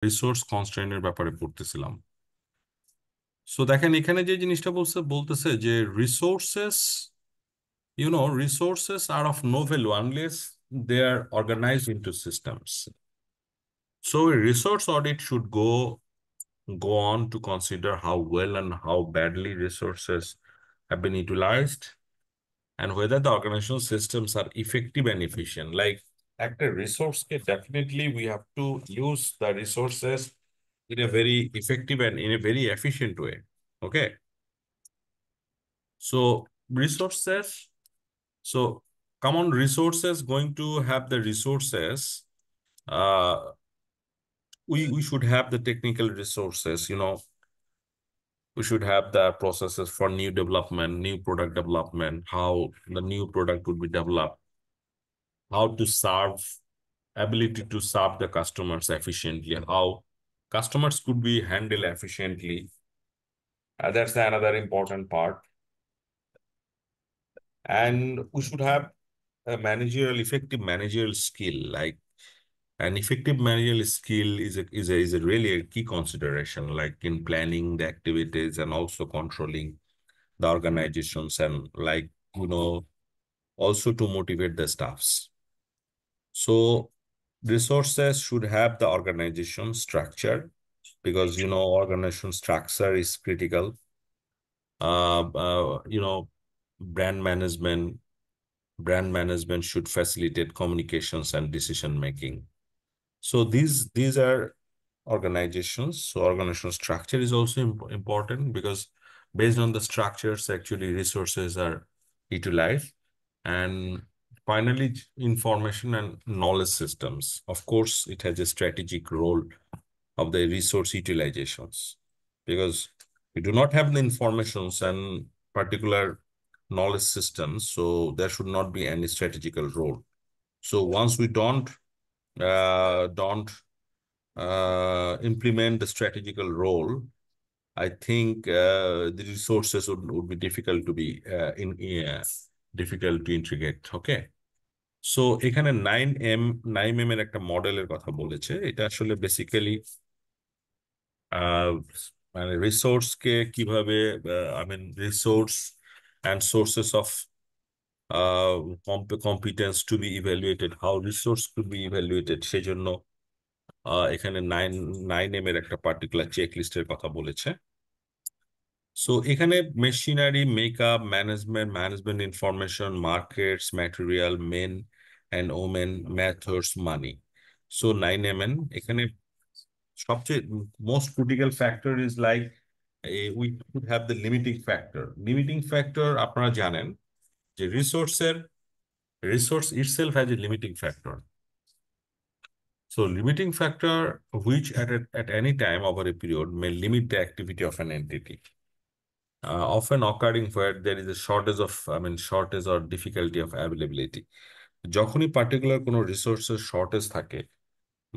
Resource কনস্ট্রেইনের ব্যাপারে পড়তেছিলাম। So দেখেন এখানে যে জিনিসটা বলতেছে যে resources, resources are of no value unless they are organised into systems. So a resource audit should go on to consider how well and how badly resources have been utilized and whether the organizational systems are effective and efficient. Like একটা resource K definitely we have to use the resources in a very effective and in a very efficient way. Okay. So resources, so common resources going to have the resources. We should have the technical resources, we should have the processes for new development, new product development, how the new product would be developed, how to serve, ability to serve the customers efficiently, and how customers could be handled efficiently. That's another important part. And we should have a effective managerial skill. Like an effective managerial skill is a really a key consideration, like in planning the activities and also controlling the organizations, and also to motivate the staffs. So resources should have the organization structure, because organization structure is critical. Uh, uh, you know, brand management brand management should facilitate communications and decision making. So these are organizations. So organizational structure is also important, because based on the structures, actually resources are utilized. And finally, information and knowledge systems. Of course, it has a strategic role of the resource utilizations, because we do not have the informations and particular knowledge systems, so there should not be any strategical role. So once we don't implement the strategical role, I think the resources would be difficult to be difficult to integrate. Okay. So এখানে 9M এর একটা মডেলের কথা বলেছে। এটা আসলে basically মানে রিসোর্সকে কিভাবে, I mean resource and sources of competence to be evaluated, how resource to be evaluated, সেজন্য এখানে 9M এর একটা পার্টিকুলার চেক লিস্টের কথা বলেছে। সো এখানে machinery, makeup, management information, markets, material, men and women, methods, money. So 9MN এখানে সবচেয়ে most critical factor is like we could have the limiting factor. আপনারা জানেন যে resource itself has a limiting factor. So limiting factor which at any time over a period may limit the activity of an entity, often occurring where there is a shortage or difficulty of availability. যখনই particular কোনো রিসোর্সের shortage থাকে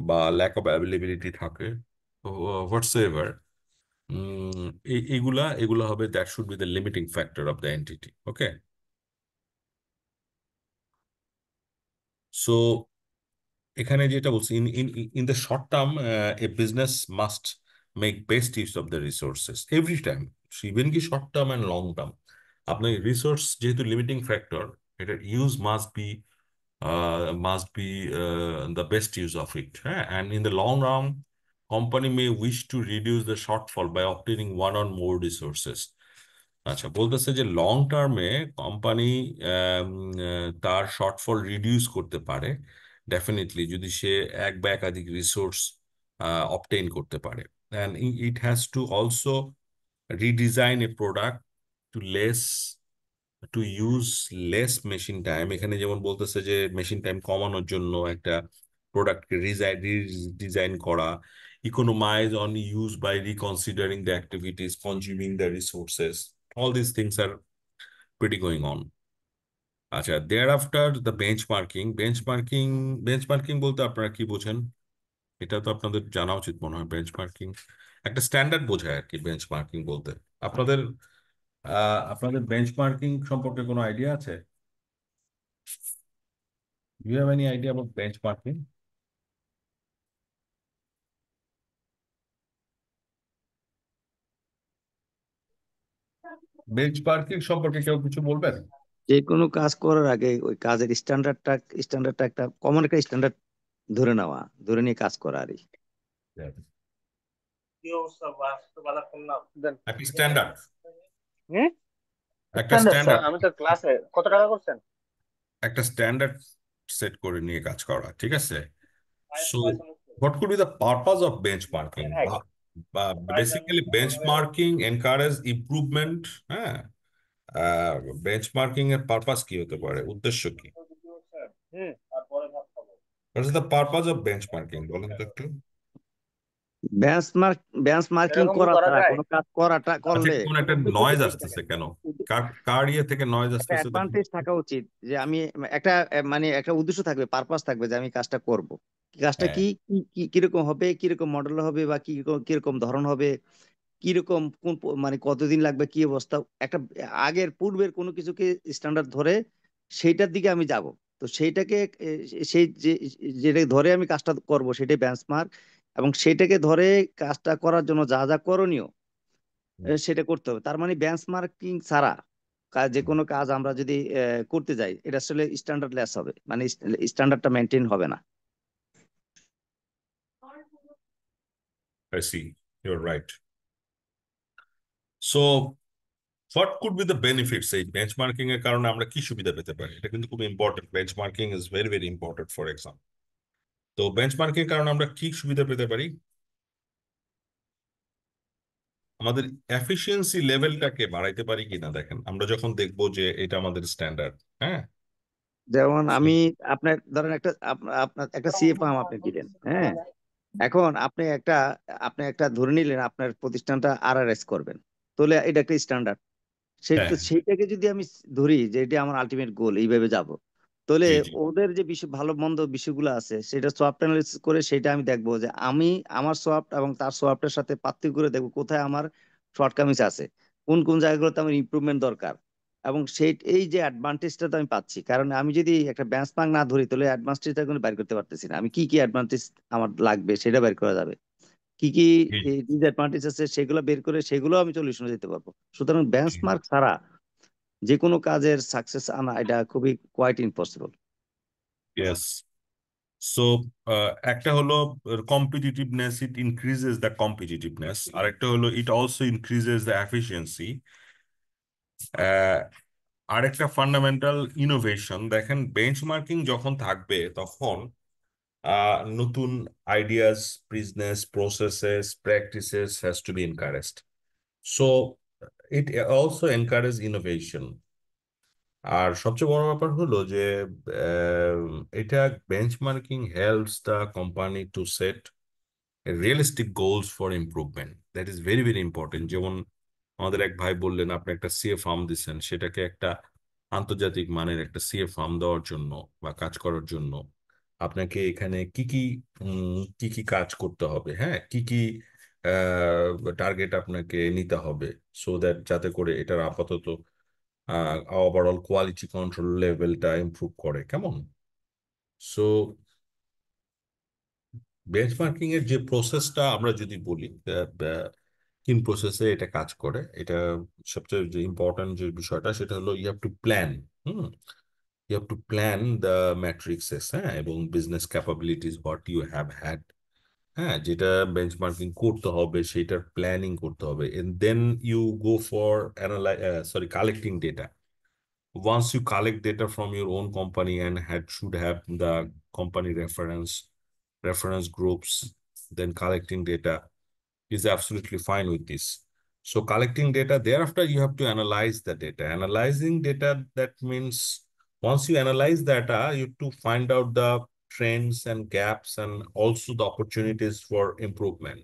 বা lack of availability থাকে, whatsoever, এগুলা হবে, that should be the limiting factor of the entity. Okay. So এখানে যেটা বলছি, in the short term a business must make best use of the resources every time, even কি short term and long term. আপনার resource যেহেতু limiting factor, এটার use must be the best use of it. And in the long run, company may wish to reduce the shortfall by obtaining one or more resources. আচ্ছা, বলতেছে যে long টার্মে company তার shortfall reduce করতে পারে definitely, যদি সে এক বা একাধিক রিসোর্স অবটেইন করতে পারে। And it has to also redesign a product to to use less machine time. এখানে যেমন বলতেছে যে মেশিন টাইম কমানোর জন্য একটা প্রোডাক্টকে ডিজাইন করা, economise on use by reconsidering the activities consuming the resources. All this things are pretty going on. আচ্ছা, দেয়ার আফটার দ্য বেঞ্চমার্কিং বলতে আপনারা কি বোঝেন? এটা তো আপনাদের জানা উচিত মনে হয়। বেঞ্চমার্কিং একটা স্ট্যান্ডার্ড বোঝায় আর কি। বেঞ্চমার্কিং বলতে আপনাদের আপনাদের বেঞ্চমার্কিং সম্পর্কে কোনো আইডিয়া আছে? Do you have any idea about benchmarking? Benchmarking সম্পর্কে কেউ কিছু বলবেন? যে কোনো কাজ করার আগে ওই কাজের স্ট্যান্ডার্ডটা একটা কমন একটা স্ট্যান্ডার্ড ধরে নেওয়া, ধরে নিয়ে কাজ করা আর কি। Yes. কি অবস্থা বাধা করলাম দেন। একটা স্ট্যান্ডার্ড, হুম। একটা স্ট্যান্ডার্ড স্যার, স্ট্যান্ডার্ড, আমি তো ক্লাসে কত টাকা করছেন? একটা স্ট্যান্ডার্ড সেট করে নিয়ে কাজ করা, ঠিক আছে? সো কয় semester? What could be the purpose of benchmarking? এক। বা কয় বেসিক্যালি সেমিস্টার হবে? Benchmarking encourage improvement. হ্যাঁ, বেঞ্চমার্কিং এর পারপাস কি হতে পারে, উদ্দেশ্য কি? হুম, তারপরে ভাত খাবো। What is the purpose of benchmarking, বলেন তো একটু। বেঞ্চমার্ক বেঞ্চমার্কিং এরকম কি করা করা ছাড়া যায়? কোনো কাজ করাটা আচ্ছা, করলে কোন একটা উদ্দেশ্য নয়েজ কিন্তু আসতেছে দেখেন, কেন? কার কার ইয়ে থেকে নয়েজ একটা আসতেছে দেখুন। অ্যাডভান্টেজ থাকা উচিত যে আমি একটা মানে একটা উদ্দেশ্য থাকবে, পারপাস থাকবে যে আমি কাজটা করব। কাজটা হ্যাঁ, কি কিরকম হবে, কিরকম মডেল হবে, বা কিরকম ধরন হবে, কিরকম মানে কতদিন লাগবে, কি অবস্থা, একটা আগের পূর্বের কোনো কিছুকে স্ট্যান্ডার্ড ধরে সেইটার দিকে আমি যাব। তো সেইটাকে সেই যেটা ধরে আমি কাজটা করব সেটাই বেঞ্চমার্ক। এবং সেটাকে ধরে কাজটা করার জন্য যা যা করণীয় সেটা করতে হবে। তার মানে বেঞ্চমার্কিং ছাড়া যে কোনো কাজ আমরা যদি করতে যাই, এটা আসলে স্ট্যান্ডার্ড লেস হবে, মানে স্ট্যান্ডার্ডটা মেনটেন হবে না। I see, your right. So what could be the benefits, এই বেঞ্চমার্কিং এর কারণে আমরা কি সুবিধা পেতে পারি? এটা কিন্তু খুব important, benchmarking is very very important for exam. তো বেঞ্চমার্কিং এর কারণে আমরা কি সুবিধা পেতে পারি? আমাদের এফিসিয়েন্সি লেভেলটাকে বাড়াইতে পারি কিনা দেখেন, আমরা যখন দেখবো যে এটা আমাদের স্ট্যান্ডার্ড। হ্যাঁ। যেমন So, আমি আপনার ধরেন একটা আপনার একটা সিএ ফার্ম আপনি দিলেন, হ্যাঁ। এখন আপনি একটা ধরে নিলেন আপনার প্রতিষ্ঠানটা আরআরএস করবেন, তাহলে এটা একটা স্ট্যান্ডার্ড। হ্যাঁ, সেইটাকে যদি আমি ধরি যে এটা আমার আলটিমেট গোল, এইভাবে যাব, তাহলে জি জি, ওদের যে বিষয় ভালো মন্দ বিষয়গুলো আছে সেটা সোয়াপ অ্যানালিসিস করে সেটা আমি দেখবো যে আমি আমার সোয়াপ এবং তার সোয়াপটার সাথে পার্থক্য করে দেখবো কোথায় আমার শর্টকামিজ আছে, কোন কোন জায়গাগুলোতে আমার ইমপ্রুভমেন্ট দরকার। এবং এই যে অ্যাডভান্টেজটা তো আমি পাচ্ছি, কারণ আমি যদি একটা বেঞ্চমার্ক না ধরি তাহলে অ্যাডভান্টেজটা কোনো বের করতে পারতেছি না। আমি কি কি অ্যাডভান্টেজ আমার লাগবে সেটা বের করা যাবে, কি কি জি ডিসঅ্যাডভান্টেজ আছে সেগুলো বের করে সেগুলো আমি সলিউশনে দিতে পারবো। সুতরাং জি, বেঞ্চমার্ক ছাড়া যে কোনো কাজের সাকসেস আনা এটা খুবই কোয়াইট ইম্পসিবল। ইয়েস। সো একটা হলো competitiveness, it increases the competitiveness, আর একটা হলো it also increases the efficiency. আরেকটা ফান্ডামেন্টাল ইনোভেশন দেখেন, বেঞ্চমার্কিং যখন থাকবে তখন নতুন ideas, business processes, practices has to be encouraged. So it also encourage innovation. আর সবচেয়ে বড় ব্যাপার হলো যে আহ, এটা benchmarking helps the company to set realistic goals for improvement. That is very very important. যেমন আমাদের এক ভাই বললেন আপনি একটা সিএ ফার্ম দিচ্ছেন, সেটাকে একটা আন্তর্জাতিক মানের একটা সিএ ফার্ম দেওয়ার জন্য বা কাজ করার জন্য আপনাকে এখানে কি কি কাজ করতে হবে, হ্যাঁ, কি কি টার্গেট আপনাকে নিতে হবে, সো দ্যাট যাতে করে এটার আপাতত ওভারঅল কোয়ালিটি কন্ট্রোল লেভেলটা ইমপ্রুভ করে, কেমন? সো বেঞ্চমার্কিং এর যে প্রসেসটা আমরা যদি বলি, তিন প্রসেসে এটা কাজ করে। এটা সবচেয়ে যে ইম্পর্টেন্ট যে বিষয়টা সেটা হলো you have to plan. Hmm, you have to plan the matrixes, হ্যাঁ, এবং business capabilities what you have had. হ্যাঁ, যেটা বেঞ্চমার্কিং করতে হবে সেটার প্ল্যানিং করতে হবে, and then you go for collecting data. Once you collect data from your own company and should have the company reference groups, then collecting data is absolutely fine with this. So collecting data, thereafter you have to analyze the data. Analyzing data, that means once you analyze data, you have to find out the trends and gaps and also the opportunities for improvement.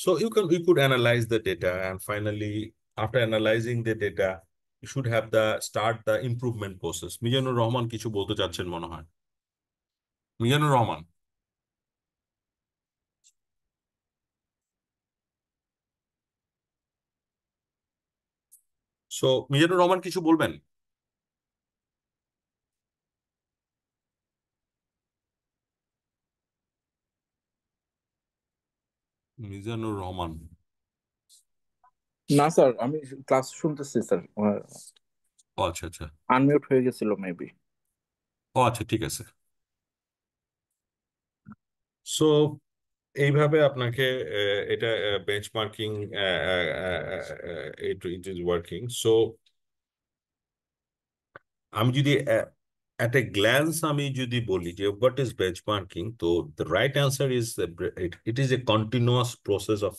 So you could analyze the data, and finally, after analyzing the data, you should have the start the improvement process. Mizanur Rahman কিছু বলতে চাচ্ছেন মনে হয়। মিজানুর রহমান, মিজানুর রহমান কিছু বলবেন? মিজানুর রহমান। না sir, আমি class শুনতেছি স্যার, ও আচ্ছা আচ্ছা। আনমিউট হয়ে গেছিল মেবি। ও আচ্ছা, ঠিক আছে। সো এইভাবে আপনাকে এটা benchmarking it is working. So আমি যদি at a glance আমি যদি বলি যে what is benchmarking, তো the right answer is it is a continuous process of,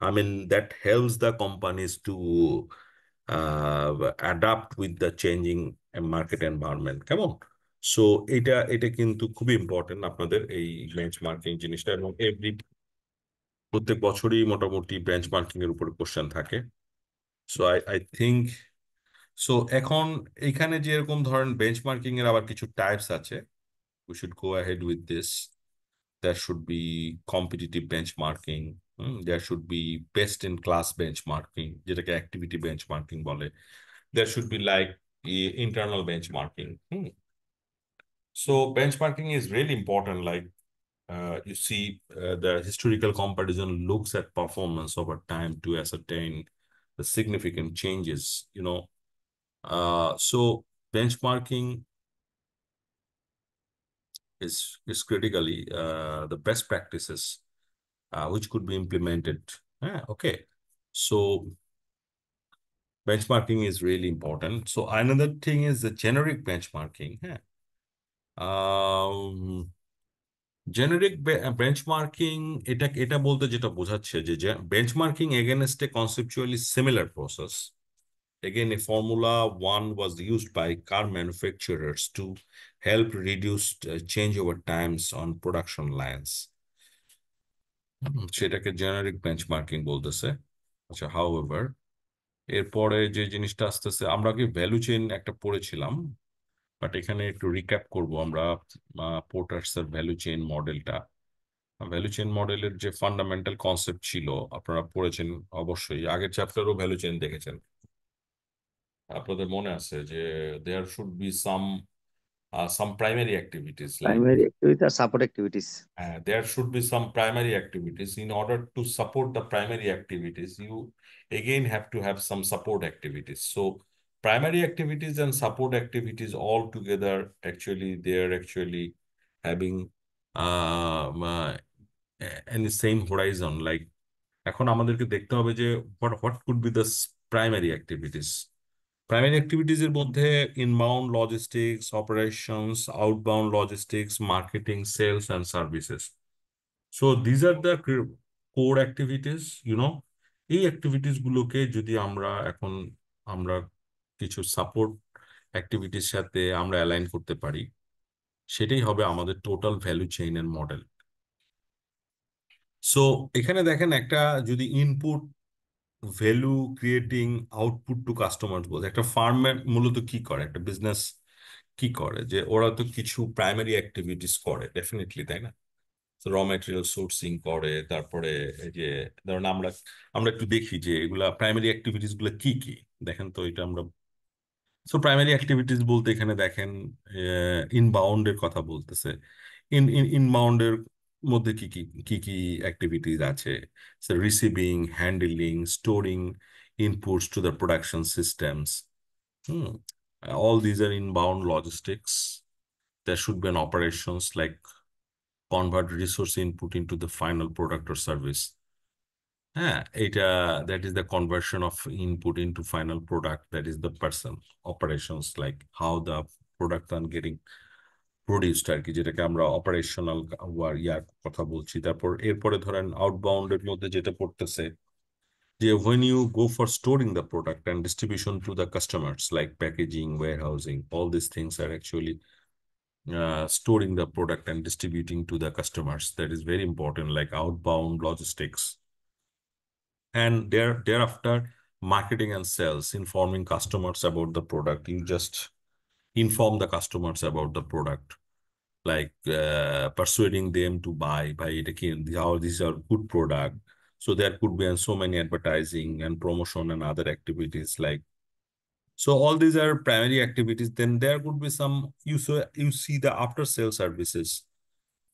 I mean, that helps the companies to adapt with the changing market environment, কেমন? So এটা কিন্তু খুবই ইম্পর্টেন্ট আপনাদের এই বেঞ্চমার্কিং জিনিসটা, এবং প্রত্যেক বছরই মোটামুটি বেঞ্চমার্কিং এর উপরে কোশ্চেন থাকে। সো আই থিঙ্ক, সো এখন এখানে যে এরকম ধরেন বেঞ্চমার্কিং এর আবার কিছু টাইপস আছে, we should go ahead with this. There should be competitive benchmarking. There should be best in class benchmarking, যেটাকে activity benchmarking বলে. There should be like internal benchmarking. So benchmarking is really important. Like you see, the historical comparison looks at performance over time to ascertain the significant changes. So benchmarking is critically the best practices which could be implemented. Okay, so benchmarking is really important. So another thing is the generic benchmarking. Um, Generic benchmarking, এটা বলতে যেটা বোঝাচ্ছে যে benchmarking against a conceptually similar process. Again, a Formula One was used by car manufacturers to help reduce changeover times on production lines. সেটাকে generic benchmarking বলতেছে। আচ্ছা, however এরপরে যে জিনিসটা আসতেছে, আমরা কি ভ্যালু চেইন একটা পড়েছিলাম, বাট এখানে একটু রিক্যাপ করব আমরা পোর্টারস এর ভ্যালু চেইন মডেলটা। ভ্যালু চেইন মডেলের যে ফান্ডামেন্টাল কনসেপ্ট ছিল আপনারা পড়েছেন অবশ্যই, আগের চ্যাপ্টারও ভ্যালু চেইন দেখেছেন, আপনাদের মনে আছে যে there should be some primary activities like primary activity আর support activities. there should be some primary activities. In order to support the primary activities, you again have to have some support activities. So primary activities and support activities all together, actually they're actually having in the same horizon. Like এখন আমাদেরকে দেখতে হবে যে what could be the primary activities. Primary activities এর মধ্যে inbound logistics, operations, outbound logistics, marketing, sales and services. So these are the core activities. এই activities গুলোকে যদি আমরা কিছু সাপোর্ট অ্যাক্টিভিটির সাথে আমরা অ্যালাইন করতে পারি, সেটাই হবে আমাদের টোটাল ভ্যালু চেইনের মডেল। সো এখানে দেখেন, একটা যদি input value creating output to customer বলতে, একটা ফার্মের মূলত কি করে, একটা বিজনেস কি করে, যে ওরা তো কিছু প্রাইমারি অ্যাক্টিভিটিস করে ডেফিনেটলি, তাই না? র ম্যাটেরিয়াল সোর্সিং করে, তারপরে এই যে ধরুন আমরা আমরা একটু দেখি যে এগুলা প্রাইমারি অ্যাক্টিভিটিস গুলো কি কি। দেখেন তো এটা আমরা, সো প্রাইমারি অ্যাক্টিভিটিস বলতে এখানে দেখেন ইনবাউন্ড এর কথা বলতেছে। ইনবাউন্ড এর মধ্যে কি কি কি কি অ্যাক্টিভিটিস আছে? Receiving, handling, storing inputs to the production systems. All these are inbound logistics. There should be an operations like convert resource input into the final product or service. That is the conversion of input into final product. That is the person operations, like how the product are getting produced আর কি, যেটাকে আমরা operational ইয়ার কথা বলছি। তারপর এরপরে ধরেন outbound এর মধ্যে যেটা পড়তেছে যে when you go for storing the product and distribution to the customers, like packaging, warehousing, all these things are actually storing the product and distributing to the customers. That is very important, like outbound logistics. And thereafter, marketing and sales, informing customers about the product. You just inform the customers about the product, like persuading them to buy it again. These are good product. So there could be so many advertising and promotion and other activities like. So all these are primary activities. Then there could be some, you see the after sale services.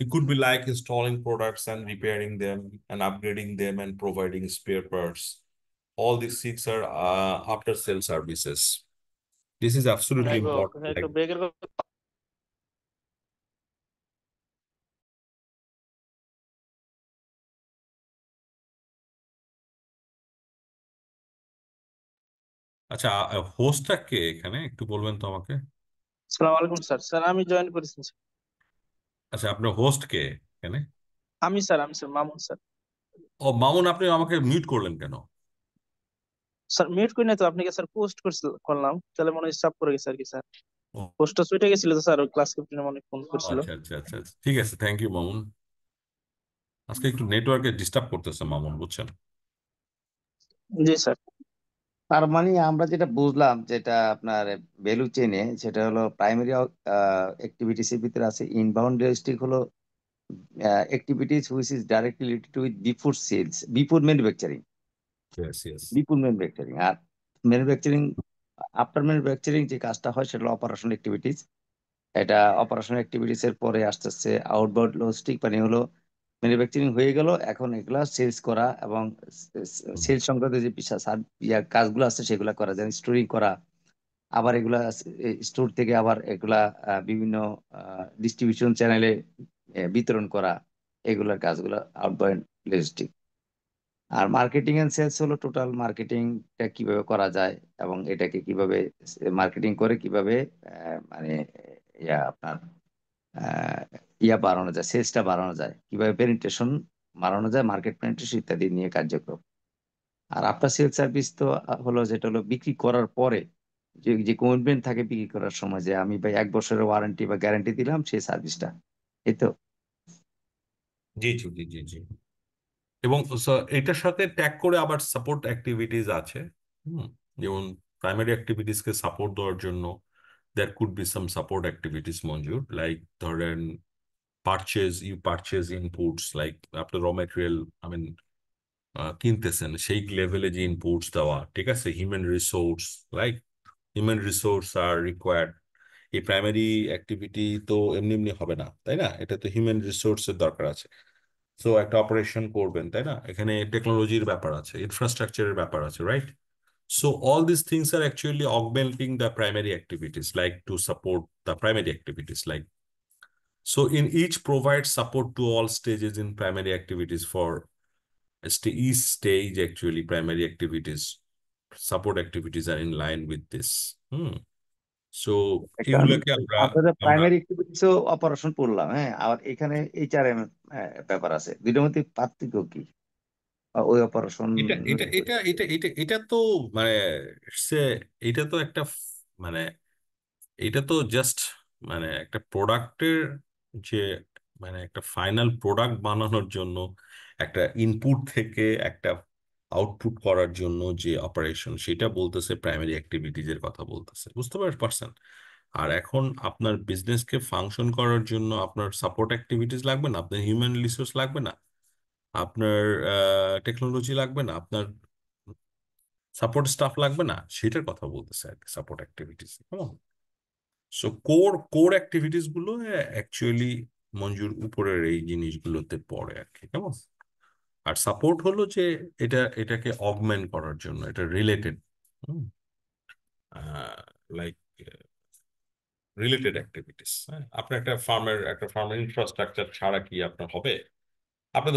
It could be like installing products and repairing them and upgrading them and providing spare parts. all these six are after sale services. This is absolutely হ্যাঁ গো, important. হ্যাঁ তো Like, ব্রেকের কথা। আচ্ছা, হোস্টটা কে এখানে একটু বলবেন তো আমাকে? আসসালামু আলাইকুম স্যার। স্যার আমি জয়েন করেছি স্যার। আচ্ছা, আপনার হোস্ট কে এখানে? আমি স্যার মামুন স্যার। ও মামুন, আপনি আমাকে মিউট করলেন কেন? স্যার মিউট করি না তো, আপনাকে স্যার পোস্ট করলাম, তাহলে মনে হয় চাপ পড়ে গেছে আর কি স্যার। ও পোস্টটা ছুটে গেছিল তো স্যার, ওই ক্লাস ক্যাপ্টেন মনে হয় ফোন করছিল। আচ্ছা আচ্ছা আচ্ছা আচ্ছা, ঠিক আছে, থ্যাংক ইউ মামুন। আজকে একটু নেটওয়ার্কে ডিস্টার্ব করতেছে মামুন, বুঝছেন? জি স্যার। তার মানে আমরা যেটা বুঝলাম, যেটা আপনার ভ্যালু চেইনে, সেটা হলো প্রাইমারি অ্যাক্টিভিটিস এর ভিতরে আছে ইনবাউন্ড লজিস্টিক, হলো activities which is directly related with before sales, before manufacturing, yes yes. Bipul manufacturing. আর ম্যানুফ্যাকচারিং, আফটার ম্যানুফ্যাকচারিং যে কাজটা হয় সেটা অপারেশনাল অ্যাক্টিভিটিস। এটা অপারেশনাল অ্যাক্টিভিটিস এর পরে আস্তে আস্তে আউটবাউন্ড লজিস্টিক, মানে হলো ম্যানুফ্যাকচারিং হয়ে গেল, এখন এগুলা সেলস করা এবং সেলস সংক্রান্ত যে বিশাল কাজগুলো আছে সেগুলা করা যায়, স্টোরিং করা, আবার এগুলা স্টোর থেকে আবার এগুলা বিভিন্ন ডিস্ট্রিবিউশন চ্যানেলে বিতরণ করা, এগুলার কাজগুলো আউটবাউন্ড লজিস্টিক। আর মার্কেটিং এন্ড সেলস হলো টোটাল মার্কেটিংটা কিভাবে করা যায় এবং এটাকে কিভাবে মার্কেটিং করে কিভাবে মানে আপনার আহ, বাড়ানো যায়, সেলসটা বাড়ানো যায়, কিভাবে পেনিট্রেশন বাড়ানো যায়, মার্কেট পেনিট্রেশন ইত্যাদি নিয়ে কার্যক্রম। আর আফটার সেল সার্ভিস তো হলো যেটা হলো বিক্রি করার পরে যে যে কমিটমেন্ট থাকে বিক্রি করার সময়, যে আমি ভাই 1 বছরের ওয়ারেন্টি বা গ্যারান্টি দিলাম সেই সার্ভিসটা, এই তো। জি জি জি জি জি। এবং এটার সাথে ট্যাগ করে আবার সাপোর্ট অ্যাক্টিভিটিস আছে। হুম। যেমন প্রাইমারি অ্যাক্টিভিটিসকে সাপোর্ট দেওয়ার জন্য there could be some support activities Manjur, like ধরেন you purchase inputs, like আপনি র মেটেরিয়াল আই মিন কিনতেছেন, সেই লেভেলে যে ইনপুটস দেওয়া, ঠিক আছে, human resource, like human resource আর রিকোয়ার্ড। এই প্রাইমারি অ্যাক্টিভিটি তো এমনি এমনি হবে না, তাই না? এটা তো হিউম্যান রিসোর্সের দরকার আছে। সো একটা অপারেশন করবেন, তাই না? এখানে টেকনোলজির ব্যাপার আছে, ইনফ্রাস্ট্রাকচারের ব্যাপার আছে, right? So all these things are actually augmenting the primary activities, like to support the primary activities. Like, so in each provides support to all stages in primary activities for each stage actually primary activities, support activities are in line with this. So কারণ এগুলোকে আমরা আমরা আমরা primary activities operation পড়লাম, হ্যাঁ, আবার এখানে HRM ব্যাপার আছে, দুইটার মধ্যে পার্থক্য কি? ওই অপারেশন এটা এটা এটা এটা এটা এটা তো মানে এটা তো একটা মানে এটা তো জাস্ট মানে একটা প্রোডাক্টের যে মানে একটা ফাইনাল প্রোডাক্ট বানানোর জন্য একটা ইনপুট থেকে একটা আউটপুট করার জন্য যে অপারেশন, সেটা বলতেছে প্রাইমারি অ্যাক্টিভিটিজ এর কথা বলতেছে, বুঝতে পারছেন? আর এখন আপনার বিজনেসকে ফাংশন করার জন্য আপনার সাপোর্ট অ্যাক্টিভিটিস লাগবে না, আপনার হিউম্যান রিসোর্স লাগবে না, আপনার টেকনোলজি লাগবে না, আপনার সাপোর্ট স্টাফ লাগবে না, সেটার কথা বলতেছে আর কি support activities. So core core activities গুলো অ্যাকচুয়ালি মঞ্জুর উপরের এই জিনিসগুলোতে পড়ে আর কি, কেমন? আর সাপোর্ট হলো যে এটাকে অগমেন্ট করার জন্য, এটা রিলেটেড, লাইক রিলেটেড অ্যাক্টিভিটিস। হ্যাঁ, আপনার একটা ফার্মের ইনফ্রাস্ট্রাকচার ছাড়া কি আপনার হবে? আপনি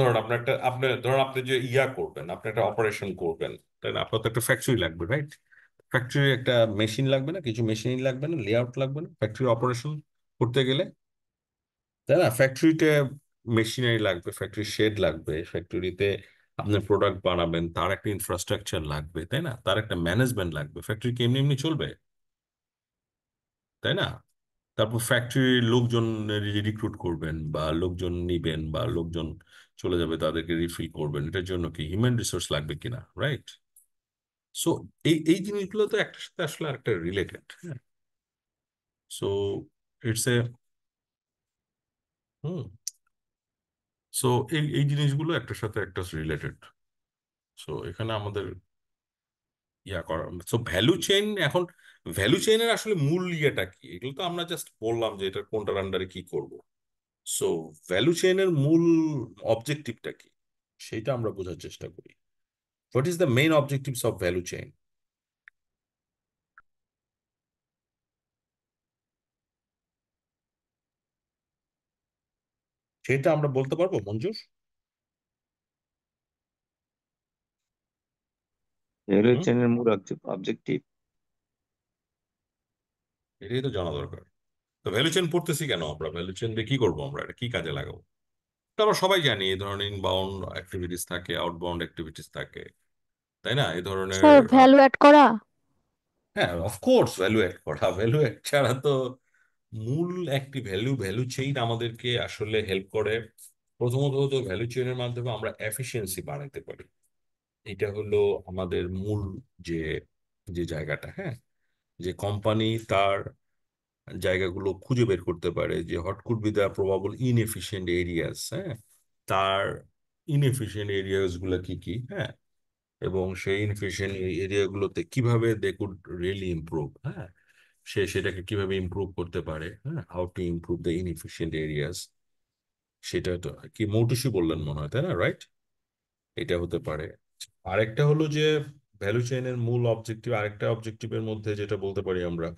যে করবেন, আপনি একটা অপারেশন করবেন, তাই না? আপনার তো একটা ফ্যাক্টরি লাগবে, রাইট? ফ্যাক্টরি একটা মেশিন লাগবে না, কিছু মেশিন লাগবে না, লেআউট লাগবে না ফ্যাক্টরি অপারেশন করতে গেলে, তাই না? ফ্যাক্টরিতে মেশিনারি লাগবে, ফ্যাক্টরি শেড লাগবে, ফ্যাক্টরিতে আপনার প্রোডাক্ট বানাবেন, তার একটা ইনফ্রাস্ট্রাকচার লাগবে, তাই না? তার একটা ম্যানেজমেন্ট লাগবে। ফ্যাক্টরি কি এমনি এমনি চলবে, তাই না? তারপর ফ্যাক্টরির লোকজন রিক্রুট করবেন বা লোকজন নিবেন বা লোকজন চলে যাবে, তাদেরকে রিফিল করবেন, এটার জন্য কি হিউম্যান রিসোর্স লাগবে কিনা, রাইট? সো এই এই জিনিসগুলো তো একটার সাথে আসলে আরেকটা রিলেটেড। হ্যাঁ, so it's a hmm so এই এই জিনিসগুলো একটার সাথে একটা রিলেটেড। সো এখানে আমাদের করা, সো ভ্যালু চেইন এখন, ভ্যালু চেইনের আসলে মূল ইয়েটা কি, এগুলো তো আমরা জাস্ট বললাম যে এটা কোনটার আন্ডারে কি করব। সো ভ্যালু চেইনের মূল অবজেক্টিভটা কি, সেটা আমরা বোঝার চেষ্টা করি। What is the main objectives of value chain? সেটা আমরা বলতে পারবো মঞ্জুর? ভ্যালু হুম, চেনের মূল অবজেক্টিভ। এটাই তো জানা দরকার। তো ভ্যালু চেন পড়তেছি কেন আমরা? ভ্যালু চেন দিয়ে কি করবো আমরা? এটা কি কাজে লাগাবো? তো আমরা সবাই জানি এই ধরনের ইনবাউন্ড অ্যাক্টিভিটিস থাকে, আউটবাউন্ড অ্যাক্টিভিটিস থাকে, তাই না? এই ধরনের স্যার ভ্যালু অ্যাড করা। হ্যাঁ, অফকোর্স ভ্যালু অ্যাড করা। ভ্যালু অ্যাড ছাড়া তো মূল একটি ভ্যালু চেইন আমাদেরকে আসলে হেল্প করে। প্রথমত তো ভ্যালু চেইনের মাধ্যমে আমরা এফিসিয়েন্সি বাড়াতে পারি। এটা হলো আমাদের মূল যে যে জায়গাটা, হ্যাঁ, যে কোম্পানি তার জায়গাগুলো খুঁজে বের করতে পারে যে what could be the probable inefficient areas, হ্যাঁ, তার ইনএফিশিয়েন্ট এরিয়াস গুলো কি কি, হ্যাঁ, এবং সেই ইনএফিশিয়েন্ট এরিয়াগুলোতে কিভাবে দে কুড রিয়েলি ইমপ্রুভ, হ্যাঁ, সে সেটাকে কিভাবে ইমপ্রুভ করতে পারে, হ্যাঁ, how to improve the inefficient areas. সেটা তো কি মৌটুসি বললেন মনে হয়, তাই না? রাইট, এটা হতে পারে। আরেকটা হলো যে ভ্যালু চেইনের মূল অবজেক্টিভ, আরেকটা অবজেক্টিভের মধ্যে যেটা বলতে পারি আমরা,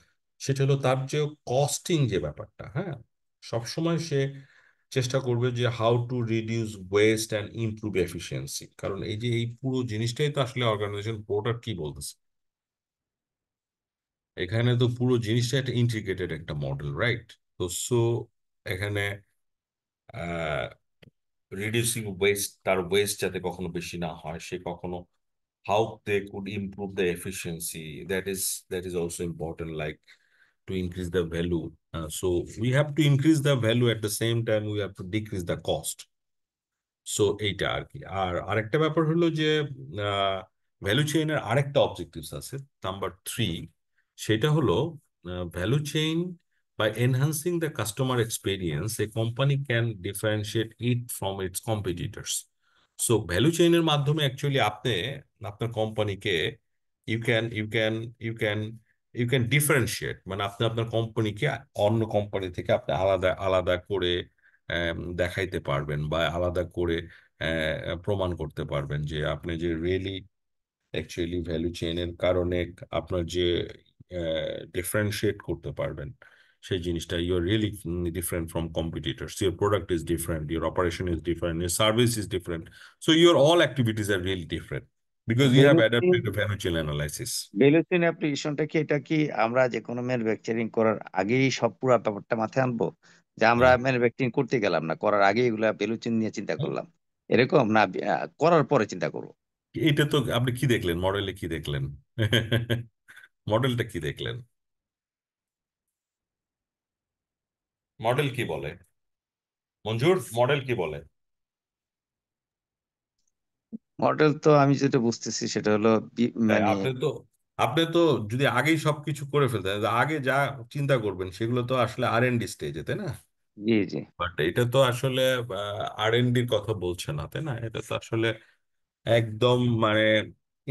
সেটা হলো তার যে কস্টিং যে ব্যাপারটা, হ্যাঁ, সবসময় সে চেষ্টা করবে যে how to reduce West and improve efficiency. কারণ এই যে এই পুরো জিনিসটাই তো আসলে অর্গানাইজেশন প্রোডাক্ট কি বলতেছে, এখানে তো পুরো জিনিসটা একটা ইন্টিগ্রেটেড একটা মডেল, রাইট? তো সো এখানে রিডিউসিং ওয়েস্ট, তার ওয়েস্ট যাতে কখনো বেশি না হয়, সে কখনো how they could improve the efficiency, that is also important, like to increase the value. So we have to increase the value, at the same time we have to decrease the cost. So এইটা আর কি। আর আরেকটা ব্যাপার হলো যে value চেইনের আরেকটা objectives আছে, number 3। সেটা হলো value chain by enhancing the customer experience, a company can differentiate it from its competitors. So value চেইনের মাধ্যমে অ্যাকচুয়ালি আপনি আপনার কোম্পানিকে you can you can you can you can differentiate, মানে আপনি আপনার কোম্পানিকে অন্য কোম্পানি থেকে আপনি আলাদা আলাদা করে দেখাইতে পারবেন, বা আলাদা করে প্রমাণ করতে পারবেন যে আপনি যে রিয়েলি অ্যাকচুয়ালি ভ্যালু চেইনের কারণে আপনার যে ডিফারেন্সিয়েট করতে পারবেন সেই জিনিসটা, you are really different from competitors, your product is different, your operation is different, your service is different, so your all activities are really different because you have value adapted value chain analysis. Value chain অ্যাপ্লিকেশনটা কি, এটা কি আমরা যে কোনো manufacturing করার আগেই সব পুরো ব্যাপারটা মাথায় আনবো, যে আমরা ম্যানুফ্যাকচারিং করতে গেলাম না, করার আগে এগুলা ভ্যালু চেইন নিয়ে চিন্তা করলাম, এরকম না করার পরে চিন্তা করবো? এটা তো আপনি কি দেখলেন মডেলে, কি দেখলেন? মডেলটা কি দেখলেন? মডেল কি বলে মঞ্জুর? মডেল কি বলে? মডেল তো আমি যেটা বুঝতেছি সেটা হলো তাই মানে আপনি তো যদি আগেই সবকিছু করে ফেলতেন, আগে যা চিন্তা করবেন সেগুলো তো আসলে R&D স্টেজে, তাই না? জি জি। বাট এটা তো আসলে R&Dর কথা বলছে না, তাই না? এটা তো আসলে একদম মানে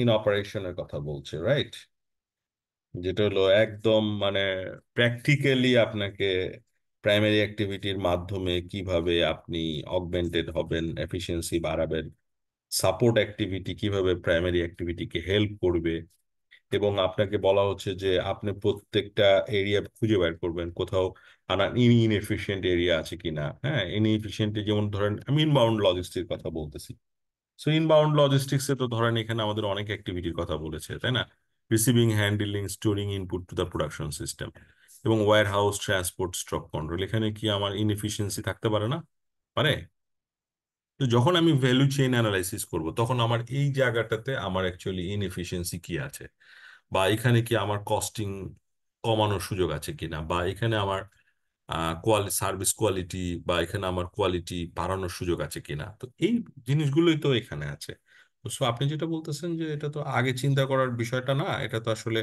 ইন অপারেশনের কথা বলছে, রাইট? যেটা হলো একদম মানে প্র্যাকটিক্যালি আপনাকে প্রাইমারি অ্যাক্টিভিটির মাধ্যমে কিভাবে আপনি অগমেন্টেড হবেন, এফিসিয়েন্সি বাড়াবেন, সাপোর্ট অ্যাক্টিভিটি কিভাবে প্রাইমারি অ্যাক্টিভিটিকে হেল্প করবে, এবং আপনাকে বলা হচ্ছে যে আপনি প্রত্যেকটা এরিয়া খুঁজে বের করবেন কোথাও আনা ইনএফিশিয়েন্ট এরিয়া আছে কিনা, হ্যাঁ, ইনএফিশিয়েন্ট যেমন ধরেন আমি ইনবাউন্ড লজিস্টিক্সের কথা বলতেছি। সো ইনবাউন্ড লজিস্টিক্সে তো ধরেন এখানে আমাদের অনেক অ্যাক্টিভিটির কথা বলেছে, তাই না? Receiving, handling, storing input to the production system, এবং warehouse, transport, stock control. এখানে কি আমার ইনএফিসিয়েন্সি থাকতে পারে না? পারে। তো যখন আমি ভ্যালু চেইন অ্যানালাইসিস করব তখন আমার এই জায়গাটাতে আমার অ্যাকচুয়ালি ইনএফিসিয়েন্সি কি আছে, বা এখানে কি আমার কস্টিং কমানোর সুযোগ আছে কিনা, বা এখানে আমার সার্ভিস কোয়ালিটি, বা এখানে আমার কোয়ালিটি বাড়ানোর সুযোগ আছে কিনা। তো এই জিনিসগুলোই তো এখানে আছে। তো আপনি যেটা বলতেছেন যে এটা তো আগে চিন্তা করার বিষয়টা না, এটা তো আসলে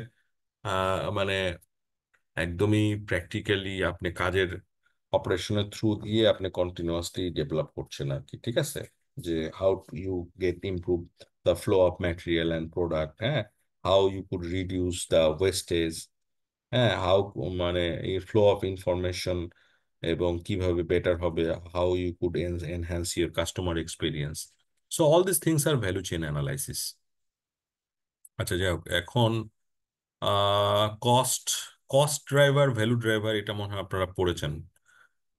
মানে একদমই প্র্যাকটিক্যালি আপনি কাজের অপারেশনের থ্রু দিয়ে আপনি কন্টিনিউয়াসলি ডেভেলপ করছেন আর কি, ঠিক আছে? যে how you get improve the flow of material and product, হ্যাঁ, how you could reduce the wastage, হ্যাঁ, হাউ মানে এই ফ্লো অফ ইনফরমেশন, এবং কিভাবে বেটার হবে, how you could enhance your customer experience. So all this things are value chain analysis. আচ্ছা, যাই হোক, এখন cost cost driver, value driver, এটা মনে হয় আপনারা পড়েছেন।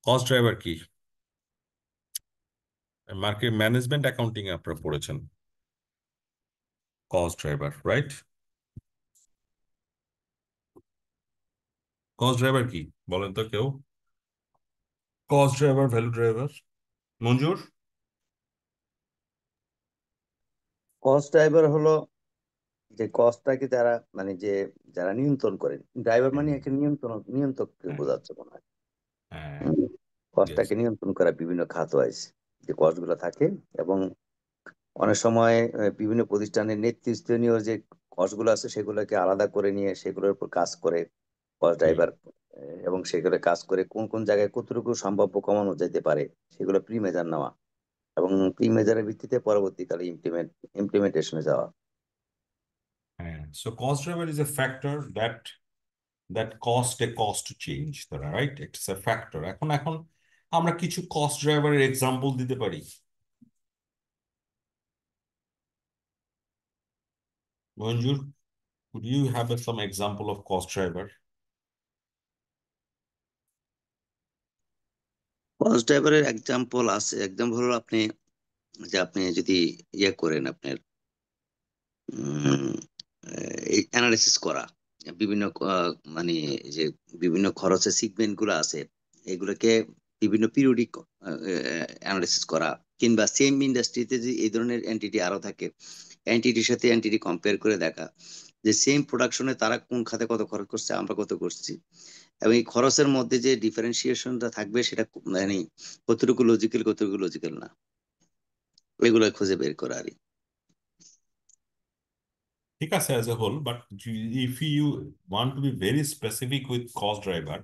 কস্ট ড্রাইভার কি? মার্কেট ম্যানেজমেন্ট অ্যাকাউন্টিং এ আপনারা পড়েছেন cost driver, right? Cost driver কি বলেন তো কেউ? কস্ট ড্রাইভার, ভ্যালু ড্রাইভার, মঞ্জুর? কস্ট ড্রাইভার হলো যে কস্টটাকে যারা মানে যে যারা নিয়ন্ত্রণ করেন, ড্রাইভার মানে হ্যাঁ, একটা নিয়ন্ত্রককে হ্যাঁ, বোঝাচ্ছে মনে হয়। হ্যাঁ, yes, কস্টটাকে নিয়ন্ত্রণ করা বিভিন্ন খাত আছে, যে কস্ট গুলো থাকে। এবং অনেক সময় বিভিন্ন প্রতিষ্ঠানের নেতৃস্থানীয় যে কস্ট গুলো আছে সেগুলোকে আলাদা করে নিয়ে সেগুলোর উপর কাজ করে কস্ট হুম, ড্রাইভার। এবং সেগুলো কাজ করে কোন কোন জায়গায় কতটুকু সম্ভাব্য কমানো যেতে পারে সেগুলো প্রি মেজার নেওয়া, এবং প্রি মেজারের ভিত্তিতে পরবর্তীকালে ইমপ্লিমেন্টেশনে যাওয়া। হ্যাঁ। So cost driver is a factor that cost a cost to change, right? It's a factor. এখন আমরা কিছু কস্ট ড্রাইভারের এক্সাম্পল দিতে পারি। মঞ্জুর, could you have some example of cost driver? Cost ড্রাইভারের এক্সাম্পল আছে। এক্সাম্পল হলো আপনি যে আপনি যদি ইয়ে করেন আপনার অ্যানালিসিস করা বিভিন্ন মানে যে বিভিন্ন খরচের সিগমেন্ট গুলো আছে এগুলোকে বিভিন্ন পিরিয়ডিক অ্যানালিসিস করা, কিংবা সেম ইন্ডাস্ট্রিতে যে এই ধরনের এন্টিটি আরো থাকে, এন্টিটির সাথে এন্টিটি কম্পেয়ার করে দেখা যে সেম প্রোডাকশনে তারা কোন খাতে কত খরচ করছে আমরা কত করছি, এবং এই খরচের মধ্যে যে ডিফারেন্সিয়েশনটা থাকবে সেটা মানে কতটুকু লজিক্যাল কতটুকু লজিক্যাল না, এগুলো খুঁজে বের করা আর কি। ঠিক আছে, as a whole, but if you want to be very specific with cost driver,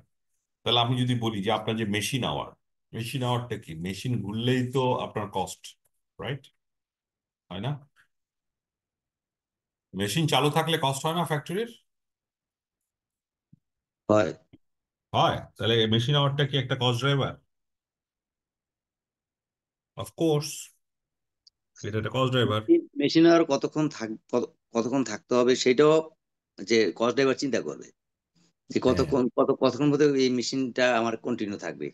তাহলে আমি যদি বলি যে আপনার যে মেশিন আওয়ারটা কি? মেশিন ঘুরলেই তো আপনার কস্ট, রাইট? হয় না? মেশিন চালু থাকলে কস্ট হয় না ফ্যাক্টরির? হয়। হয়। তাহলে মেশিন আওয়ারটা কি একটা কস্ট ড্রাইভার? অফকোর্স, এটা একটা কস্ট ড্রাইভার। মেশিনে আর কতক্ষণ থাকতে হবে সেটাও যে কস্ট ড্রাইভার চিন্তা করবে যে হ্যাঁ, কতক্ষণ মধ্যে এই মেশিনটা আমার কন্টিনিউ থাকবে।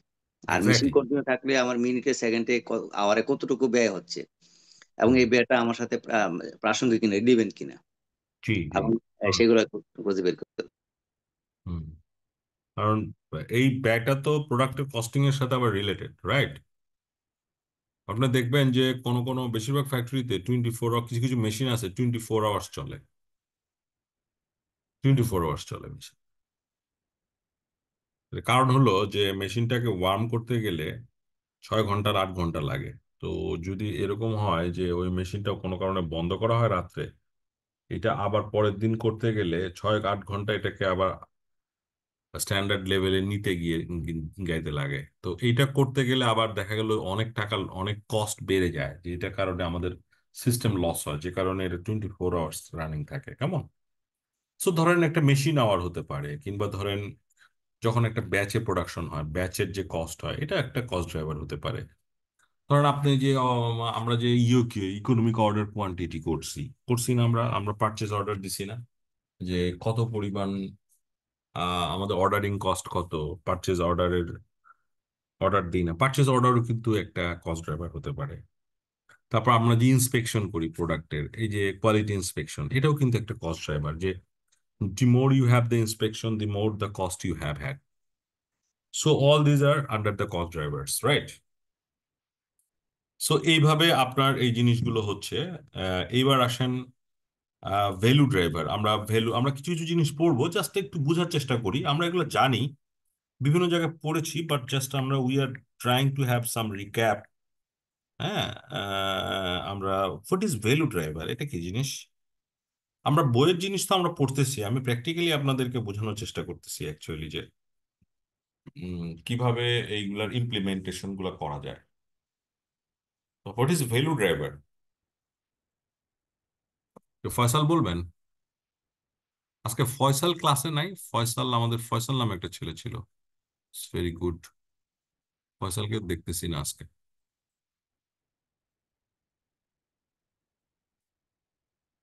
আর মেশিন এক্স্যাক্টলি। কন্টিনিউ থাকলে আমার মিনিটে সেকেন্ডে আওয়ারে কতটুকু ব্যয় হচ্ছে, এবং হুম, এই ব্যয়টা আমার সাথে প্রাসঙ্গিক কিনা, রিলেভেন্ট কিনা, জি, জি। এবং কারণ সেগুলো খুঁজে বের করতে হবে। হুম, কারণ এই ব্যয়টা তো প্রোডাক্টের কস্টিং এর সাথে আবার রিলেটেড, রাইট? আপনি দেখবেন যে কোনো কোনো বেশিরভাগ ফ্যাক্টরিতে 24 আওয়ার, কিছু কিছু মেশিন আছে 24 আওয়ার্স চলে, 24 আওয়ার্স চলে মেশিন। এর কারণ হলো যে মেশিনটাকে ওয়ার্ম করতে গেলে 6 ঘন্টার 8 ঘন্টা লাগে। তো যদি এরকম হয় যে ওই মেশিনটা কোনো কারণে বন্ধ করা হয় রাত্রে, এটা আবার পরের দিন করতে গেলে 6-8 ঘন্টা এটাকে আবার স্ট্যান্ডার্ড লেভেলে নিতে গিয়ে গাইতে লাগে। তো এইটা করতে গেলে আবার দেখা গেল অনেক টাকা, অনেক কস্ট বেড়ে যায়, যেটার কারণে আমাদের সিস্টেম লস হয়, যে কারণে এটা 24 আওয়ার্স রানিং থাকে। কেমন? সো ধরেন একটা মেশিন আওয়ার হতে পারে, কিংবা ধরেন যখন একটা ব্যাচে প্রোডাকশন হয়, ব্যাচের যে কস্ট হয়, এটা একটা কস্ট ড্রাইভার হতে পারে। ধরেন আপনি যে আমরা যে ইকোনমিক অর্ডার কোয়ান্টিটি করছি করছি না, আমরা আমরা পারচেজ অর্ডার দিছি না, যে কত পরিমাণ আমাদের অর্ডারিং কস্ট কত, পারচেজ অর্ডার দিই না, পারচেজ অর্ডারও কিন্তু একটা কস্ট ড্রাইভার হতে পারে। তারপর আমরা যে ইন্সপেকশন করি প্রোডাক্টের, এই যে কোয়ালিটি ইন্সপেকশন, এটাও কিন্তু একটা কস্ট ড্রাইভার, যে the more you have the inspection, the more the cost you have had. So all these are under the cost drivers, right? So এইভাবে আপনার এই জিনিসগুলো হচ্ছে। এইবার আসেন ভ্যালু ড্রাইভার। আমরা কিছু কিছু জিনিস পড়বো, জাস্ট একটু বোঝার চেষ্টা করি। আমরা এগুলো জানি, বিভিন্ন জায়গায় পড়েছি, বাট জাস্ট আমরা we are trying to have some recap. হ্যাঁ, আমরা হোয়াট ইজ ভ্যালু ড্রাইভার, এটা কি জিনিস? আমরা বইয়ের জিনিস তো আমরা পড়তেছি, আমি প্র্যাকটিক্যালি আপনাদেরকে বোঝানোর চেষ্টা করতেছি অ্যাকচুয়ালি, যে কিভাবে এইগুলার ইমপ্লিমেন্টেশন গুলো করা যায়। তো what is value driver? Faisal বলবেন? আজকে ফয়সাল ক্লাসে নাই। ফয়সাল, আমাদের ফয়সাল নামে একটা ছেলে ছিল, ভেরি গুড। ফয়সালকে দেখতেছি না আজকে।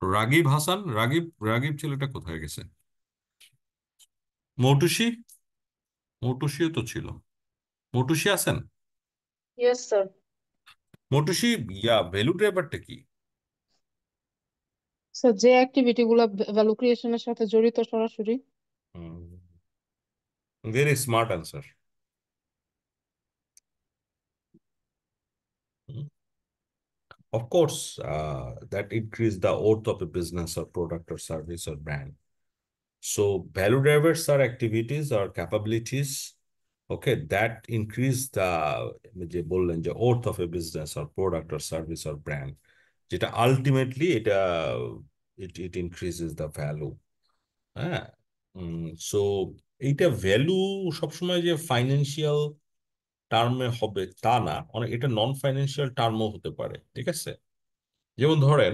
রাগিব হাসান, রাগিব রাগিব ছেলেটা কোথায় গেছে? মৌটুসি, মৌটুসিও তো ছিল। মৌটুসি আছেন? Yes sir. মৌটুসি, ভ্যালু ড্রাইভারটা কি? স্যার যে অ্যাক্টিভিটি গুলা ভ্যালু ক্রিয়েশনের সাথে জড়িত সরাসরি। Very smart answer. Of course, that increase the worth of a business or product or service or brand. So value drivers are activities or capabilities, okay, that increase the যে বললেন যে worth of a business or product or service or brand, যেটা ultimately এটা it increases the value. হ্যাঁ, so এইটা value সবসময় যে financial টার্মে হবে তা না, অনেক এটা নন ফাইন্যান্সিয়াল টার্মও হতে পারে, ঠিক আছে? যেমন ধরেন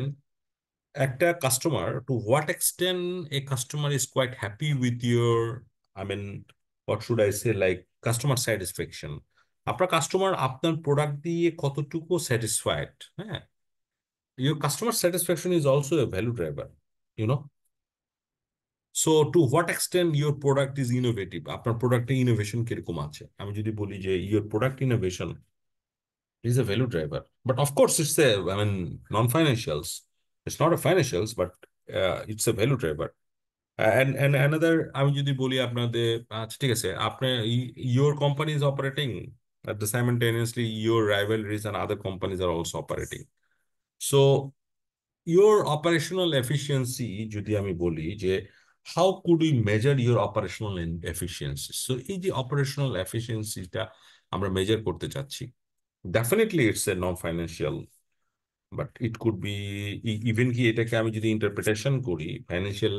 একটা customer, to what extent a customer is quite happy with your, I mean what should I say, like customer satisfaction. আপনার কাস্টমার আপনার প্রোডাক্ট দিয়ে কতটুকু স্যাটিসফাইড, হ্যাঁ, your customer satisfaction is also a value driver, you know. So to what extent your product is innovative, আপনার প্রোডাক্টে innovation কিরকম আছে। আমি যদি বলি যে your product innovation is a value driver. But of course, it's a, I mean, non-financials. It's not a financials, but it's a value driver. And another, আমি যদি বলি আপনাদের, আচ্ছা ঠিক আছে, আপনি your company is operating at the simultaneously your rivalries and other companies are also operating. So your operational efficiency, যদি আমি বলি যে how could we measure your operational efficiency? So এই যে operational efficiency টা আমরা মেজার করতে চাচ্ছি, definitely it's a non-financial, but it could be even কি এটাকে আমি যদি ইন্টারপ্রিটেশন করি ফাইন্যান্সিয়াল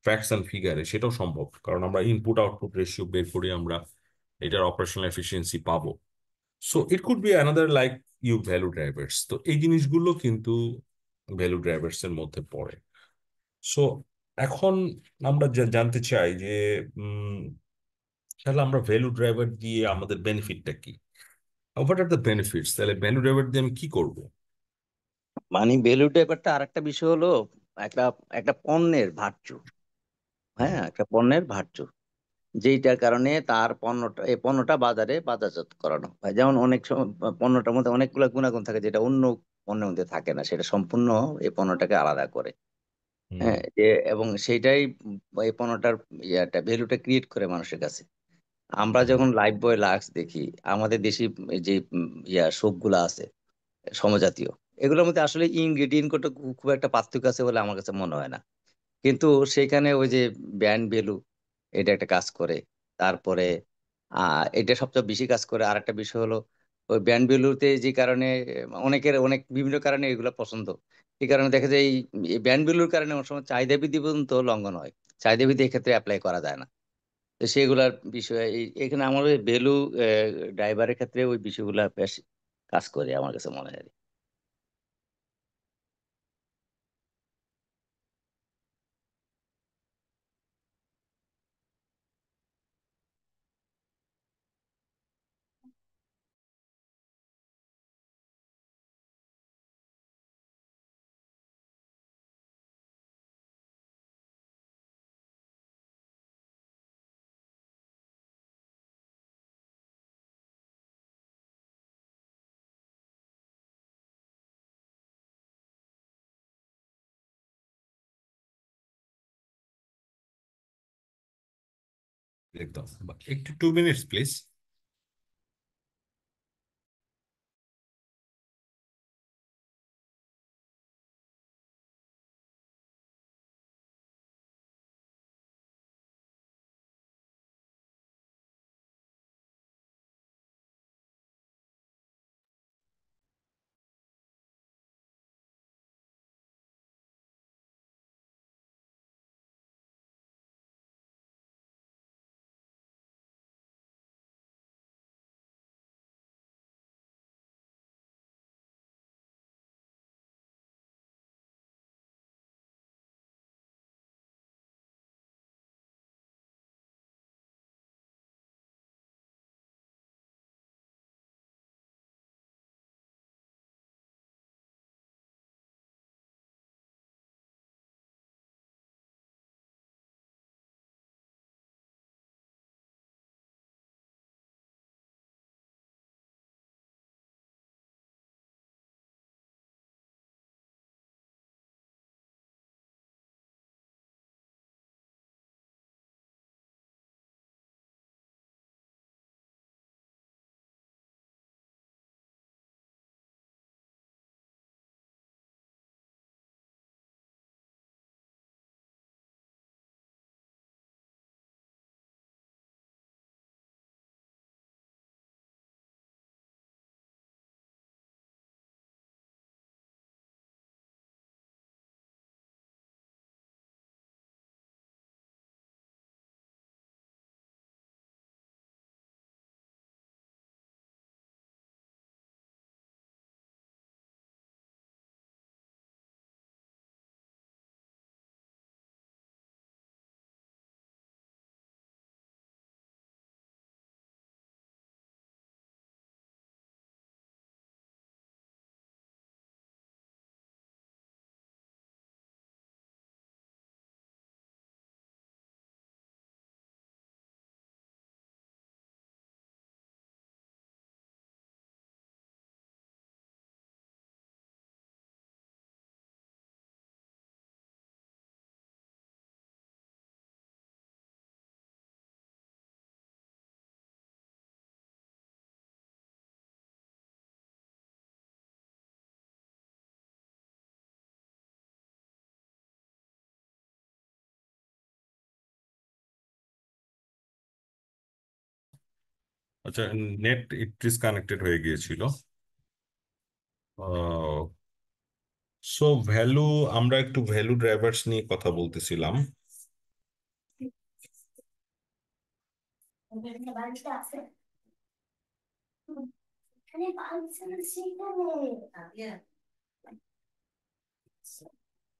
ফ্যাক্টস অ্যান্ড ফিগারে, সেটাও সম্ভব, কারণ আমরা ইনপুট আউটপুট রেশিও বের করে আমরা এটার অপারেশনাল এফিসিয়েন্সি পাবো। So it could be another like you value drivers. তো এই জিনিসগুলো কিন্তু ভ্যালু ড্রাইভার্স এর মধ্যে পড়ে। সো এখন আমরা জানতে চাই যে উম, তাহলে আমরা ভ্যালু ড্রাইভার দিয়ে আমাদের বেনিফিটটা কি? What are the benefits? তাহলে ভ্যালু ড্রাইভার দিয়ে আমি কি করবো? মানে ভ্যালু ব্যাপারটা আরেকটা বিষয় হলো একটা একটা পণ্যের ভার্চু। হ্যাঁ, একটা পণ্যের ভার্চু, যেইটার কারণে তার পণ্যটা, এই পণ্যটা বাজারে বাজারজাত করানো হয়। যেমন অনেক সময় পণ্যটার মধ্যে অনেকগুলো গুণাগুণ থাকে যেটা অন্য পণ্যের মধ্যে থাকে না, সেটা সম্পূর্ণ এই পণ্যটাকে আলাদা করে। হুম, হ্যাঁ, যে এবং সেইটাই এই পণ্যটার ভ্যালুটা ক্রিয়েট করে মানুষের কাছে। আমরা হুম, যখন লাইফ বয় লাক্স দেখি, আমাদের দেশি যে সোপ গুলা আছে সমজাতীয়, এগুলোর মধ্যে আসলে ইনগ্রেডিয়েন্ট কোটা খুব একটা পার্থক্য আছে বলে আমার কাছে মনে হয় না। কিন্তু সেখানে ওই যে ব্র্যান্ড ভ্যালু, এটা একটা কাজ করে। তারপরে এটা সবচেয়ে বেশি কাজ করে। আর একটা বিষয় হলো ওই ব্র্যান্ড ভ্যালুতে যে কারণে অনেকের অনেক বিভিন্ন কারণে এগুলো পছন্দ। এই কারণে দেখা যায় এই ব্র্যান্ড ভ্যালুর কারণে অনেক সময় চাহিদা বৃদ্ধি পর্যন্ত লঙ্ঘন হয়। চাহিদা বৃদ্ধি এক্ষেত্রে অ্যাপ্লাই করা যায় না। তো সেগুলার বিষয়ে এখানে আমার ওই ভ্যালু ড্রাইভারের ক্ষেত্রে ওই বিষয়গুলা বেশ কাজ করে আমার কাছে মনে হয়। একদম। একটু 2 মিনিটস প্লিজ। আচ্ছা, নেট ইট ডিসকানেক্টেড হয়ে গিয়েছিল। সো ভ্যালু, আমরা একটু ভ্যালু ড্রাইভার্স নিয়ে কথা বলতেছিলাম।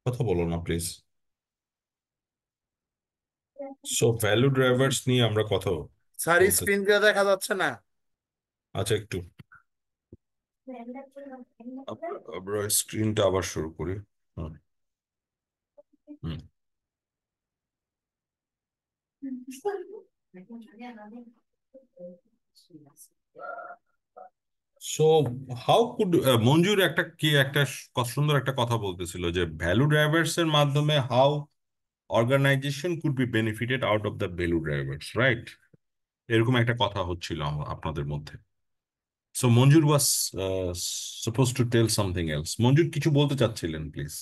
কথা বলো না প্লিজ। সো ভ্যালু ড্রাইভার্স নিয়ে আমরা কথা স্যার বলতে, স্ক্রিন দিয়ে দেখা যাচ্ছে না। আচ্ছা একটু আমরা স্ক্রিনটা আবার শুরু করি। হুম হুম। সো হাউ কুড, মঞ্জুর একটা কি একটা সুন্দর একটা কথা বলতেছিল যে ভ্যালু ড্রাইভার্স এর মাধ্যমে how organization could be benefited out of the value drivers, right? এরকম একটা কথা হচ্ছিল আপনাদের মধ্যে। So Manjur was suppose to tell something else. Manjur কিছু বলতে চাচ্ছিলেন, প্লিজ।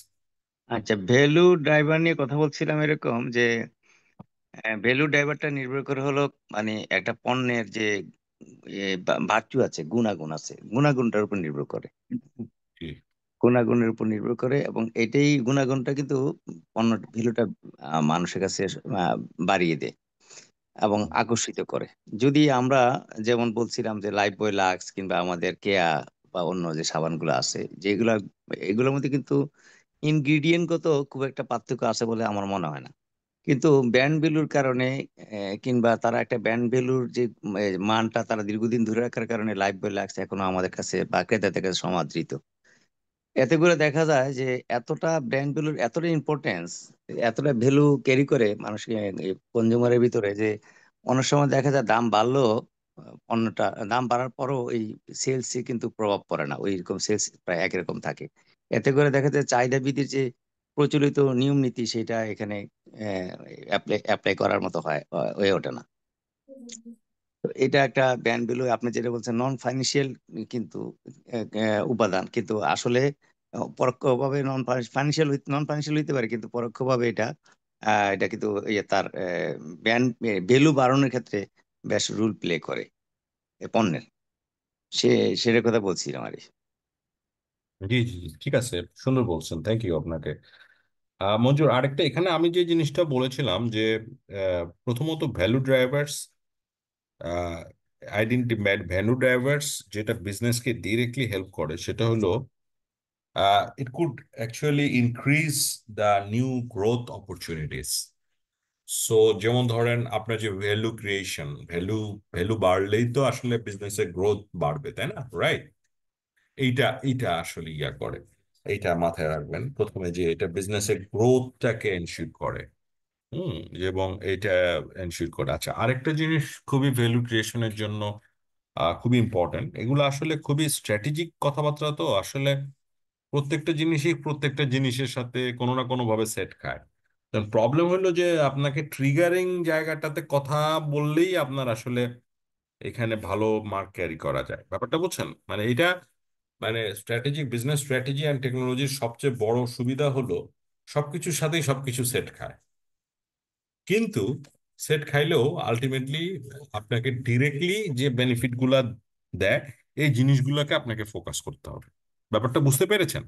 আচ্ছা, ভ্যালু ড্রাইভার নিয়ে কথা বলছিলাম এরকম যে ভ্যালু ড্রাইভারটা নির্ভর করে হলো মানে একটা পণ্যের যে ভার্চু আছে, গুণাগুণ আছে, গুণাগুণটার উপর নির্ভর করে। গুণাগুণের উপর নির্ভর করে এবং এটাই গুণাগুণটা কিন্তু পণ্য ভ্যালুটা মানুষের কাছে বাড়িয়ে দেয় এবং আকর্ষিত করে। যদি আমরা যেমন বলছিলাম যে লাইফ বয় লাক্স কিংবা আমাদের কেয়া বা অন্য যে সাবানগুলো আছে যেগুলা, এগুলোর মধ্যে কিন্তু ইনগ্রিডিয়েন্ট গত খুব একটা পার্থক্য আছে বলে আমার মনে হয় না। কিন্তু ব্র্যান্ড ভ্যালুর কারণে কিংবা তারা একটা ব্র্যান্ড ভ্যালুর যে মানটা তারা দীর্ঘদিন ধরে রাখার কারণে লাইফ বয় লাক্স এখনো আমাদের কাছে বা ক্রেতাদের কাছে সমাদৃত। এতে করে দেখা যায় যে এতটা ব্র্যান্ড ভ্যালুর এতটা ইম্পর্টেন্স, এতটা ভ্যালু ক্যারি করে মানুষকে কনজিউমারের ভিতরে যে অনেক সময় দেখা যায় দাম বাড়লেও পণ্যটা দাম বাড়ার পরও এই সেলসে কিন্তু প্রভাব পড়ে না, ওই রকম সেলস প্রায় একই রকম থাকে। এতে করে দেখা যায় চাহিদা বৃদ্ধির যে প্রচলিত নিয়ম নীতি সেটা এখানে অ্যাপ্লাই করার মতো হয়ে ওঠে না। তো এটা একটা ব্র্যান্ড ভ্যালু, আপনি যেটা বলছেন নন ফাইন্যান্সিয়াল কিন্তু উপাদান, কিন্তু আসলে পরোক্ষভাবে নন ফাইন্যান্সিয়াল হইতে পারে, কিন্তু পরোক্ষভাবে এটা কিন্তু তার ব্র্যান্ড ভ্যালু বাড়ানোর ক্ষেত্রে বেশ রোল প্লে করে পণ্যের। সে সেটার কথা বলছিলাম আর কি। জি জি জি, ঠিক আছে, সুন্দর বলছেন, থ্যাংক ইউ আপনাকে। মঞ্জুর, আরেকটা এখানে আমি যে জিনিসটা বলেছিলাম যে প্রথমত value drivers, identify value drivers যেটা বিজনেসকে ডিরেক্টলি হেল্প করে সেটা হলো it could actually increase the new growth opportunities. So যেমন ধরেন আপনার যে ভ্যালু ক্রিয়েশন, ভ্যালু ভ্যালু বাড়লেই তো আসলে বিজনেসের গ্রোথ বাড়বে, তাই না? রাইট? এইটা এইটা আসলে ইয়া করে, এইটা মাথায় রাখবেন প্রথমে যে এটা বিজনেসের গ্রোথটাকে এনশিওর করে। হুম। এবং এইটা এনশিওর করে। আচ্ছা, আরেকটা জিনিস খুবই ভ্যালু ক্রিয়েশনের জন্য খুবই ইম্পর্টেন্ট, এগুলো আসলে খুবই স্ট্র্যাটেজিক কথাবার্তা, তো আসলে প্রত্যেকটা জিনিসই প্রত্যেকটা জিনিসের সাথে কোনো না কোনো ভাবে সেট খায়। প্রবলেম হলো যে আপনাকে ট্রিগারিং জায়গাটাতে কথা বললেই আপনার আসলে এখানে ভালো মার্ক ক্যারি করা যায়, ব্যাপারটা বুঝছেন? মানে এটা মানে স্ট্র্যাটেজিক বিজনেস স্ট্র্যাটেজি অ্যান্ড টেকনোলজির সবচেয়ে বড় সুবিধা হলো সবকিছুর সাথেই সবকিছু সেট খায়। কিন্তু সেট খাইলেও আলটিমেটলি আপনাকে ডিরেক্টলি যে বেনিফিট গুলা দেয় এই জিনিসগুলোকে আপনাকে ফোকাস করতে হবে। ব্যাপারটা বুঝতে পেরেছেন?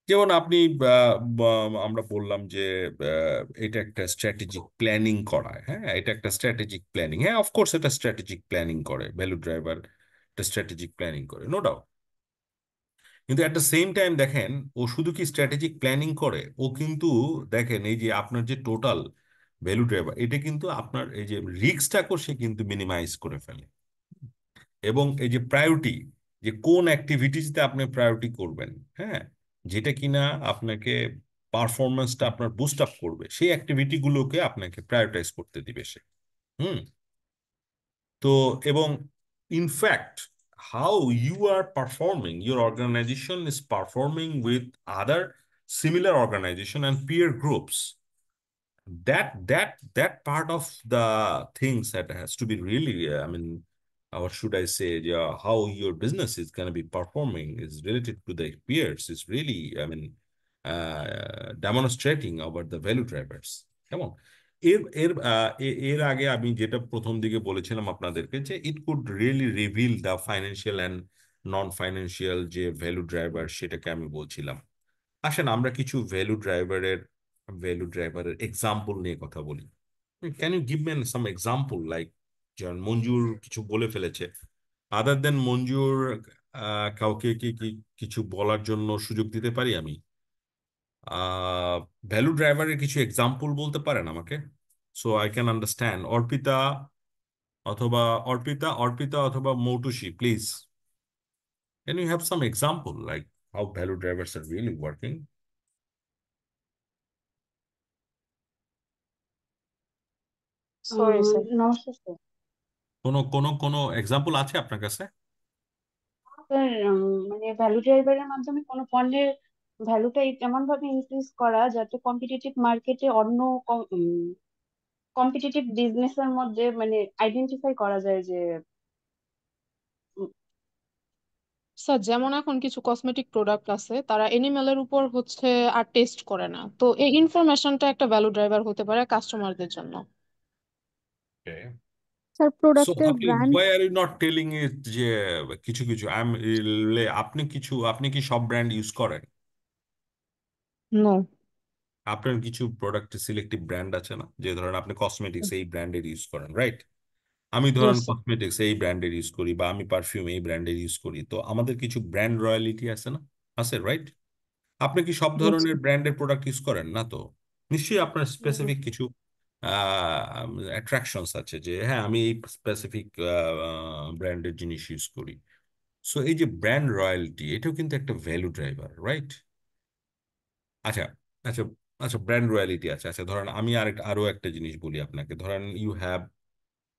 যেমন আপনি আমরা বললাম যে এটা একটা স্ট্র্যাটেজিক প্ল্যানিং করায়, হ্যাঁ, এটা একটা স্ট্র্যাটেজিক প্ল্যানিং, হ্যাঁ অফকোর্স এটা স্ট্র্যাটেজিক প্ল্যানিং করে, ভ্যালু ড্রাইভার এটা স্ট্র্যাটেজিক প্ল্যানিং করে, নো ডাউট। কিন্তু অ্যাট দ্য সেম টাইম দেখেন, ও শুধু কি স্ট্র্যাটেজিক প্ল্যানিং করে, ও কিন্তু দেখেন এই যে আপনার যে টোটাল ভ্যালু ড্রাইভার, এটা কিন্তু আপনার এই যে রিস্কটাকে সে কিন্তু মিনিমাইজ করে ফেলে। এবং এই যে প্রায়োরিটি, যে কোন অ্যাক্টিভিটিসতে আপনি প্রায়োরিটি করবেন, হ্যাঁ, যেটা কিনা আপনাকে পারফরমেন্সটা আপনার বুস্ট আপ করবে, সেই অ্যাক্টিভিটি গুলোকে আপনাকে প্রায়োরিটাইজ করতে দিবে সে। হুম। তো এবং in fact how you are performing, your organisation is performing with other similar organisation and peer groups, that part of the things that has to be really, I mean, what should I say, yeah, how your business is going to be performing is related to the peers, is really, I mean, demonstrating about the value drivers, কেমন? এর এর এর আগে আমি যেটা প্রথম দিকে বলেছিলাম আপনাদেরকে, যে it could really reveal the financial and non financial যে ভ্যালু ড্রাইভার, সেটাকে আমি বলছিলাম। আসেন আমরা কিছু ভ্যালু ড্রাইভারের এক্সাম্পল নিয়ে কথা বলি। Can you give me some example, like যেমন মঞ্জুর কিছু বলে ফেলেছে, আদার দেন মঞ্জুর কাউকে কি কি কিছু বলার জন্য সুযোগ দিতে পারি আমি? ভ্যালু ড্রাইভারের কিছু এক্সাম্পল বলতে পারেন আমাকে, so I can understand. Arpita অথবা Moutushi, please can you have some example like how value drivers are really working? Sorry sir. নমস্কার স্যার। কোনো কোনো কোনো এক্সাম্পল আছে আপনার কাছে? স্যার মানে ভ্যালু ড্রাইভারের মাধ্যমে কোনো পণ্যের ভ্যালুটা এমন ভাবে ইনক্রিজ করা যাতে কম্পিটিটিভ মার্কেটে অন্য কম্পিটিটিভ বিজনেসের মধ্যে মানে আইডেন্টিফাই করা যায় যে উম, স্যার যেমন এখন কিছু কসমেটিক প্রোডাক্ট আছে তারা এনিমেলের উপর হচ্ছে আর টেস্ট করে না, তো এই ইনফরমেশনটা একটা ভ্যালু ড্রাইভার হতে পারে কাস্টমারদের জন্য। স্যার সো প্রোডাক্টের আপনি brand why are you not telling it, যে কিছু কিছু আপনি কি সব ব্র্যান্ড ইউজ করেন? নো। আপনার কিছু প্রোডাক্ট সিলেক্টিভ ব্র্যান্ড আছে না, যে ধরেন আপনি কসমেটিক্স এই ব্র্যান্ডের ইউজ করেন, রাইট? আমি ধরেন ইয়েস স্যার। কসমেটিক্স এই ব্র্যান্ডের ইউজ করি, বা আমি পারফিউম এই ব্র্যান্ডের ইউজ করি, তো আমাদের কিছু ব্র্যান্ড রয়্যালিটি আছে না? আছে, রাইট? আপনি কি সব ধরনের ব্র্যান্ডের প্রোডাক্ট ইউজ করেন না তো? নিশ্চয়ই আপনার স্পেসিফিক কিছু অ্যাট্রাকশনস আছে, যে হ্যাঁ আমি এই স্পেসিফিক ব্র্যান্ডের জিনিস ইউজ করি। সো এই যে ব্র্যান্ড রয়্যালটি, এটাও কিন্তু একটা ভ্যালু ড্রাইভার, রাইট? আচ্ছা, আচ্ছা, আচ্ছা, ব্র্যান্ড রয়্যালিটি আছে। আচ্ছা ধরেন আমি আরো একটা জিনিস বলি আপনাকে, ধরেন you have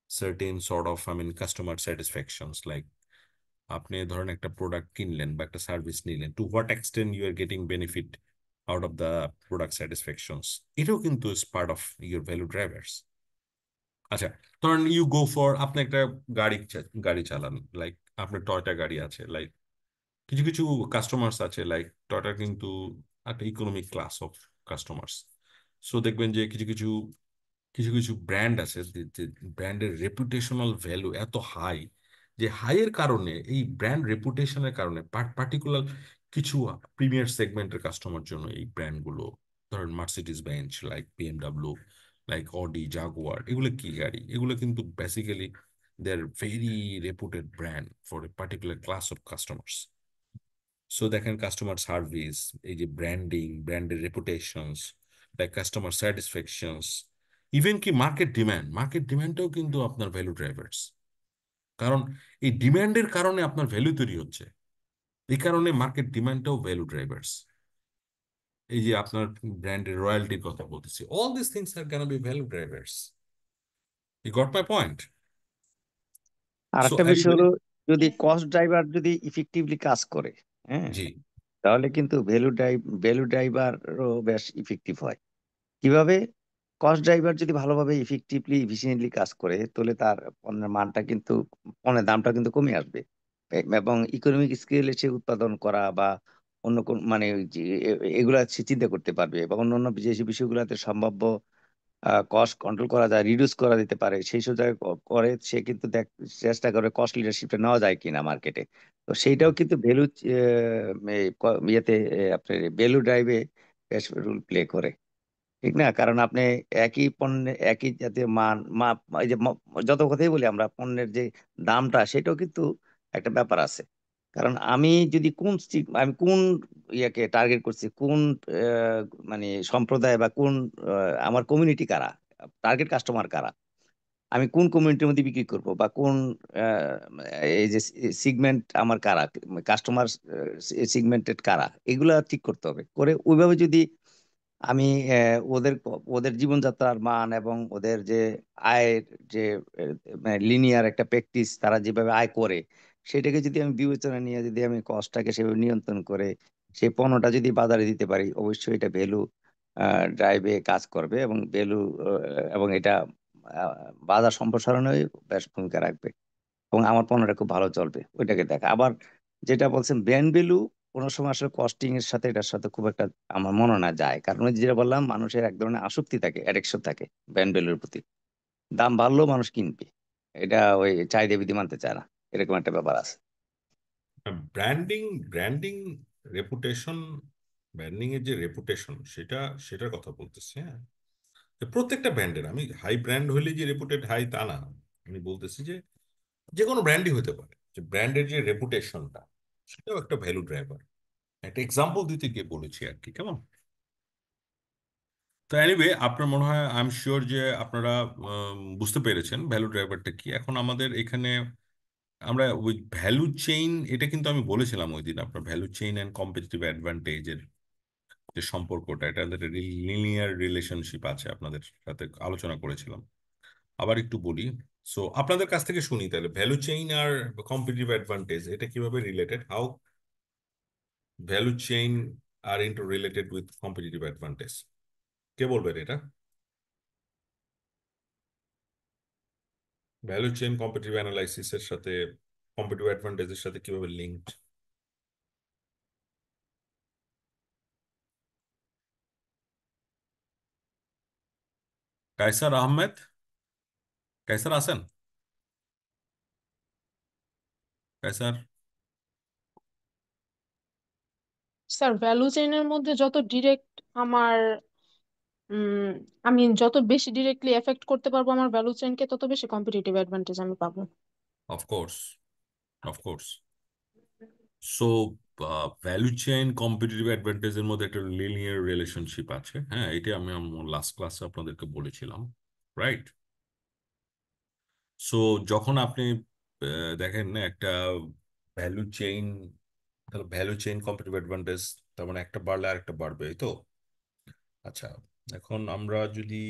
certain sort of customer satisfactions, like আপনি ধরেন একটা প্রোডাক্ট কিনলেন বা একটা সার্ভিস নিলেন, to what extent you are getting benefit out of the product satisfactions, এটাও কিন্তু is part of your value drivers. আচ্ছা ধরেন ইউ গো ফর, আপনি একটা গাড়ি চালান, লাইক আপনার টয়টা গাড়ি আছে, লাইক কিছু কিছু কাস্টমার্স আছে, লাইক টয়টা কিন্তু একটা economic class of customers. So দেখবেন যে কিছু কিছু কিছু কিছু ব্র্যান্ড আছে, যে ব্র্যান্ডের রেপুটেশনাল ভ্যালু এত হাই, যে হাইয়ের কারণে, এই ব্র্যান্ড রেপুটেশনের কারণে পার্টিকুলার কিছু প্রিমিয়ার সেগমেন্টের কাস্টমার জন্য এই ব্র্যান্ডগুলো, ধরেন Mercedes Benz, like BMW, like Audi, Jaguar, এগুলো কি গাড়ি, এগুলো কিন্তু basically they are very reputed brand for a particular class of customers. So দেখেন কাস্টমার সার্ভিস, এই যে ব্র্যান্ডিং, ব্র্যান্ডের reputations, like customer satisfactions, even কি মার্কেট ডিমান্ডটাও কিন্তু আপনার ভ্যালু ড্রাইভার্স। কারণ এই ডিমান্ডের কারণে আপনার ভ্যালু তৈরি হচ্ছে, এই কারণে মার্কেট ডিমান্ডটাও ভ্যালু ড্রাইভার্স। এই যে আপনার ব্র্যান্ডের রয়্যালটির কথা বলতেছি, all this things are can be value drivers. You got my point? আর সো একটা বিষয় এভরিবডি। হলো, যদি কস্ট ড্রাইভার যদি ইফেক্টিভলি কাজ করে, হ্যাঁ, জি। তাহলে কিন্তু ভ্যালু ড্রাইভারও বেশ ইফেক্টিভ হয়। কিভাবে? কস্ট ড্রাইভার যদি ভালোভাবে ইফেক্টিভলি এফিসিয়েন্টলি কাজ করে, তাহলে তার পণ্যের মানটা কিন্তু, পণ্যের দামটা কিন্তু কমে আসবে। এবং ইকোনমিক স্কেলে সে উৎপাদন করা বা অন্য কোন মানে ওই যে এগুলা সে চিন্তা করতে পারবে, বা অন্যান্য যে বিষয়গুলোতে সম্ভাব্য কস্ট কন্ট্রোল করা যায়, রিডিউস করা যেতে পারে, সেই সব জায়গায় করে সে কিন্তু চেষ্টা করে কস্ট লিডারশিপটা নেওয়া যায় কিনা মার্কেটে। তো সেইটাও কিন্তু ভ্যালু ইয়েতে আপনার ভ্যালু ড্রাইভে বেশ রোল প্লে করে। ঠিক না? কারণ আপনি একই পণ্যে একই জাতীয় মান মাপ, এই যে যত কথাই বলি আমরা, পণ্যের যে দামটা সেটাও কিন্তু একটা ব্যাপার আছে। কারণ আমি যদি আমি কোন ইয়াকে টার্গেট করছি, কোন আহ, মানে সম্প্রদায় বা কোন আমার কমিউনিটি কারা, টার্গেট কাস্টমার কারা, আমি কোন কমিউনিটির মধ্যে বিক্রি করব, বা কোন আহ, এই যে সিগমেন্ট আমার কারা, কাস্টমার সিগমেন্টেড কারা, এগুলা ঠিক করতে হবে। করে ওইভাবে যদি আমি ওদের ওদের জীবনযাত্রার মান এবং ওদের যে আয়ের যে লিনিয়ার একটা প্র্যাকটিস, তারা যেভাবে আয় করে, সেটাকে যদি আমি বিবেচনা নিয়ে যদি আমি কস্টটাকে সেভাবে নিয়ন্ত্রণ করে সেই পণ্যটা যদি বাজারে দিতে পারি, অবশ্যই এটা ভ্যালু ড্রাইভে কাজ করবে, এবং ভ্যালু এবং এটা আহ, বাজার সম্প্রসারণে বেশ ভূমিকা রাখবে, এবং আমার পণ্যটা খুব ভালো চলবে। ওইটাকে দেখা। আবার যেটা বলছেন ব্র্যান্ড ভ্যালু, কোনো সময় আসলে কস্টিং এর সাথে এটার সাথে খুব একটা আমার মনে হয় না যায়, কারণ ওই যেটা বললাম, মানুষের এক ধরনের আসক্তি থাকে, অ্যাডিকশন থাকে ব্র্যান্ড ভ্যালুর প্রতি। দাম বাড়লেও মানুষ কিনবে, এটা ওই চাহিদা বিধি মানতে চায় না, এরকম একটা ব্যাপার আছে। ব্র্যান্ডিং ব্র্যান্ডিং রেপুটেশন, ব্র্যান্ডিং এর যে রেপুটেশন সেটার কথা বলতেছি। হ্যাঁ, তো প্রত্যেকটা ব্র্যান্ডের, আমি হাই ব্র্যান্ড হইলে যে রেপুটেড হাই তা না, আমি বলতেছি যে যে কোনো ব্র্যান্ডই হতে পারে, যে ব্র্যান্ডের যে রেপুটেশনটা সেটাও একটা ভ্যালু ড্রাইভার। একটা এক্সাম্পল দিতে গিয়ে বলেছি আর কি, কেমন? তো এনিওয়ে, আপনার মনে হয়, আই এম শিওর যে আপনারা বুঝতে পেরেছেন ভ্যালু ড্রাইভারটা কি। এখন আমাদের এখানে আমরা ওই ভ্যালু চেইন, এটা কিন্তু আমি বলেছিলাম ওই দিন, আপনার ভ্যালু চেইন অ্যান্ড কম্পিটিটিভ অ্যাডভান্টেজের যে সম্পর্কটা, এটা লিনিয়ার রিলেশনশিপ আছে, আপনাদের সাথে আলোচনা করেছিলাম। আবার একটু বলি। সো আপনাদের কাছ থেকে শুনি তাহলে, ভ্যালু চেইন আর কম্পিটিটিভ অ্যাডভান্টেজ এটা কিভাবে related, how value chain are interrelated with competitive advantage, কে বলবেন এটা? ভ্যালু চেইন কম্পিটিটিভ অ্যানালাইসিসের সাথে, কম্পিটিটিভ অ্যাডভান্টেজের সাথে কিভাবে লিঙ্কড? কায়সার আহমেদ, কায়সার আছেন? কায়সার? স্যার, ভ্যালু চেইনের মধ্যে যত ডিরেক্ট আমার উম আমি যত বেশি ডিরেক্টলি এফেক্ট করতে পারবো আমার ভ্যালু চেইনকে, তত বেশি কম্পিটিটিভ অ্যাডভান্টেজ আমি পাবো। Of course, of course. So value chain competitive অ্যাডভান্টেজের মধ্যে একটা লিনিয়ার রিলেশনশিপ আছে। হ্যাঁ, এটা আমি আমার লাস্ট ক্লাসে আপনাদেরকে বলেছিলাম, রাইট? সো যখন আপনি দেখেন না একটা ভ্যালু চেইন, তাহলে ভ্যালু চেইন কম্পিটিটিভ অ্যাডভান্টেজ, তার মানে একটা বাড়লে আর একটা বাড়বে, এই তো। আচ্ছা, এখন আমরা যদি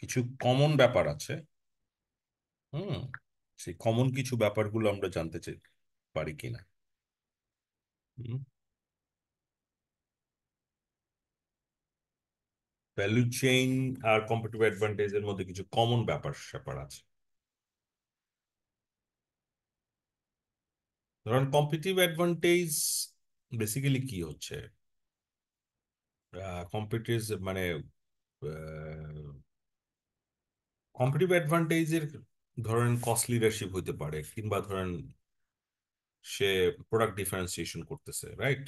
কিছু কমন ব্যাপার আছে, হুম, সেই কমন কিছু ব্যাপারগুলো আমরা জানতে চাই পারি কিনা। ভ্যালু চেইন আর কম্পিটিটিভ অ্যাডভান্টেজের মধ্যে কিছু কমন ব্যাপার স্যাপার আছে। ধরেন কম্পিটিটিভ অ্যাডভান্টেজ বেসিক্যালি কি হচ্ছে, কম্পিটিটিভ মানে কম্পিটিটিভ অ্যাডভান্টেজের, ধরেন কস্ট লিডারশিপ হতে পারে, কিংবা ধরেন সে প্রোডাক্ট ডিফারেন্সিয়েশন করতেছে, রাইট?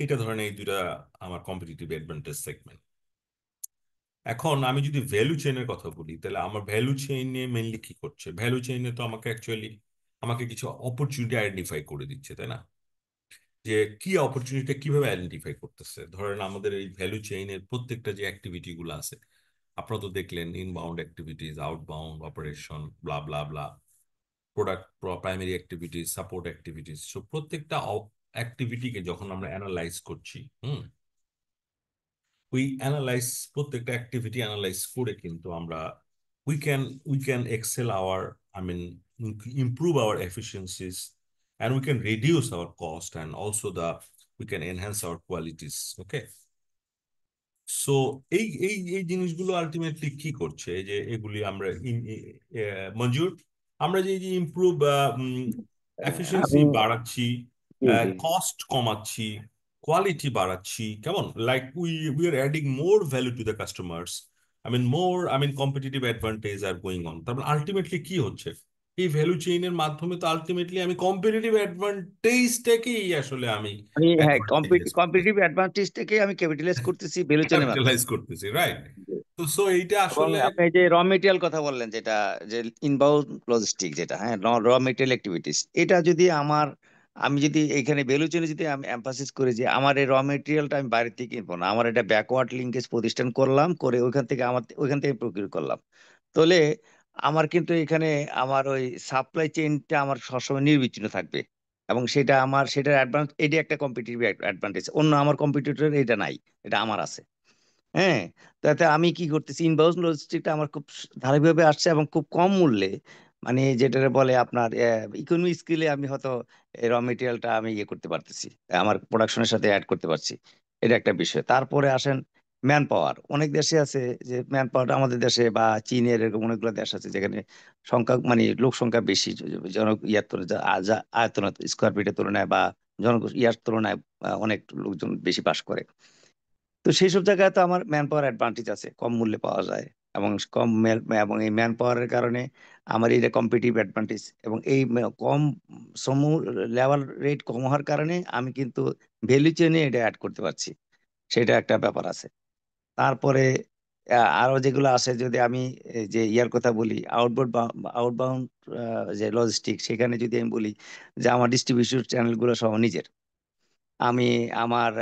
এটা ধরেন এই দুইটা আমার কম্পিটিটিভ অ্যাডভান্টেজ সেগমেন্ট। এখন আমি যদি ভ্যালু চেইনের কথা বলি, তাহলে আমার ভ্যালু চেইনে মেনলি কি করছে, ভ্যালু চেইনে তো আমাকে অ্যাকচুয়ালি আমাকে কিছু অপরচুনিটি আইডেন্টিফাই করে দিচ্ছে, তাই না? যে কি অপরচুনিটি কিভাবে আইডেন্টিফাই করতেছে, ধরেন আমাদের এই ভ্যালু চেইনের প্রত্যেকটা যে অ্যাক্টিভিটি গুলো আছে, আপনারা তো দেখলেন, inbound activities, outbound operation, blah blah blah, product primary activities, support activities. So প্রত্যেকটা অ্যাক্টিভিটিকে যখন আমরা অ্যানালাইজ করছি, ওই অ্যানালাইজ, প্রত্যেকটা অ্যাক্টিভিটি অ্যানালাইজ করে কিন্তু আমরা we can excel our, I mean, improve our efficiencies, and we can reduce our cost, and also we can enhance our qualities. Okay, so এই এই এই জিনিসগুলো আলটিমেটলি কি করছে, এই যে এগুলি আমরা মঞ্জুর, আমরা যে ইমপ্রুভ এফিসিয়েন্সি আমি বাড়াচ্ছি, জি জি কস্ট কমাচ্ছি, কোয়ালিটি বাড়াচ্ছি, কেমন, like we are adding more value to the customers, I mean competitive advantage are going on. তারপর আলটিমেটলি কি হচ্ছে, এই ভ্যালু চেইনের মাধ্যমে তো আলটিমেটলি আমি কম্পিটিটিভ অ্যাডভান্টেজটাকেই আসলে আমি আমি হ্যাঁ, অ্যাডভান্টেজ কম্পিটিটিভ অ্যাডভান্টেজ থেকে আমি ক্যাপিটালাইজ করতেছি ভ্যালু চেনের মাধ্যমে। ক্যাপিটালাইজ করতেছি, রাইট? তো সো এইটা এবং আসলে আপনি যে র মেটেরিয়াল কথা বললেন, যেটা যে ইনবাউন্ড লজিস্টিক, যেটা হ্যাঁ র মেটেরিয়াল অ্যাক্টিভিটিস, এটা যদি আমি যদি এখানে ভ্যালু চেনে যদি আমি এমফাসিস করি যে আমার এই র মেটেরিয়ালটা আমি বাইরে থেকে কিনবো না, আমার এটা ব্যাকওয়ার্ড লিঙ্কেজ প্রতিষ্ঠান করলাম, করে ওইখান থেকে প্রকিউর করলাম, তাহলে আমার কিন্তু এখানে আমার ওই সাপ্লাই চেইনটা আমার সবসময় নির্বিচ্ছিন্ন থাকবে, এবং সেটার অ্যাডভান্স, এটা একটা কম্পিটিটিভ অ্যাডভান্টেজ, অন্য আমার কম্পিটিটর এটা নাই, এটা আমার আছে। হ্যাঁ, তাতে আমি কি করতেছি, ইনবাউন্ড লজিস্টিকটা আমার খুব ধারাবাহিকভাবে আসছে এবং খুব কম মূল্যে, মানে যেটা বলে আপনার ইকোনমি স্কিলে আমি হয়তো র মেটেরিয়ালটা আমি ইয়ে করতে পারতেছি, আমার প্রোডাকশনের সাথে অ্যাড করতে পারছি, এটা একটা বিষয়। তারপরে আসেন ম্যান পাওয়ার, অনেক দেশে আছে যে ম্যান পাওয়ার, আমাদের দেশে বা চীনের এরকম অনেকগুলো দেশ আছে যেখানে সংখ্যা, মানে লোক সংখ্যা বেশি, জন ইয়ার তুলনায়, আয়তন স্কোয়ার ফিটের তুলনায় বা ইয়ার তুলনায় অনেক লোকজন বেশি পাস করে। তো সেই সব জায়গায় তো আমার ম্যান পাওয়ার অ্যাডভান্টেজ আছে, কম মূল্যে পাওয়া যায় এবং এবং এই ম্যান পাওয়ারের কারণে আমার এই কম্পিটিটিভ অ্যাডভান্টেজ, এবং এই কম শ্রম লেবার রেট কম হওয়ার কারণে আমি কিন্তু ভ্যালু চেনে এটা অ্যাড করতে পারছি, সেটা একটা ব্যাপার আছে। তারপরে আরো যেগুলো আছে, যদি আমি এই যে ইয়ার কথা বলি, আউটবাউন্ড যে লজিস্টিক, সেখানে যদি আমি বলি যে আমার ডিস্ট্রিবিউশন চ্যানেলগুলো সব নিজের। আমি আমার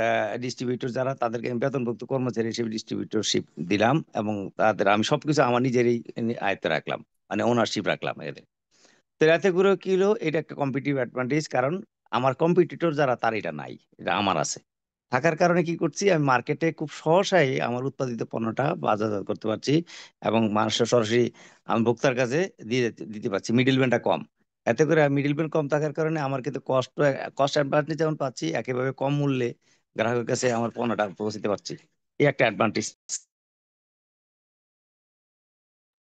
ডিস্ট্রিবিউটর যারা, তাদেরকে আমি বেতনভুক্ত কর্মচারী হিসেবে ডিস্ট্রিবিউটরশিপ দিলাম, এবং তাদের আমি সবকিছু আমার নিজেরই আয়ত্তে রাখলাম, মানে ওনারশিপ রাখলাম এদের। তো এতে করে কি হলো, এটা একটা কম্পিটিটিভ অ্যাডভান্টেজ, কারণ আমার কম্পিটিটর যারা, তার এটা নাই, এটা আমার আছে। থাকার কারণে কি করছি, আমি মার্কেটে খুব সহসাই আমার উৎপাদিত পণ্যটা বাজারজাত করতে পারছি, এবং মানুষের সরাসরি আমি ভোক্তার কাছে দিয়ে দিতে পারছি, মিডিলম্যানটা কম। এতে করে মিডিলম্যান কম থাকার কারণে আমার কিন্তু কস্ট অ্যাডভান্টেজ যেমন পাচ্ছি, একেবারে কম মূল্যে গ্রাহকের কাছে আমার পণ্যটা পৌঁছে দিতে পারছি। এই একটা advantage.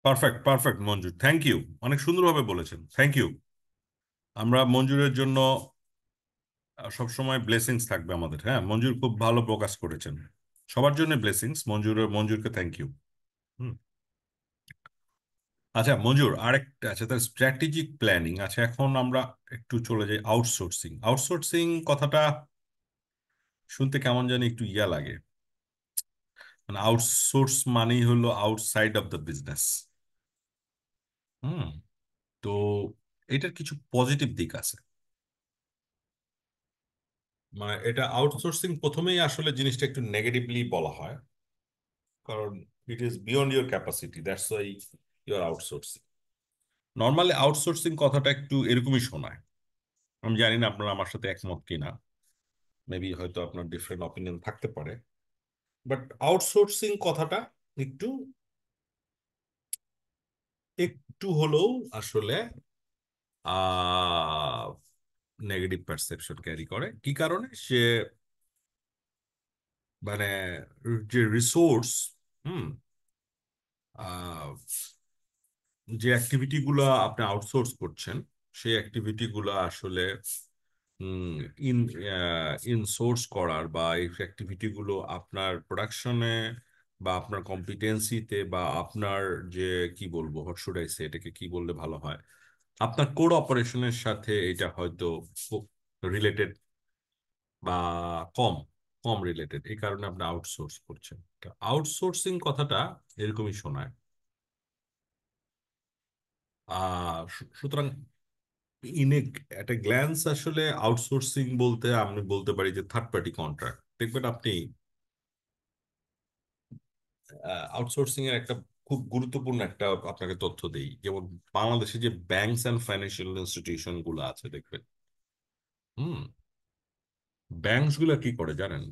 Perfect perfect Manjur, thank you, অনেক সুন্দরভাবে বলেছেন, থ্যাংক ইউ। আমরা মঞ্জুরের জন্য সবসময় ব্লেসিংস থাকবে আমাদের। হ্যাঁ, মঞ্জুর খুব ভালো প্রকাশ করেছেন, সবার জন্য ব্লেসিংস। মঞ্জুরকে থ্যাংক ইউ। হুম। আচ্ছা মঞ্জুর, আরেকটা আচ্ছা, তার স্ট্র্যাটেজিক প্ল্যানিং। আচ্ছা, এখন আমরা একটু চলে যাই আউটসোর্সিং। আউটসোর্সিং কথাটা শুনতে কেমন জানি একটু ইয়া লাগে, মানে আউটসোর্স মানেই হলো আউটসাইড অফ দ্য বিজনেস। হুম। তো এটার কিছু পজিটিভ দিক আছে, মানে এটা আউটসোর্সিং প্রথমেই আসলে জিনিসটা একটু নেগেটিভলি বলা হয়, কারণ it is beyond your capacity, that's why you are outsourcing. Normally outsourcing কথাটা একটু এরকমই শোনায়। আমি জানি না আপনারা আমার সাথে একমত কিনা, মেবি হয়তো আপনার ডিফারেন্ট অপিনিয়ন থাকতে পারে, বাট আউটসোর্সিং কথাটা একটু একটু হলেও আসলে নেগেটিভ পারসেপশন ক্যারি করে। কি কারণে? সে মানে যে রিসোর্স, হুম, আহ, যে অ্যাক্টিভিটি গুলো আপনি আউটসোর্স করছেন, সেই অ্যাক্টিভিটি গুলো আসলে ইন ইনসোর্স করার, বা এই অ্যাক্টিভিটি গুলো আপনার প্রোডাকশনে বা আপনার কম্পিটেন্সিতে বা আপনার যে কি বলবো, হোয়াট শুড আই সে, এটাকে কি বললে ভালো হয়, আপনার কোর অপারেশনের সাথে এটা হয়তো রিলেটেড বা কম কম রিলেটেড, এই কারণে আপনি আউটসোর্স করছেন। আউটসোর্সিং কথাটা এরকমই শোনায়। সুতরাং ইন একটা গ্ল্যান্স আসলে আউটসোর্সিং বলতে আমি বলতে পারি যে থার্ড পার্টি কন্ট্রাক্ট। দেখবেন আপনি আউটসোর্সিং এর একটা খুব গুরুত্বপূর্ণ একটা আপনাকে তথ্য দেই, যেমন বাংলাদেশে যে ব্যাংকস অ্যান্ড ফাইন্যান্সিয়াল ইনস্টিটিউশন গুলো আছে দেখবেন, হুম, ব্যাংকস গুলো কি করে জানেন?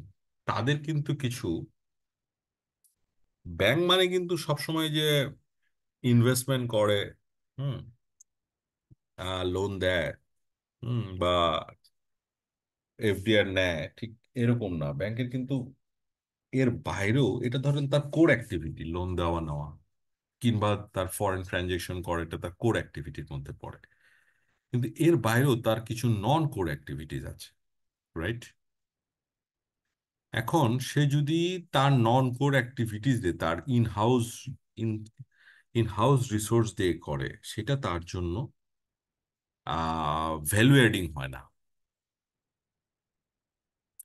তাদের কিন্তু কিছু ব্যাংক মানে কিন্তু সবসময় যে ইনভেস্টমেন্ট করে, হুম, লোন দেয়, হুম, বা এফডিআর নেয়, ঠিক এরকম না। ব্যাংকের কিন্তু এর বাইরেও, এটা ধরেন তার কোর অ্যাক্টিভিটি, লোন দেওয়া নেওয়া কিংবা তার ফরেন ট্রানজেকশন করে, এটা তার কোর অ্যাক্টিভিটির মধ্যে পড়ে। কিন্তু এর বাইরেও তার কিছু নন কোর অ্যাক্টিভিটিস আছে, রাইট? এখন সে যদি তার নন কোর অ্যাক্টিভিটিস দিয়ে, তার ইন ইন হাউস রিসোর্স দিয়ে করে, সেটা তার জন্য ভ্যালু এডিং হয় না,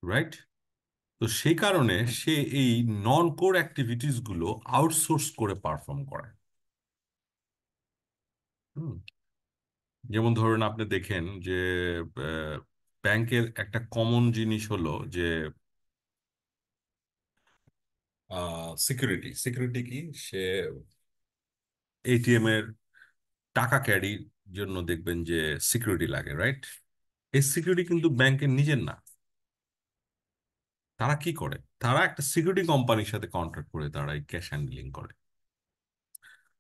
রাইট? তো সেই কারণে সে এই নন কোর অ্যাক্টিভিটিস গুলো আউটসোর্স করে পারফর্ম করে। হুম। যেমন ধরুন আপনি দেখেন যে ব্যাংকের একটা কমন জিনিস হলো যে সিকিউরিটি। সিকিউরিটি কি? সে এটিএম এর টাকা ক্যারির জন্য দেখবেন যে সিকিউরিটি লাগে, রাইট? এই সিকিউরিটি কিন্তু ব্যাংকের নিজের না। তারা কি করে? তারা একটা সিকিউরিটি কোম্পানির সাথে কন্ট্রাক্ট করে তারা এই ক্যাশ হ্যান্ডলিং করে।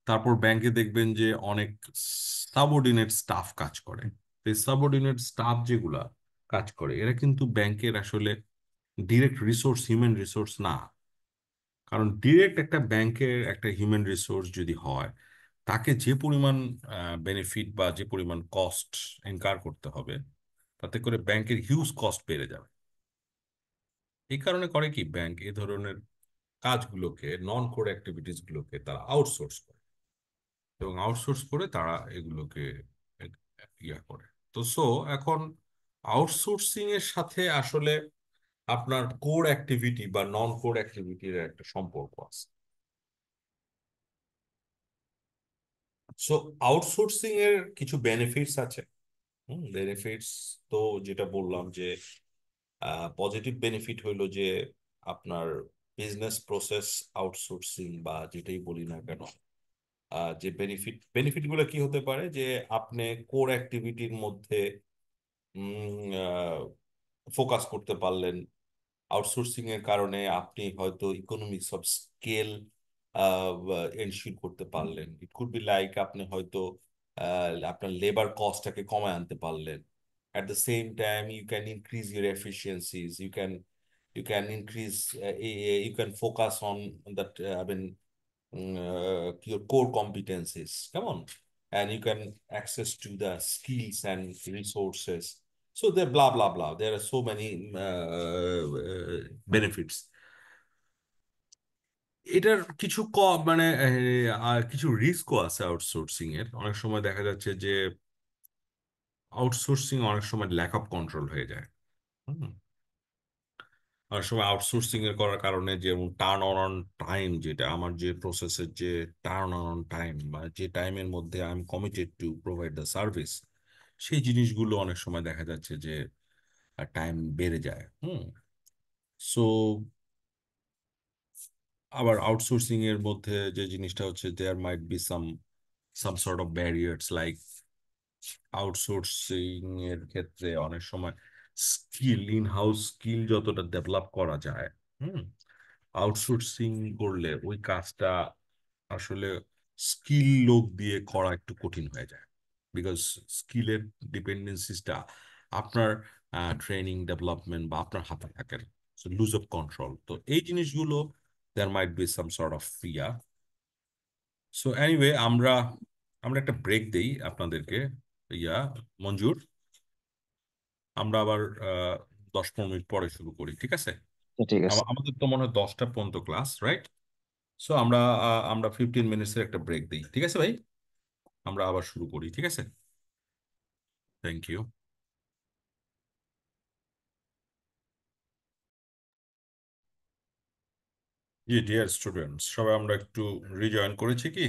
তারপর ব্যাংকে দেখবেন যে অনেক সাবঅর্ডিনেট স্টাফ কাজ করে। এই সাবঅর্ডিনেট স্টাফ যেগুলা কাজ করে, এরা কিন্তু ব্যাংকের আসলে ডিরেক্ট রিসোর্স, হিউম্যান রিসোর্স না। কারণ ডিরেক্ট একটা ব্যাংকের একটা হিউম্যান রিসোর্স যদি হয়, তাকে যে পরিমাণ বেনিফিট বা যে পরিমাণ কস্ট ইনকার করতে হবে, তাতে করে ব্যাংকের হিউজ কস্ট বেড়ে যাবে। এই কারণে করে কি, ব্যাংক এই ধরনের কাজগুলোকে, নন কোর অ্যাক্টিভিটিস গুলোকে তারা আউটসোর্স করে, এবং আউটসোর্স করে তারা এগুলোকে ইয়া করে। তো এখন আউটসোর্সিং এর সাথে আসলে আপনার কোর অ্যাক্টিভিটি বা নন কোর অ্যাক্টিভিটির একটা সম্পর্ক আছে। সো আউটসোর্সিং এর কিছু বেনিফিটস আছে। বেনিফিটস তো যেটা বললাম যে পজিটিভ বেনিফিট হইলো যে আপনার বিজনেস প্রসেস আউটসোর্সিং বা যেটাই বলি না কেন, যে বেনিফিট গুলো কি হতে পারে, যে আপনি কোর অ্যাক্টিভিটির মধ্যে ফোকাস করতে পারলেন। আউটসোর্সিং এর কারণে আপনি হয়তো ইকোনমিক্স অফ স্কেল এনশিওর করতে পারলেন। ইট কুড বি লাইক আপনি হয়তো আপনার লেবার কস্টটাকে কমায় আনতে পারলেন। At the same time, you can increase your efficiencies. You can increase. You can focus on that. I mean, your core competencies. Come on, and you can access to the skills and resources. So there, blah blah blah. There are so many benefits. এটার কিছু মানে আর কিছু রিস্কও আছে outsourcing এর। অনেক সময় দেখা যাচ্ছে যে আউটসোর্সিং অনেক সময় ল্যাক অফ কন্ট্রোল হয়ে যায়। হুম। অনেক সময় আউটসোর্সিং এর করার কারণে, যেমন টার্ন অন টাইম, যেটা আমার যে প্রসেসের যে টার্ন অন টাইম, বা যে টাইমের মধ্যে I am committed to provide the service, সেই জিনিসগুলো অনেক সময় দেখা যাচ্ছে যে টাইম বেড়ে যায়। সো আবার আউটসোর্সিং এর মধ্যে যে জিনিসটা হচ্ছে, there might be some sort of barriers, like outsourcing এর ক্ষেত্রে অনেক সময় ইন হাউস স্কিল যতটা ডেভেলপ করা যায়, আউটসোর্সিং করলে ওই কাজটা আসলে স্কিল লোক দিয়ে করা একটু কঠিন হয়ে যায়। বিকজ স্কিলের ডিপেন্ডেন্সিসটা আপনার ট্রেনিং ডেভেলপমেন্ট বা আপনার হাতে থাকে না। সো লুজ অফ কন্ট্রোল, তো এই জিনিসগুলো there might be some sort of fear. So anyway, আমরা আমরা একটা ব্রেক দেই আপনাদেরকে। মঞ্জুর, আমরা আবার 10-15 মিনিট পরে শুরু করি, ঠিক আছে? ঠিক আছে। আমাদের তো মনে হয় 10টা পর্যন্ত ক্লাস, রাইট? সো আমরা 15 মিনিটসের একটা ব্রেক দিই, ঠিক আছে ভাই? আমরা আবার শুরু করি, ঠিক আছে? Thank you. জি ডিয়ার স্টুডেন্টস, সবাই আমরা একটু রিজয়েন করেছি কি?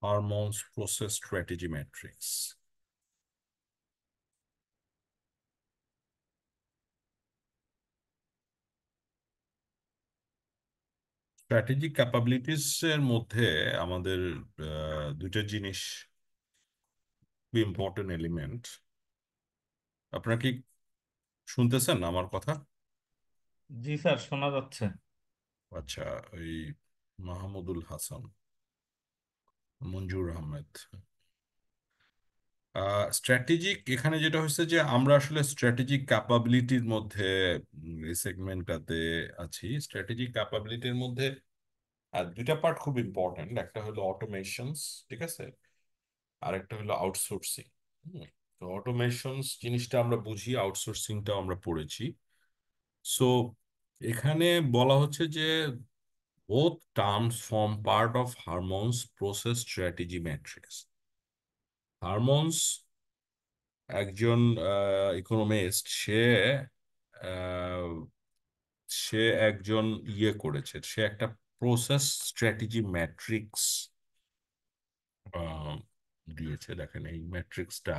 Harmon's process strategy matrix. Strategic capabilities এর মধ্যে আমাদের দুইটা জিনিস খুবই ইম্পর্টেন্ট এলিমেন্ট। আপনারা কি শুনতেছেন আমার কথা? জি স্যার, শোনা যাচ্ছে। আচ্ছা, ওই মাহমুদুল হাসান, মঞ্জুর আহমেদ, স্ট্র্যাটেজিক, এখানে যেটা হচ্ছে যে আমরা আসলে স্ট্র্যাটেজিক ক্যাপাবিলিটির মধ্যে এই সেগমেন্টটাতে আছি। স্ট্র্যাটেজিক ক্যাপাবিলিটির মধ্যে দুইটা পার্ট খুব ইম্পর্ট্যান্ট। একটা হলো অটোমেশনস, ঠিক আছে, আর একটা হলো আউটসোর্সিং। তো অটোমেশনস জিনিসটা আমরা বুঝি, আউটসোর্সিংটা আমরা পড়েছি। সো এখানে বলা হচ্ছে যে both terms form part of Harmon's process strategy matrix. হারমোনস একজন ইকোনমিস্ট, আহ, সে একজন করেছে, সে একটা প্রসেস স্ট্র্যাটেজি ম্যাট্রিক্স দিয়েছে। দেখেন এই ম্যাট্রিক্সটা,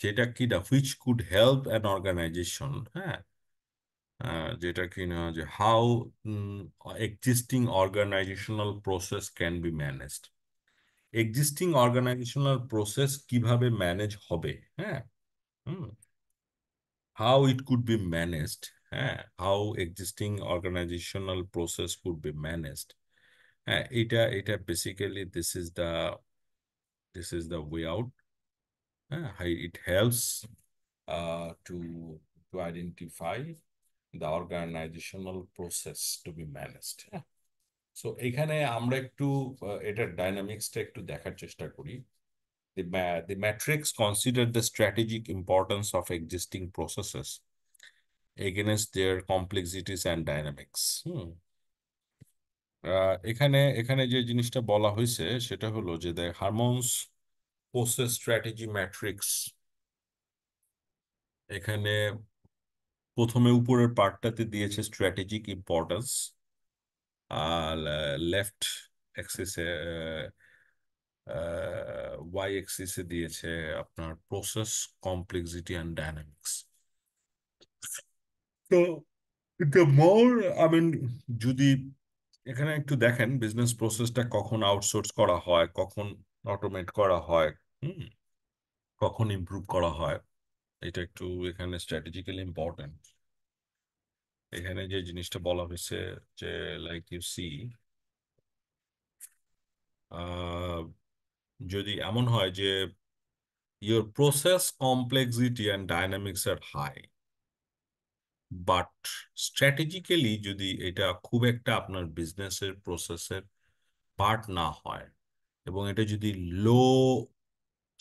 যেটা কিনা which could help an organization, হ্যাঁ, যেটা কিনা যে how existing organizational process can be managed. Existing organizational process কিভাবে ম্যানেজ হবে, হ্যাঁ, how it could be managed, হ্যাঁ, how existing organizational process could be managed. হ্যাঁ, এটা basically this is the way out. হ্যাঁ, it helps to identify the organizational process to be managed. হ্যাঁ, so এখানে আমরা একটু এটার ডাইনামিক্সটা একটু দেখার চেষ্টা করি। The matrix consider the strategic importance of existing processes against their complexities and dynamics. এখানে এখানে যে জিনিসটা বলা হয়েছে সেটা হলো যে the Harmon's process strategy matrix, এখানে প্রথমে উপরের পার্টটাতে দিয়েছে স্ট্র্যাটেজিক ইম্পর্টেন্স, আর লেফট অ্যাক্সিসে ওয়াই অ্যাক্সিসে দিয়েছে আপনার প্রসেস কমপ্লেক্সিটি অ্যান্ড ডাইনামিক্স। তো দ্য মোর যদি এখানে একটু দেখেন বিজনেস প্রসেসটা কখন আউটসোর্স করা হয়, কখন অটোমেট করা হয়, কখন ইমপ্রুভ করা হয়, এটা একটু এখানে স্ট্র্যাটেজিক্যালি ইম্পর্টেন্ট। এখানে যে জিনিসটা বলা হয়েছে যে লাইক ইউ সি, যদি এমন হয় যে your process complexity and dynamics are high, but strategically যদি এটা খুব একটা আপনার বিজনেসের প্রসেসের পার্ট না হয় এবং এটা যদি লো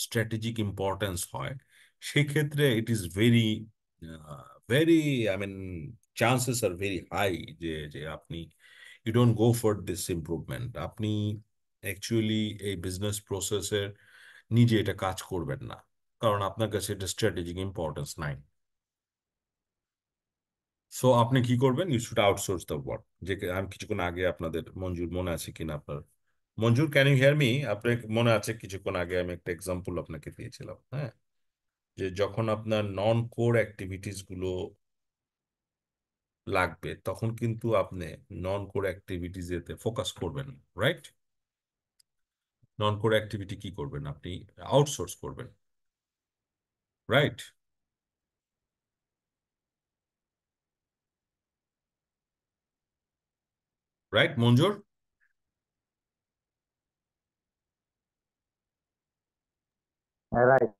স্ট্র্যাটেজিক ইম্পর্টেন্স হয়, সেক্ষেত্রে it is very very chances are very high যে যে আপনি you don't go for this improvement, আপনি অ্যাকচুয়ালি এই বিজনেস প্রসেসের নিজে এটা কাজ করবেন না, কারণ আপনার কাছে এটা স্ট্র্যাটেজিক ইম্পর্টেন্স নাই। সো আপনি কি করবেন? You should outsource the work. যে আমি কিছুক্ষণ আগে আপনাদের, মঞ্জুর মনে আছে কিনা আপনার, মঞ্জুর ক্যান ইউ হিয়ার মি? আপনার মনে আছে কিছুক্ষণ আগে আমি একটা এক্সাম্পল আপনাকে দিয়েছিলাম, হ্যাঁ, যে যখন আপনার নন কোর অ্যাক্টিভিটিস গুলো লাগবে তখন কিন্তু আপনি নন কোর অ্যাক্টিভিটিস এতে ফোকাস করবেন, রাইট? নন কোর অ্যাক্টিভিটি কি করবেন? আপনি আউটসোর্স করবেন, রাইট? রাইট মঞ্জুর? রাইট।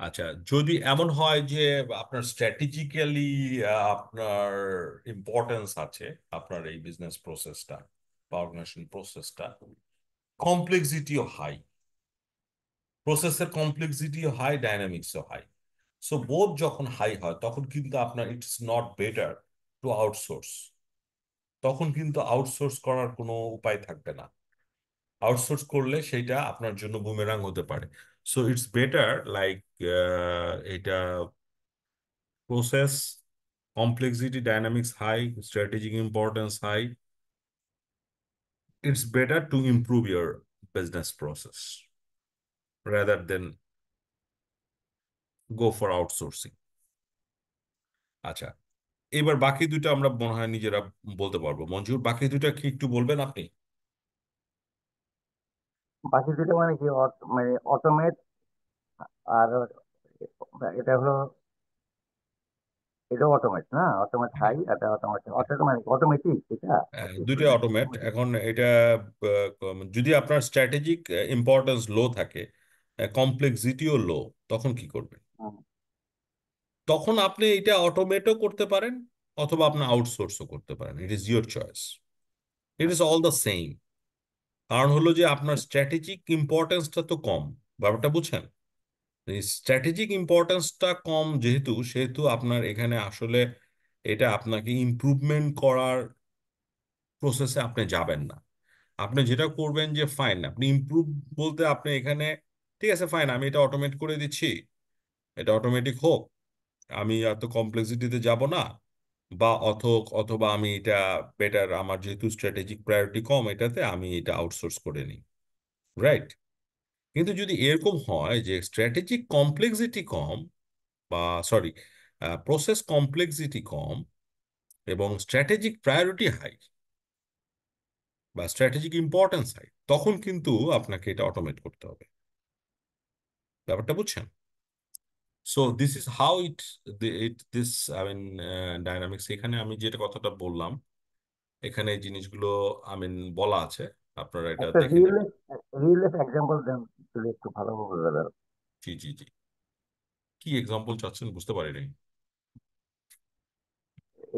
আচ্ছা, যদি এমন হয় যে আপনার স্ট্র্যাটেজিক্যালি আপনার ইম্পর্টেন্স আছে আপনার এই বিজনেস প্রসেসটা বা অর্গানাইজেশন প্রসেসটা, কমপ্লেক্সিটিও হাই, প্রসেসের কমপ্লেক্সিটিও হাই, ডাইনামিক্সও হাই। সো বোথ যখন হাই হয় তখন কিন্তু আপনার it's not better to outsource, তখন কিন্তু আউটসোর্স করার কোনো উপায় থাকবে না। আউটসোর্স করলে সেটা আপনার জন্য বুমেরাং হতে পারে। সো ইটস বেটার লাইক এটা process complexity dynamics high, strategic importance high, it's better to improve your business process rather than go for outsourcing. আচ্ছা, এবার বাকি দুটো আমরা মনে হয় নিজেরা বলতে পারবো। মঞ্জুর, বাকি দুটো কি একটু বলবেন আপনি? বাকি দুটো মানে কি, মানে অটোমেট, আর এটা হলো, এটা অটোমেট না, অটোমেট হাই, এটা অটোমেট, অটোমেটিক, অটোমেটিক এটা দুটো অটোমেট। এখন এটা যদি আপনার স্ট্র্যাটেজিক ইম্পর্টেন্স লো থাকে, কমপ্লেক্সিটিও লো, তখন কি করবেন? তখন আপনি এটা অটোমেটও করতে পারেন অথবা আপনি আউটসোর্সও করতে পারেন। It is your choice, it is all the same. কারণ হলো যে আপনার স্ট্র্যাটেজিক ইম্পর্টেন্সটা তো কম, ব্যাপারটা বুঝছেন? স্ট্র্যাটেজিক ইম্পর্টেন্সটা কম যেহেতু, সেহেতু আপনার এখানে আসলে এটা আপনাকে ইমপ্রুভমেন্ট করার প্রসেসে আপনি যাবেন না। আপনি যেটা করবেন যে ফাইন, আপনি ইমপ্রুভ বলতে আপনি এখানে ঠিক আছে ফাইন, আমি এটা অটোমেট করে দিচ্ছি, এটা অটোমেটিক হোক, আমি এত কমপ্লেক্সিটিতে যাব না, বা অথবা আমি এটা বেটার, আমার যেহেতু স্ট্র্যাটেজিক প্রায়োরিটি কম এটাতে, আমি এটা আউটসোর্স করে নিই, রাইট? কিন্তু যদি এরকম হয় যে স্ট্র্যাটেজিক কমপ্লেক্সিটি কম, বা সরি, প্রসেস কমপ্লেক্সিটি কম এবং স্ট্র্যাটেজিক প্রায়োরিটি হাই বা স্ট্র্যাটেজিক ইম্পর্টেন্স হাই, তখন কিন্তু আপনাকে এটা অটোমেট করতে হবে। ব্যাপারটা বুঝছেন? So this is how this dynamics. এখানে আমি যেটা কথাটা বললাম, এখানে এই জিনিসগুলো বলা আছে, আপনারা এটা একটা দেখে রিয়েল নেবেন। রিয়েল এক্সাম্পল দেন যদি একটু ভালো বোঝা যাবে। জি জি জি, কি এক্সাম্পল চাচ্ছেন বুঝতে পারিনি।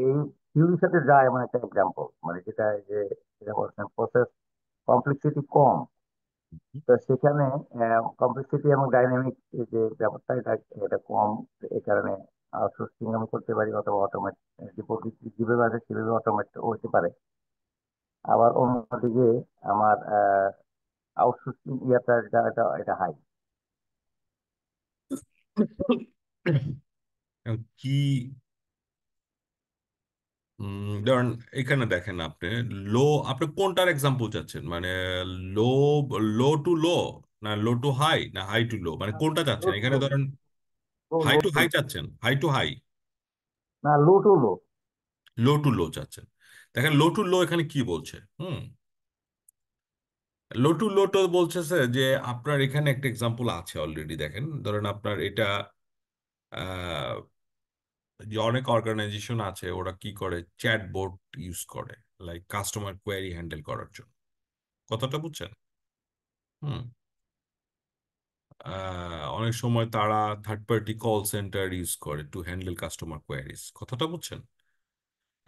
এই থিওরির সাথে যায় এমন একটা এক্সাম্পল, মানে যেটা এই যে যেটা বলছেন প্রসেস কমপ্লেক্সিটি কম, তো সেখানে কমপ্লেক্সিটি এবং ডাইনামিক যে ব্যাপারটা এটা এটা কম, এই কারণে আউটসোর্সিং আমি করতে পারি, অথবা অটোমেট যে প্রযুক্তি যেভাবে আছে সেভাবে অটোমেট হতে পারে। আবার অন্যদিকে আমার আউটসোর্সিং ইয়াটা এটা এটা এটা হাই। এখন কি ধরেন এখানে দেখেন আপনি লো, আপনি কোনটার এক্সাম্পল চাচ্ছেন, মানে লো, লো টু লো, না লো টু হাই, না হাই টু লো, মানে কোনটা চাচ্ছেন এখানে? ধরেন হাই টু হাই চাচ্ছেন, হাই টু হাই, না, low to low. Low to low চাচ্ছেন। দেখেন লো টু লো এখানে কি বলছে, লো টু লো তো বলছে যে আপনার এখানে একটা এক্সাম্পল আছে অলরেডি। দেখেন ধরেন আপনার এটা আহ, যে অনেক অর্গানাইজেশন আছে ওরা কি করে, চ্যাটবোট ইউজ করে লাইক কাস্টমার কোয়ারি হ্যান্ডেল করার জন্য। কথাটা বুঝছেন? হুম। অনেক সময় তারা third party call centre use করে টু হ্যান্ডেল কাস্টমার কোয়ারিজ। কথাটা বুঝছেন?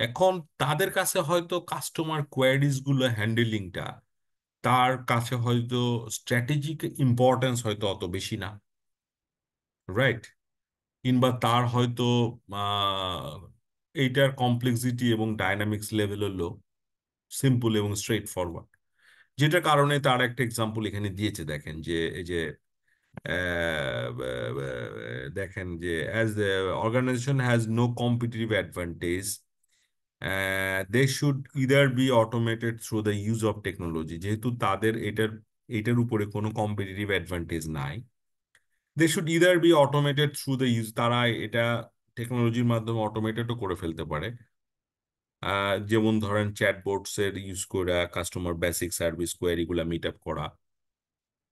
এখন তাদের কাছে হয়তো কাস্টমার কোয়ারিজ গুলো হ্যান্ডেলিংটা তার কাছে হয়তো স্ট্র্যাটেজিক ইম্পর্টেন্স হয়তো অত বেশি না, রাইট? কিংবা তার হয়তো আহ, এইটার কমপ্লেক্সিটি এবং ডাইনামিক্স লেভেল হলো সিম্পল এবং স্ট্রেট ফরওয়ার্ড, যেটার কারণে তার একটা এক্সাম্পল এখানে দিয়েছে। দেখেন যে এই যে দেখেন যে as the organisation has no competitive advantage, they should either be automated through the use of technology. যেহেতু তাদের এটার উপরে কোনো কম্পিটিটিভ অ্যাডভান্টেজ নাই, they should either be automated through the use, তারা এটা টেকনোলজির মাধ্যমে অটোমেটেডও করে ফেলতে পারে। যেমন ধরেন চ্যাটবোটস এর ইউজ করে কাস্টমার বেসিক সার্ভিস কোয়ারি গুলা মিট আপ করা,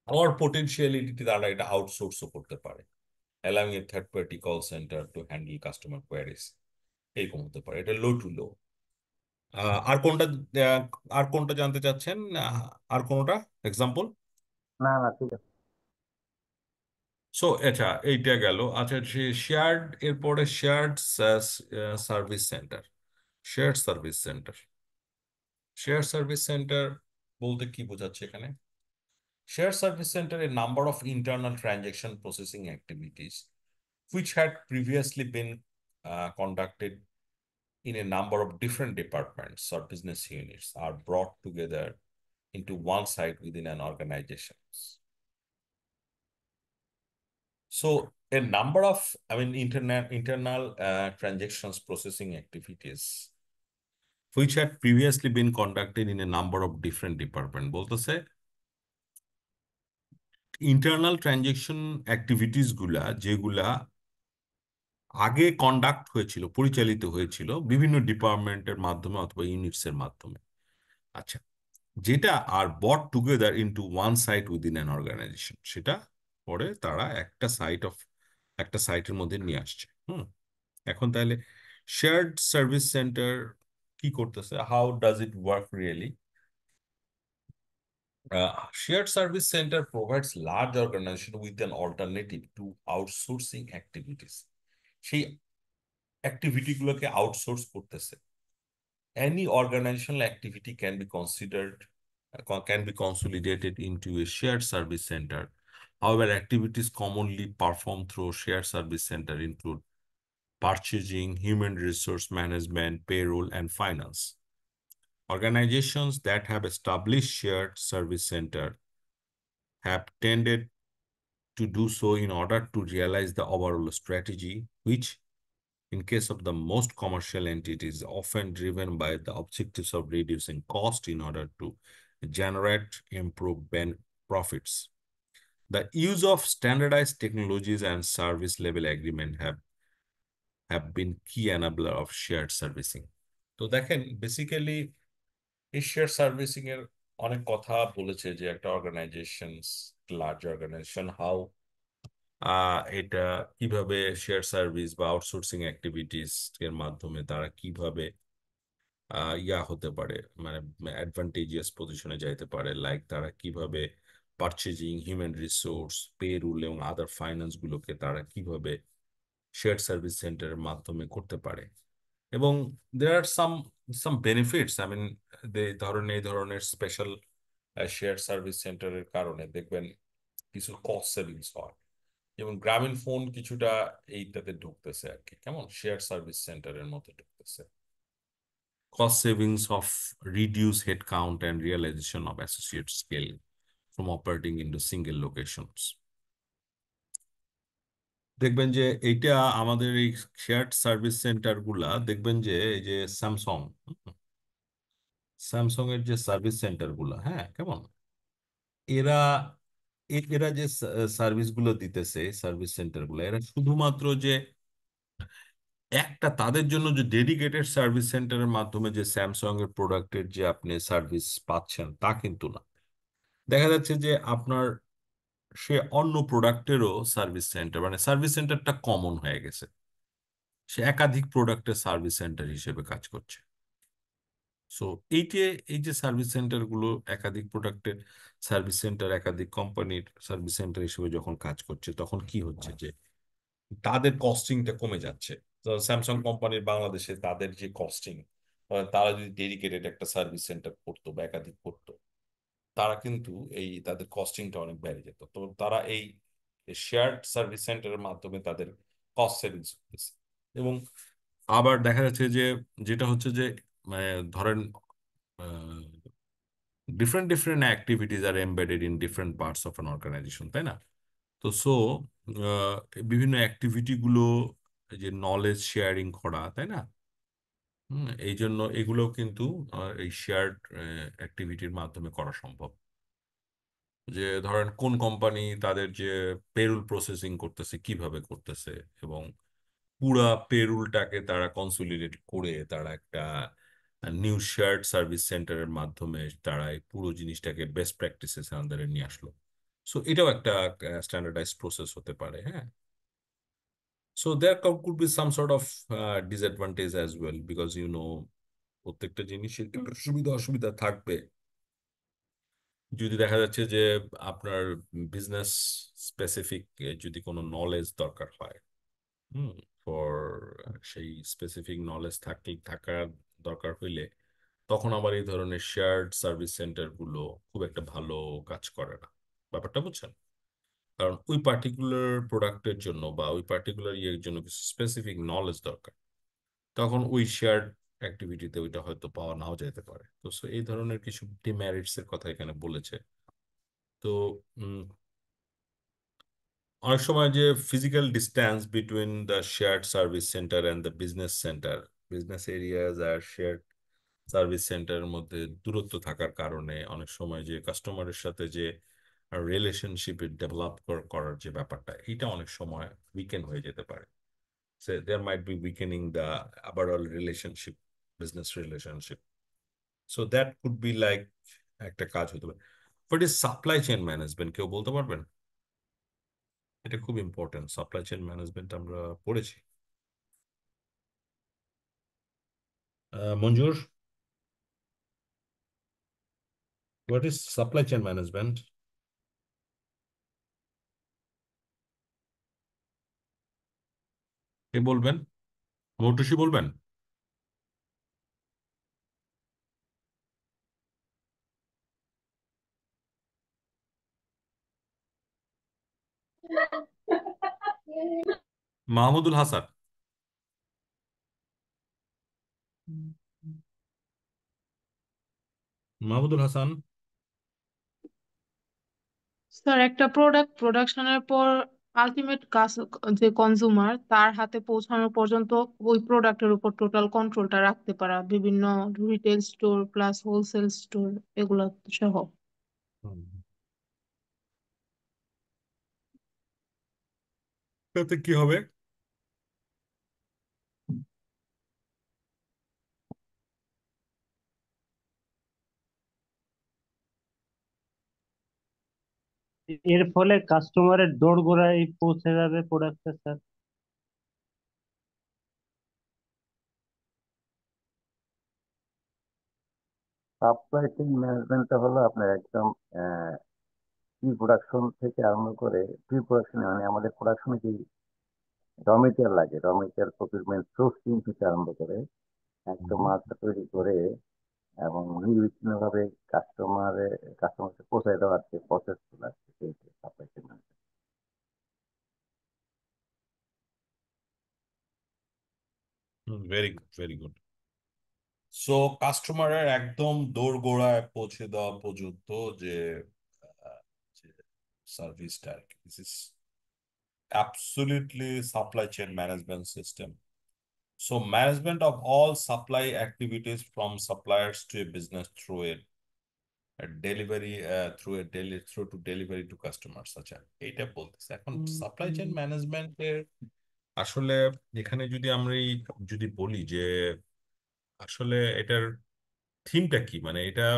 আর পোটেনশিয়ালিটি তারা এটা আউটসোর্সও করতে পারে, allowing A third party call centre to handle customer queries. এরকম হতে পারে, এটা লো টু লো। আর কোনটা আহ, আর কোনটা জানতে চাচ্ছেন? আর কোনটা এক্সাম্পল? না না, ঠিক আছে। সো আচ্ছা, এইটা গেল। আচ্ছা, শেয়ার্ড, এরপরে shared service centre. Shared service centre, share service centre বলতে কি বোঝাচ্ছে এখানে? Share service center a number of internal transaction processing activities which had previously been conducted in a number of different departments or business units are brought together into one site within an organization. So a number of, I mean, internal transactions processing activities which had previously been conducted in a number of different departments. বলতেছে internal transaction activities গুলা যেগুলা আগে conduct হয়েছিল, পরিচালিত হয়েছিল বিভিন্ন ডিপার্টমেন্টের মাধ্যমে অথবা ইউনিটস এর মাধ্যমে। আচ্ছা, যেটা are brought together into one site within an organization, সেটা পরে তারা একটা সাইটের মধ্যে নিয়ে আসছে। এখন তাহলে শেয়ার্ড সার্ভিস সেন্টার কি করতেছে? How does it work really? Shared service center provides large organization with an alternative to outsourcing activities. সেই অ্যাক্টিভিটি গুলোকে আউটসোর্স করতেছে। Any organizational activity can be considered, can be consolidated into a shared service center. However, activities commonly performed through shared service center include purchasing, human resource management, payroll, and finance. Organizations that have established shared service center have tended to do so in order to realize the overall strategy, which in case of the most commercial entities, often driven by the objectives of reducing cost in order to generate improved profits. The use of standardized technologies and service level agreement have been key enabler of shared servicing. তো দেখেন basically এই share servicing এর অনেক কথা বলেছে, যে একটা organisation, large organisation, how এটা কিভাবে শেয়ার সার্ভিস বা আউটসোর্সিং অ্যাক্টিভিটিস এর মাধ্যমে তারা কিভাবে হতে পারে, মানে অ্যাডভান্টেজিয়াস পজিশনে যাইতে পারে, লাইক তারা কিভাবে purchasing, human resource, pay rule এবং আদার ফাইন্যান্স গুলোকে তারা কিভাবে শেয়ার সার্ভিস সেন্টারের মাধ্যমে করতে পারে। এবং there are some benefits, I mean, এই ধরনের স্পেশাল শেয়ার সার্ভিস সেন্টারের কারণে দেখবেন কিছু কস্ট সেভিংস হয়। যেমন গ্রামীণ ফোন কিছুটা এইটাতে ঢুকতেছে আর কি, কেমন শেয়ার সার্ভিস সেন্টারের মধ্যে ঢুকতেছে। Cost savings of reduced headcount and realization of associate scale from operating into single locations. দেখবেন যে এইটা আমাদের এই শেয়ার্ড সার্ভিস সেন্টার গুলা দেখবেন যে এই যে স্যামসং এর যে সার্ভিস সেন্টার গুলা, হ্যাঁ কেমন, এরা এরা যে সার্ভিস গুলো দিতেছে, সার্ভিস সেন্টার গুলো, এরা শুধুমাত্র যে একটা তাদের জন্য যে ডেডিকেটেড সার্ভিস সেন্টারের মাধ্যমে যে স্যামসাং এর প্রোডাক্টের যে আপনি সার্ভিস পাচ্ছেন তা কিন্তু না। দেখা যাচ্ছে যে আপনার সে অন্য প্রোডাক্টেরও সার্ভিস সেন্টার, মানে সার্ভিস সেন্টারটা কমন হয়ে গেছে, সে একাধিক প্রোডাক্টের সার্ভিস সেন্টার হিসেবে কাজ করছে। সো এই যে সার্ভিস সেন্টার গুলো একাধিক প্রোডাক্টের সার্ভিস সেন্টার, একাধিক কোম্পানির সার্ভিস সেন্টার হিসেবে যখন কাজ করছে, তখন কি হচ্ছে যে তাদের কস্টিংটা কমে যাচ্ছে। তো স্যামসাং কোম্পানির বাংলাদেশে তাদের যে কস্টিং, তারা যদি ডেডিকেটেড একটা সার্ভিস সেন্টার করতো বা একাধিক করতো, তারা কিন্তু এই তাদের কস্টিংটা অনেক বেড়ে যেত। তো তারা এই শেয়ার্ড সার্ভিস সেন্টারের মাধ্যমে তাদের কস্ট সেভিংস করতেছে। এবং আবার দেখা যাচ্ছে যে যেটা হচ্ছে যে মানে ধরেন different different activities are embedded in different parts of an organisation, তাই না? তো বিভিন্ন অ্যাক্টিভিটি গুলো, এই যে নলেজ শেয়ারিং করা, তাই না? এই জন্য এগুলো কিন্তু এই শেয়ার্ড অ্যাক্টিভিটির মাধ্যমে করা সম্ভব। যে ধরেন কোন কোম্পানি তাদের যে পেরুল প্রসেসিং করতেছে কিভাবে করতেছে, এবং পুরা পেরুলটাকে তারা কনসোলিডেট করে তারা একটা নিউ শেয়ার্ড সার্ভিস সেন্টারের মাধ্যমে তারা এই পুরো জিনিসটাকে বেস্ট প্র্যাকটিসেস আন্ডারে নিয়ে আসলো। সো এটাও একটা স্ট্যান্ডার্ডাইজড প্রসেস হতে পারে, হ্যাঁ। So there could be some sort of disadvantage as well, because প্রত্যেকটা জিনিসের একটু সুবিধা অসুবিধা থাকবে। যদি দেখা যাচ্ছে যে আপনার বিজনেস স্পেসিফিক যদি কোনো নলেজ দরকার হয়, ফর সেই স্পেসিফিক নলেজ থাকার দরকার হইলে, তখন আবার এই ধরনের শেয়ার্ড সার্ভিস সেন্টার গুলো খুব একটা ভালো কাজ করে না। ব্যাপারটা বুঝছেন? কারণ ওই পার্টিকুলার প্রোডাক্টের জন্য বা ওই পার্টিকুলার ইয়ের জন্য কিছু স্পেসিফিক নলেজ দরকার, তখন ওই শেয়ার্ড অ্যাক্টিভিটিতে ওইটা হয়তো পাওয়া নাও যেতে পারে। তো এই ধরনের কিছু ডিমেরিটস এর কথা এখানে বলেছে। তো অনেক সময় যে physical distance between the shared service centre and the business centre, business areas আর শেয়ার্ড সার্ভিস সেন্টারের মধ্যে দূরত্ব থাকার কারণে অনেক সময় যে কাস্টমারের সাথে যে রিলেশনশিপ ডেভেলপ করার যে ব্যাপারটা, এটা অনেক সময় উইকেন হয়ে যেতে পারে। There might be weakening the overall relationship, business relationship. So that could be like একটা কাজ হতে পারে। But is supply chain management কেউ বলতে পারবেন? এটা খুব ইম্পর্টেন্ট। সাপ্লাই চেইন ম্যানেজমেন্ট আমরা পড়েছি। Manjur, what is supply chain management? কে বলবেন? মৌটুসি বলবেন? মাহমুদুল হাসান? মাহমুদুল হাসান? স্যার একটা প্রোডাক্ট প্রোডাকশনের পর আলটিমেট যে কনজিউমার তার হাতে পৌঁছানো পর্যন্ত ওই প্রোডাক্টের উপর টোটাল কন্ট্রোলটা রাখতে পারা, বিভিন্ন retail store plus wholesale store এগুলো সহ। হুম। তাতে কি হবে? এর ফলে কাস্টমারের দোরগোড়ায় পৌঁছে যাবে প্রোডাক্টটা স্যার। সাপ্লাই চেইন ম্যানেজমেন্টটা হলো আপনার একদম প্রি প্রোডাকশন থেকে আরম্ভ করে, প্রি প্রোডাকশনে মানে আমাদের প্রোডাকশনে যে র মেটেরিয়াল লাগে, র মেটেরিয়াল প্রকিউরমেন্ট, সোর্সিং থেকে আরম্ভ করে একদম মালটা তৈরি করে এবং নির্বিচ্ছিন্নভাবে কাস্টমারকে পৌঁছায় দেওয়ার যে প্রসেস গুলো আছে supply chain. Very good, very good. So কাস্টমারের একদম দোরগোড়ায় পৌঁছে দেওয়া পর্যন্ত যে সার্ভিসটা আর কি, this is absolutely supply chain management system. So management of all supply activities from suppliers to a business through a delivery through to delivery to customers। আচ্ছা, এইটা বলতেছে এখন সাপ্লাই চেইন ম্যানেজমেন্টের আসলে এখানে যদি আমরা যদি বলি যে আসলে এটার থিমটা কি, মানে এটা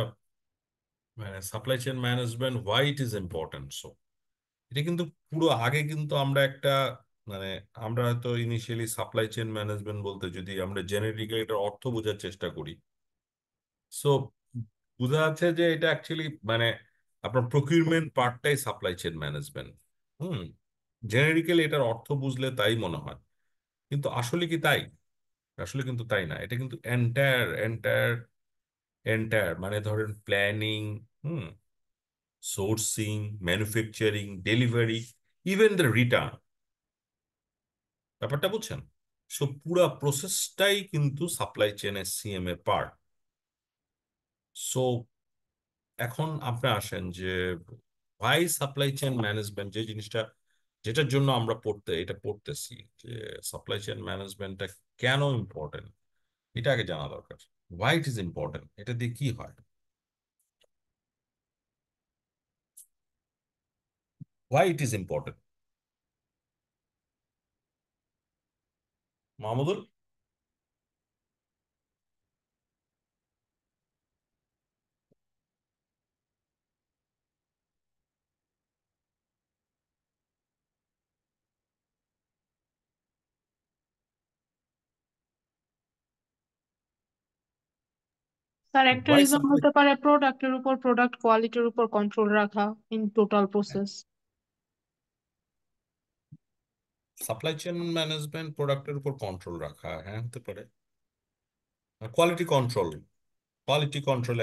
মানে supply chain management why it is important. So এটা কিন্তু পুরো আগে কিন্তু আমরা একটা মানে আমরা হয়তো ইনিশিয়ালি সাপ্লাই চেইন ম্যানেজমেন্ট বলতে যদি আমরা জেনেরিক্যালি এটার অর্থ বোঝার চেষ্টা করি, সো বোঝা যাচ্ছে যে এটা অ্যাকচুয়ালি মানে আপনার প্রকিউরমেন্ট পার্টটাই সাপ্লাই চেইন ম্যানেজমেন্ট। হুম, জেনেরিক্যালি এটার অর্থ বুঝলে তাই মনে হয়, কিন্তু আসলে কি তাই? আসলে কিন্তু তাই না। এটা কিন্তু এন্টায়ার এন্টায়ার এন্টায়ার মানে ধরেন planning, hmm, sourcing, manufacturing, delivery, even the return, ব্যাপারটা বুঝছেন? সো পুরা প্রসেসটাই কিন্তু সাপ্লাই চেনের সিএম এর পার্ট। সো এখন আপনি আসেন যে ভাই সাপ্লাই চেন ম্যানেজমেন্ট যে জিনিসটা যেটার জন্য আমরা এটা পড়তেছি যে সাপ্লাই চেন ম্যানেজমেন্টটা কেন ইম্পর্টেন্ট, এটা আগে জানা দরকার। হোয়াই ইট ইজ ইম্পর্টেন্ট, এটা দিয়ে কি হয়, why it is important. Mahmudul? Sir একটা হোয়াই রিজন সাপ্লাই হতে পারে প্রোডাক্টের উপর, প্রোডাক্ট কোয়ালিটির উপর কন্ট্রোল রাখা in total process. Supply chain management প্রোডাক্টের উপর কন্ট্রোল রাখা, হ্যাঁ হতে পারে। কোয়ালিটি কন্ট্রোল,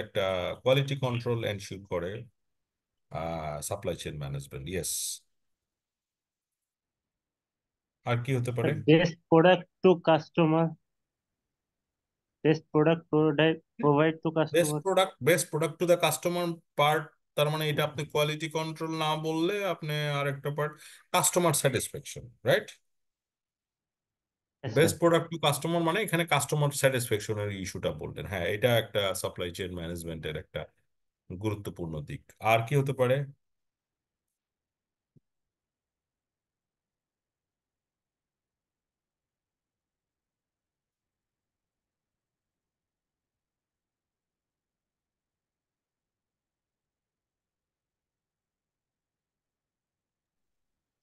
একটা কোয়ালিটি কন্ট্রোল এনশিওর করে সাপ্লাই চেন ম্যানেজমেন্ট, ইয়েস। আর কি হতে পারে? Best product to customer, best product provide to customer. Best product to the customer part, তার মানে এটা আপনি কোয়ালিটি কন্ট্রোল না বললে আপনি আরেকটা part customer satisfaction, right? Best product to customer মানে এখানে কাস্টমার স্যাটিসফ্যাকশনের ইস্যুটা বললেন, হ্যাঁ এটা একটা সাপ্লাই চেইন ম্যানেজমেন্টের একটা গুরুত্বপূর্ণ দিক। আর কি হতে পারে?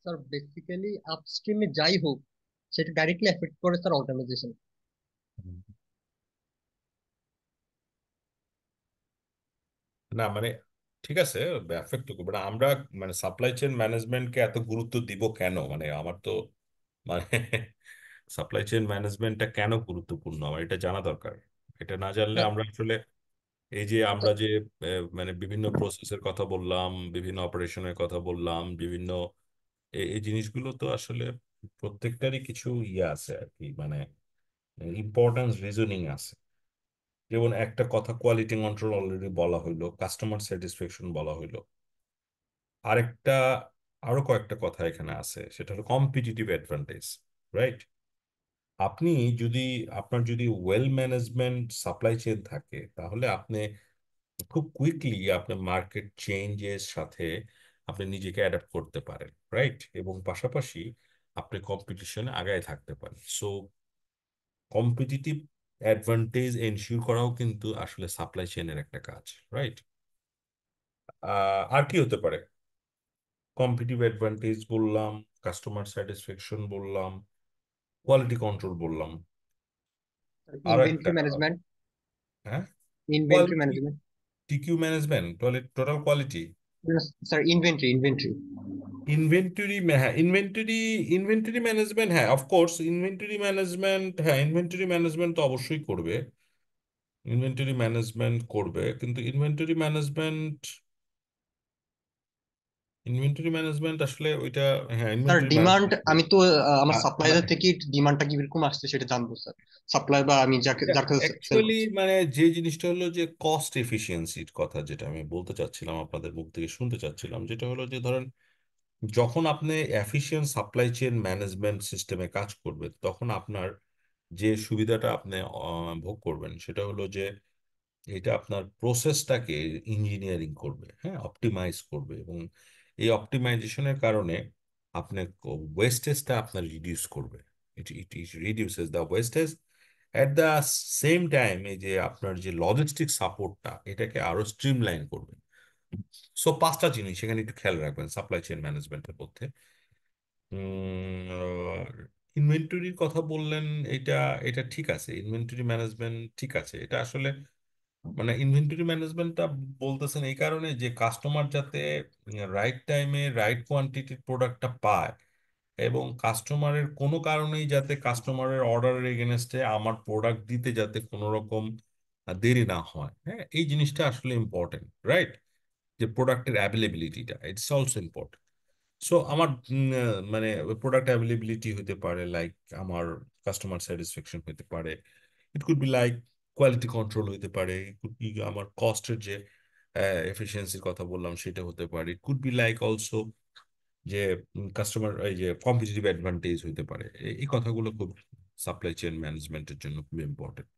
স্যার বেসিক্যালি আপস্ট্রিমে যাই হোক সেটা ডাইরেক্টলি এফেক্ট করে স্যার অর্গানাইজেশন। না মানে ঠিক আছে, এফেক্ট করবে না। আমরা মানে সাপ্লাই চেইন ম্যানেজমেন্টকে এত গুরুত্ব দিব কেন, মানে আমার তো মানে সাপ্লাই চেইন ম্যানেজমেন্টটা কেন গুরুত্বপূর্ণ আমার এটা জানা দরকার। এটা না জানলে স্যার আমরা আসলে এই যে আমরা যে মানে বিভিন্ন প্রসেসের কথা বললাম, বিভিন্ন অপারেশনের কথা বললাম, বিভিন্ন এই জিনিসগুলো তো আসলে প্রত্যেকটারই কিছু ইয়ে আছে আর কি, মানে ইম্পর্টেন্স রিজনিং আছে। যেমন একটা কথা কোয়ালিটি কন্ট্রোল অলরেডি বলা হইলো, কাস্টমার স্যাটিসফ্যাকশন বলা হইলো, আরেকটা আরো কয়েকটা কথা এখানে আছে, সেটা হলো কম্পিটিটিভ অ্যাডভান্টেজ, রাইট? আপনি যদি আপনার যদি ওয়েল ম্যানেজমেন্ট সাপ্লাই চেইন থাকে তাহলে আপনি খুব কুইকলি আপনার মার্কেট চেঞ্জের সাথে আপনি নিজেকে অ্যাডাপ্ট করতে পারেন, রাইট? এবং পাশাপাশি আপনি কম্পিটিশনে আগায় থাকতে পারেন। সো কম্পিটিটিভ অ্যাডভান্টেজ এনশিওর করাও কিন্তু আসলে সাপ্লাই চেইনের একটা কাজ, রাইট? আর কি হতে পারে? কম্পিটিটিভ অ্যাডভান্টেজ বললাম, কাস্টমার স্যাটিসফ্যাকশন বললাম, কোয়ালিটি কন্ট্রোল বললাম, আরো একটা ইনভেন্টরি ম্যানেজমেন্ট, হ্যাঁ inventory quality, management. TQ management, total quality. Sir inventory. Inventory management, হ্যাঁ অফকোর্স ইনভেন্টরি ম্যানেজমেন্ট তো অবশ্যই করবে। কিন্তু ইনভেন্টরি ম্যানেজমেন্ট আসলে ওইটা, হ্যাঁ স্যার ইনভেন্টরি ডিমান্ড, ম্যানেজমেন্ট আমি তো আমার মানে সাপ্লায়ার থেকে ডিমান্ডটা কিরকম আসছে সেটা জানবো স্যার। সাপ্লাই বা আমি যাকে যার কাছে সেল অ্যাকচুয়ালি করছি। মানে যে জিনিসটা হলো যে কস্ট এফিসিয়েন্সির কথা, যেটা আমি বলতে চাচ্ছিলাম আপনাদের মুখ থেকে শুনতে চাচ্ছিলাম, যেটা হলো যে ধরেন যখন আপনি এফিশিয়েন্ট সাপ্লাই চেইন ম্যানেজমেন্ট সিস্টেমে কাজ করবেন, তখন আপনার যে সুবিধাটা আপনি ভোগ করবেন সেটা হলো যে এটা আপনার প্রসেসটাকে ইঞ্জিনিয়ারিং করবে, হ্যাঁ অপটিমাইজ করবে, এবং এই অপটিমাইজেশনের কারণে আপনার ওয়েস্টেজটা আপনার রিডিউস করবে। ইট reduces the wastage. At the same time এই যে আপনার যে লজিস্টিক সাপোর্টটা এটাকে আরো স্ট্রিমলাইন করবে। সো পাঁচটা জিনিস এখানে একটু খেয়াল রাখবেন সাপ্লাই চেইন ম্যানেজমেন্টের মধ্যে। ইনভেন্টরির কথা বললেন, এটা এটা ঠিক আছে, ইনভেন্টরি ম্যানেজমেন্ট ঠিক আছে। এটা আসলে মানে ইনভেন্টরি ম্যানেজমেন্টটা বলতেছেন এই কারণে যে কাস্টমার যাতে রাইট টাইমে রাইট কোয়ান্টিটির প্রোডাক্টটা পায়, এবং কাস্টমারের কোনো কারণেই যাতে কাস্টমারের অর্ডারের এগেনস্টে আমার প্রোডাক্ট দিতে যাতে কোনো রকম দেরি না হয়। হ্যাঁ এই জিনিসটা আসলে ইম্পর্টেন্ট, রাইট? যে প্রোডাক্টের অ্যাভেলেবিলিটিটা ইটস অলসো ইম্পর্টেন্ট। সো আমার মানে প্রোডাক্ট অ্যাভেলেবিলিটি হতে পারে, লাইক আমার কাস্টমার স্যাটিসফ্যাকশন হতে পারে, ইট could be like quality control হতে পারে, ইট কুড বি আমার কস্টের যে এফিসিয়েন্সির কথা বললাম সেটা হতে পারে, ইট কুড বি লাইক অলসো যে কাস্টমার এই যে কম্পিটিটিভ অ্যাডভান্টেজ হতে পারে। এই কথাগুলো খুব সাপ্লাই চেইন ম্যানেজমেন্টের জন্য খুব ইম্পর্টেন্ট।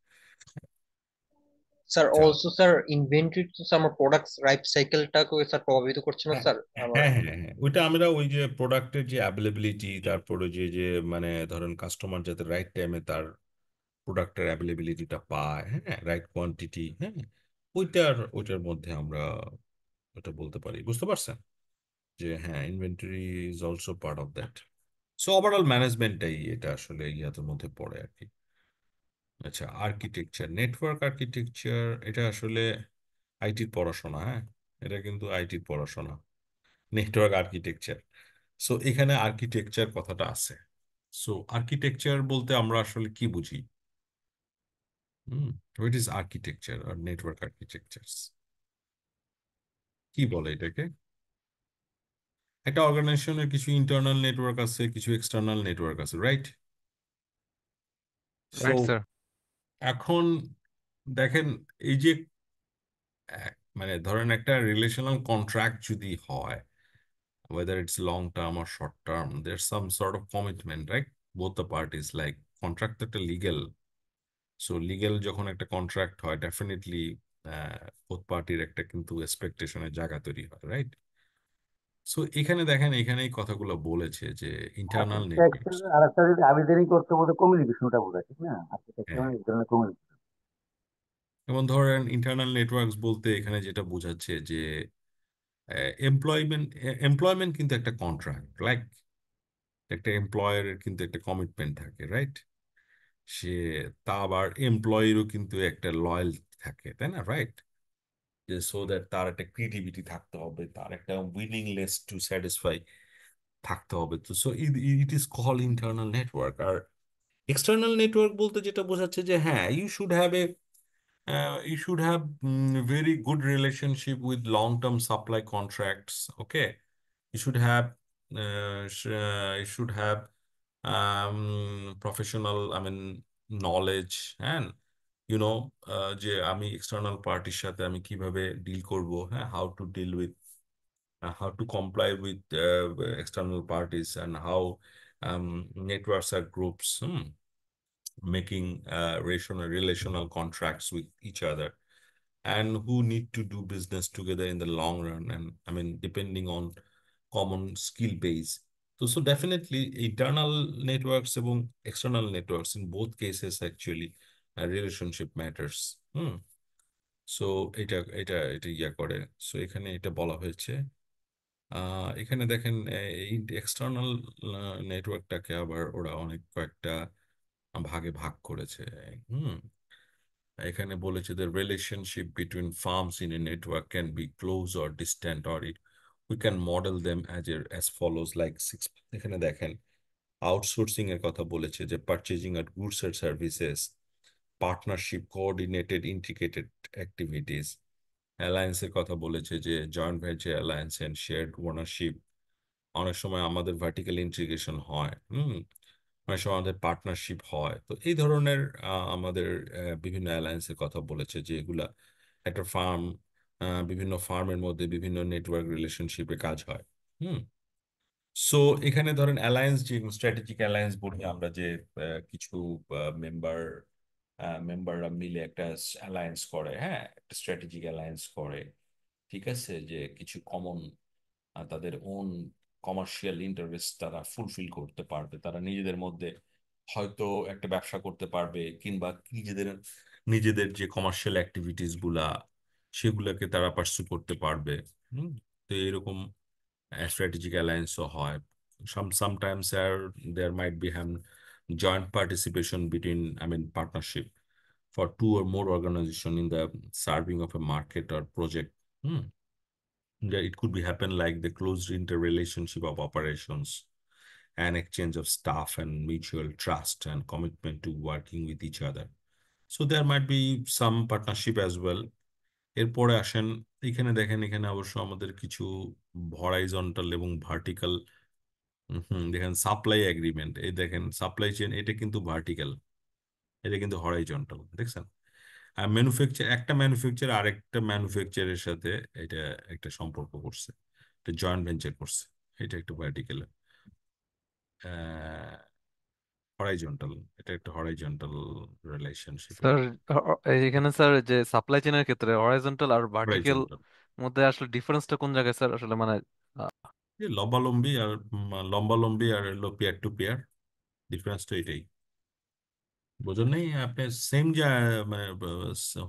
স্যার আচ্ছা, অলসো স্যার ইনভেন্টরি তো স্যার আমার প্রোডাক্টস লাইফ সাইকেলটাকে স্যার প্রভাবিত করছে না হ্যাঁ স্যার আমার। হ্যাঁ হ্যাঁ হ্যাঁ ওইটা আমরা ওই যে প্রোডাক্টের যে অ্যাভেলেবিলিটি, তারপরে যে যে মানে ধরেন কাস্টমার যাতে রাইট টাইমে তার প্রোডাক্টের অ্যাভেলেবিলিটিটা পায়, হ্যাঁ রাইট কোয়ান্টিটি, হ্যাঁ ওইটার মধ্যে আমরা ওটা বলতে পারি, বুঝতে পারছেন যে হ্যাঁ inventory is also part of that. So overall ম্যানেজমেন্টটাই এটা আসলে ইয়াতের মধ্যে পড়ে আর কি। আচ্ছা, আর্কিটেকচার, নেটওয়ার্ক আর্কিটেকচার, এটা আসলে আইটির পড়াশোনা, হ্যাঁ এটা কিন্তু আইটির পড়াশোনা, নেটওয়ার্ক আর্কিটেকচার। সো এখানে আর্কিটেকচার কথাটা আছে। সো আর্কিটেকচার বলতে আমরা আসলে কি বুঝি? হোয়াট ইজ আর্কিটেকচার আর নেটওয়ার্ক আর্কিটেকচার, কি বলে এটাকে? একটা অর্গানাইজেশনের কিছু ইন্টারনাল নেটওয়ার্ক আছে, কিছু এক্সটার্নাল নেটওয়ার্ক আছে, রাইট? So right sir. এখন দেখেন এই যে মানে ধরেন একটা রিলেশনাল কন্ট্রাক্ট যদি হয়, whether it's long term or short term, there's some sort of commitment, right? Both the parties, like contract তো একটা লিগেল। সো লিগেল যখন একটা কন্ট্রাক্ট হয়, ডেফিনেটলি বোথ পার্টির একটা কিন্তু এক্সপেকটেশনের জায়গা তৈরি হয়, রাইট? সো এখানে দেখেন, এখানে এই কথাগুলো বলেছে যে ইন্টারনাল নেটওয়ার্কস। আর্কিটেকচার আর একটা যদি আবেদনই করতে বলতে কমিউনিকেশনটা বোঝায়, ঠিক না? আর্কিটেকচার হ্যাঁ, মানে এক ধরনের কমিউনিকেশন। যেমন ধরেন ইন্টারনাল নেটওয়ার্কস বলতে এখানে যেটা বোঝাচ্ছে যে এমপ্লয়মেন্ট এমপ্লয়মেন্ট কিন্তু একটা কন্ট্রাক্ট, লাইক একটা এমপ্লয়ারের কিন্তু একটা কমিটমেন্ট থাকে, রাইট? সে তা আবার এমপ্লয়িরও কিন্তু একটা লয়াল থাকে, তাই না, রাইট? যে সো দ্যাট তার একটা ক্রিয়েটিভিটি থাকতে হবে, তার একটা উইলিংনেস টু স্যাটিসফাই থাকতে হবে। তো so it is call internal network. আর এক্সটার্নাল নেটওয়ার্ক বলতে যেটা বোঝাচ্ছে যে হ্যাঁ you should have very good relationship with long-term supply contracts. Okay, you should have professional, I mean, knowledge, and যে আমি এক্সটার্নাল পার্টির সাথে আমি কিভাবে ডিল করব, হ্যাঁ how to comply with external parties, and how networks are groups making relational contracts with each other, and who need to do business together in the long run, and I mean depending on common skill base. So definitely internal networks এবং external networks, in both cases actually relationship matters. So এটা এটা এটা ইয়া করে। So এখানে এটা বলা হয়েছে। এখানে দেখেন এই এক্সটার্নাল নেটওয়ার্কটাকে আবার ওরা অনেক কয়েকটা ভাগে ভাগ করেছে। হুম এখানে বলেছে the relationship between firms in a network can be close or distant, or we can model them as follows, like six, এখানে দেখেন আউটসোর্সিং এর কথা বলেছে, যে পারচেজিং আর গুডস এর services, partnership, coordinated integrated activities, অ্যালায়েন্সের কথা বলেছে, যে joint venture alliance and shared ownership. অনেক সময় আমাদের ভার্টিক্যাল ইন্টিগ্রেশন হয়, অনেক সময় আমাদের পার্টনারশিপ হয়। তো এই ধরনের আমাদের বিভিন্ন অ্যালায়েন্সের কথা বলেছে, যে এগুলা একটা ফার্ম, বিভিন্ন ফার্মের মধ্যে বিভিন্ন নেটওয়ার্ক রিলেশনশিপে কাজ হয়। হুম সো এখানে ধরেন অ্যালায়েন্স, যে স্ট্র্যাটেজিক অ্যালায়েন্স বলি আমরা, যে কিছু মেম্বার মেম্বাররা মিলে একটা অ্যালায়েন্স করে, হ্যাঁ, একটা স্ট্র্যাটেজিক অ্যালায়েন্স করে, ঠিক আছে, যে কিছু কমন তাদের ওন কমার্শিয়াল ইন্টারেস্ট তারা ফুলফিল করতে পারবে, তারা নিজেদের মধ্যে হয়তো একটা ব্যবসা করতে পারবে, কিংবা নিজেদের নিজেদের যে কমার্শিয়াল অ্যাক্টিভিটিস গুলা সেগুলোকে তারা পার্সু করতে পারবে। তো এরকম strategic alliance হয়। Sometimes there might be joint participation between, I mean, partnership for two or more organization in the serving of a market or project. Hmm. It could be happen like the close interrelationship of operations and exchange of staff and mutual trust and commitment to working with each other. So there might be some partnership as well. এরপরে আসেন, এখানে দেখেন, এখানে অবশ্য আমাদের কিছু horizontal এবং vertical, দেখেন সাপ্লাই এগ্রিমেন্ট, এই দেখেন সাপ্লাই চেইন, এটা কিন্তু ভার্টিক্যাল, এটা কিন্তু হরাইজন্টাল, দেখছেন। আর ম্যানুফ্যাকচার, একটা ম্যানুফ্যাকচার আরেকটা ম্যানুফ্যাকচারের সাথে এটা একটা সম্পর্ক করছে, এটা জয়েন্ট ভেঞ্চার করছে, এটা একটা ভার্টিক্যাল। হরাইজন্টাল, এটা একটা হরাইজন্টাল রিলেশনশিপ, স্যার এখানে স্যার যে সাপ্লাই চেইনের ক্ষেত্রে হরাইজন্টাল আর ভার্টিক্যাল হরাইজন্টাল। মধ্যে আসলে ডিফারেন্সটা কোন জায়গায় স্যার আসলে মানে আহ, লম্বালম্বি আর লম্বালম্বি আর হলো পিয়ার টু পিয়ার, ডিফারেন্স তো এটাই। বোঝেন নাই আপনি? সেম যে মানে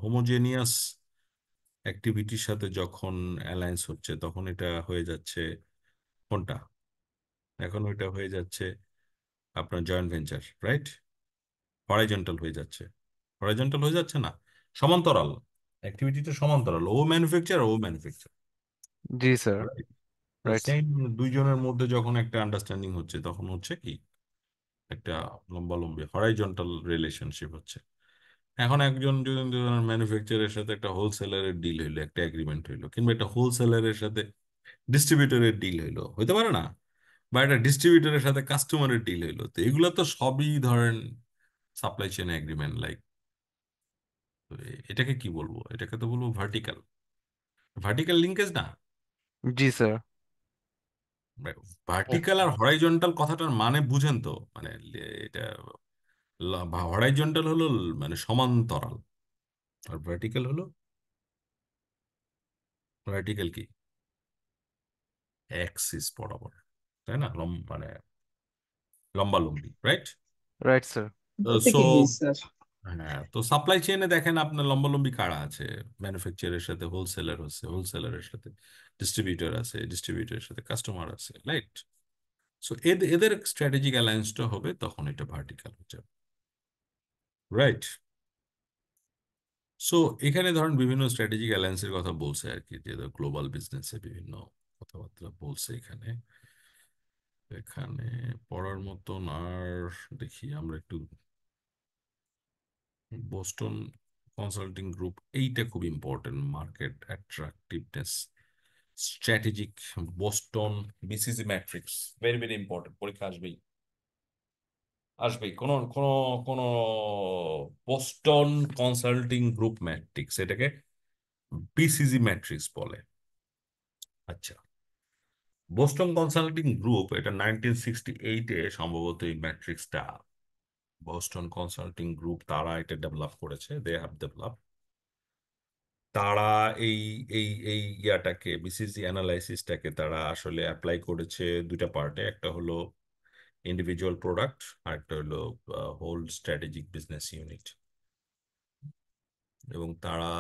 হোমোজেনিয়াস অ্যাক্টিভিটির সাথে যখন অ্যালায়েন্স হচ্ছে, তখন এটা হয়ে যাচ্ছে কোনটা, এখন ওইটা হয়ে যাচ্ছে আপনার জয়েন্ট ভেঞ্চার, রাইট? হরাইজন্টাল হয়ে যাচ্ছে, হরাইজন্টাল হয়ে যাচ্ছে না, সমান্তরাল অ্যাক্টিভিটিটা, সমান্তরাল, ও ম্যানুফ্যাকচার ও ম্যানুফ্যাকচার, জি স্যার, রাইট? তো রাইট। সেম দুইজনের মধ্যে যখন একটা আন্ডারস্ট্যান্ডিং হচ্ছে, তখন হচ্ছে কি একটা লম্বালম্বি হরাইজন্টাল রিলেশনশিপ হচ্ছে। এখন একজন যদি ম্যানুফ্যাকচারের সাথে একটা হোলসেলারের ডিল হইলো, একটা এগ্রিমেন্ট হইলো, কিংবা একটা হোলসেলারের সাথে ডিস্ট্রিবিউটরের ডিল হইলো, হইতে পারে না? বা একটা ডিস্ট্রিবিউটরের সাথে কাস্টমারের ডিল হইলো, তো এগুলো তো সবই ধরেন সাপ্লাই চেইন এগ্রিমেন্ট লাইক। এটাকে কি বলবো? এটাকে তো বলবো ভার্টিক্যাল, ভার্টিক্যাল লিঙ্কেজ না। জি স্যার। ভার্টিক্যাল আর হরাইজন্টাল কথাটার মানে বুঝেন তো, মানে এটা হরাইজন্টাল হলো মানে সমান্তরাল, আর ভার্টিক্যাল হলো, ভার্টিক্যাল কি অ্যাক্সিস বরাবর, তাই না? মানে লম্বালম্বি, রাইট? Right sir. বলতে সো কি জি স্যার। হ্যাঁ, তো সাপ্লাই চেইনে দেখেন আপনার লম্বালম্বি কারা আছে, ম্যানুফ্যাকচারের সাথে হোলসেলার আছে, হোলসেলারের সাথে ডিস্ট্রিবিউটর আছে, ডিস্ট্রিবিউটরের সাথে কাস্টমার আছে, রাইট? সো এদের স্ট্র্যাটেজিক অ্যালায়েন্সটা হবে, তখন এটা ভার্টিক্যাল হয়ে যাবে, রাইট? সো এখানে ধরেন বিভিন্ন স্ট্র্যাটেজিক অ্যালায়েন্সের কথা বলছে আর কি, যে গ্লোবাল বিজনেসে বিভিন্ন কথাবার্তা বলছে এখানে। এখানে পড়ার মতন আর দেখি আমরা একটু, বোস্টন কনসাল্টিং গ্রুপ, এইটা খুব important, market attractiveness strategic, Boston BCC matrix, very very important, পরীক্ষা আসবেই, আসবেই, কোনো কোনো কোনো বোস্টন কনসাল্টিং গ্রুপ ম্যাট্রিক্স, এটাকে বিসিসি ম্যাট্রিক্স বলে। আচ্ছা, বোস্টন কনসাল্টিং গ্রুপ, এটা 1968-এ সম্ভবত এই ম্যাট্রিক্সটা বোস্টন কনসাল্টিং গ্রুপ তারা এটা ডেভেলপ করেছে, দে হ্যাভ ডেভেলপ। তারা এই এই এই ইয়াটাকে, বিসিসি অ্যানালাইসিসটাকে তারা আসলে অ্যাপ্লাই করেছে দুইটা পার্টে, একটা হলো ইন্ডিভিজুয়াল প্রোডাক্ট, আর একটা হলো হোল স্ট্র্যাটেজিক বিজনেস ইউনিট। এবং তারা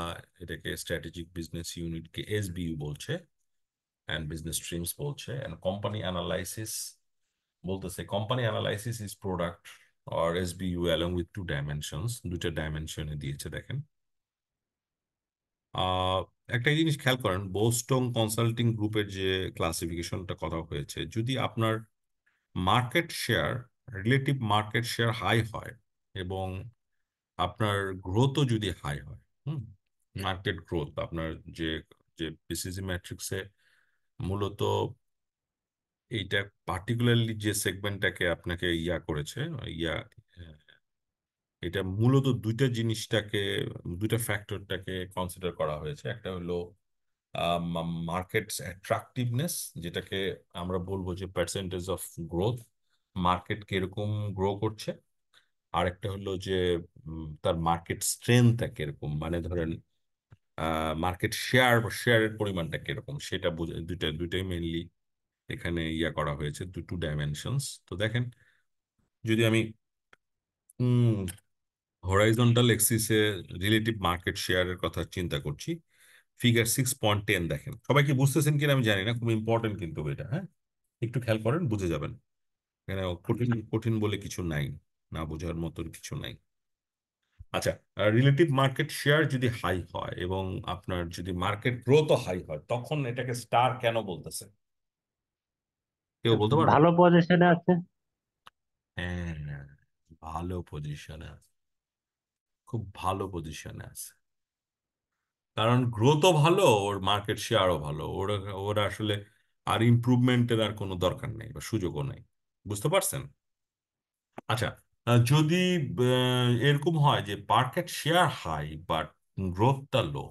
এটাকে স্ট্র্যাটেজিক বিজনেস ইউনিটকে এসবিইউ বলছে, অ্যান্ড বিজনেস স্ট্রিমস বলছে, অ্যান্ড কোম্পানি অ্যানালাইসিস বলতেছে company analysis is product or SBU along with two dimensions, দুইটা ডাইমেনশনে দিয়েছে দেখেন। আহ একটা জিনিস খেয়াল করেন, বোস্টন কনসাল্টিং গ্রুপের যে ক্লাসিফিকেশনটা কথা হয়েছে, যদি আপনার market share, relative market share high হয় এবং আপনার গ্রোথও যদি হাই হয়, মার্কেট গ্রোথ আপনার যে যে বিসিসি ম্যাট্রিক্সে মূলত এইটা পার্টিকুলারলি যে সেগমেন্টটাকে আপনাকে ইয়া করেছে, ইয়া আহ, এটা মূলত দুইটা ফ্যাক্টরটাকে কনসিডার করা হয়েছে। একটা হলো মার্কেট অ্যাট্রাকটিভনেস, যেটাকে আমরা বলবো যে পার্সেন্টেজ অফ গ্রোথ, মার্কেট কিরকম গ্রো করছে। আর একটা হলো যে তার মার্কেট স্ট্রেংথটা কিরকম, মানে ধরেন মার্কেট শেয়ারের পরিমাণটা কিরকম, সেটা বুঝে দুইটাই মেইনলি এখানে ইয়া করা হয়েছে, টু ডাইমেনশনস। তো দেখেন, যদি আমি হরাইজন্টাল এক্সিসে রিলেটিভ মার্কেট শেয়ারের কথা চিন্তা করছি, ফিগার 6.10 দেখেন। সবাই কি বুঝতেছেন কিনা আমি জানি না, খুব ইম্পর্টেন্ট কিন্তু এটা, হ্যাঁ, একটু খেয়াল করেন, বুঝে যাবেন। এখানে কঠিন কঠিন বলে কিছু নাই, না বোঝার মতো কিছু নাই। আচ্ছা, রিলেটিভ মার্কেট শেয়ার যদি হাই হয় এবং আপনার যদি মার্কেট গ্রোথও হাই হয়, তখন এটাকে স্টার কেন বলতেছে? কেউ বলতে পারবেন? ভালো পজিশনে আছে। হ্যাঁ, ভালো পজিশনে আছে, খুব ভালো পজিশনে আছে। কারণ গ্রোথও ভালো, ওর মার্কেট শেয়ারও ভালো, ওরা ওরা আসলে আর ইমপ্রুভমেন্টের আর কোনো দরকার নেই বা সুযোগও নেই। বুঝতে পারছেন? আচ্ছা, যদি এরকম হয় যে মার্কেট শেয়ার হাই বাট গ্রোথটা লো,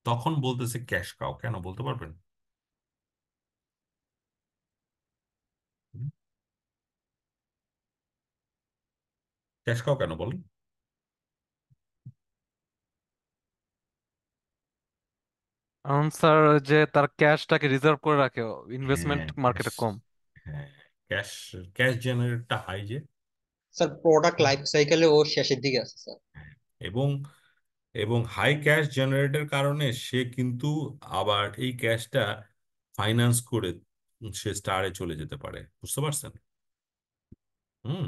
তখন বলতেছে ক্যাশ কাও। কেন বলতে পারবেন? ক্যাশ কাও কেন বলেন? কারণ স্যার যে তার ক্যাশটাকে রিজার্ভ করে রাখে, ইনভেস্টমেন্ট হ্যাঁ, ক্যাশ। মার্কেটে কম। হ্যাঁ, ক্যাশ ক্যাশ জেনারেটটা হাই যে। স্যার প্রোডাক্ট লাইফ সাইকেলে ও শেষের দিকে আছে স্যার। হ্যাঁ, এবং এবং হাই ক্যাশ জেনারেটের কারণে সে কিন্তু আবার এই ক্যাশটা ফাইন্যান্স করে সে স্টারে চলে যেতে পারে। বুঝতে পারছেন? হুম,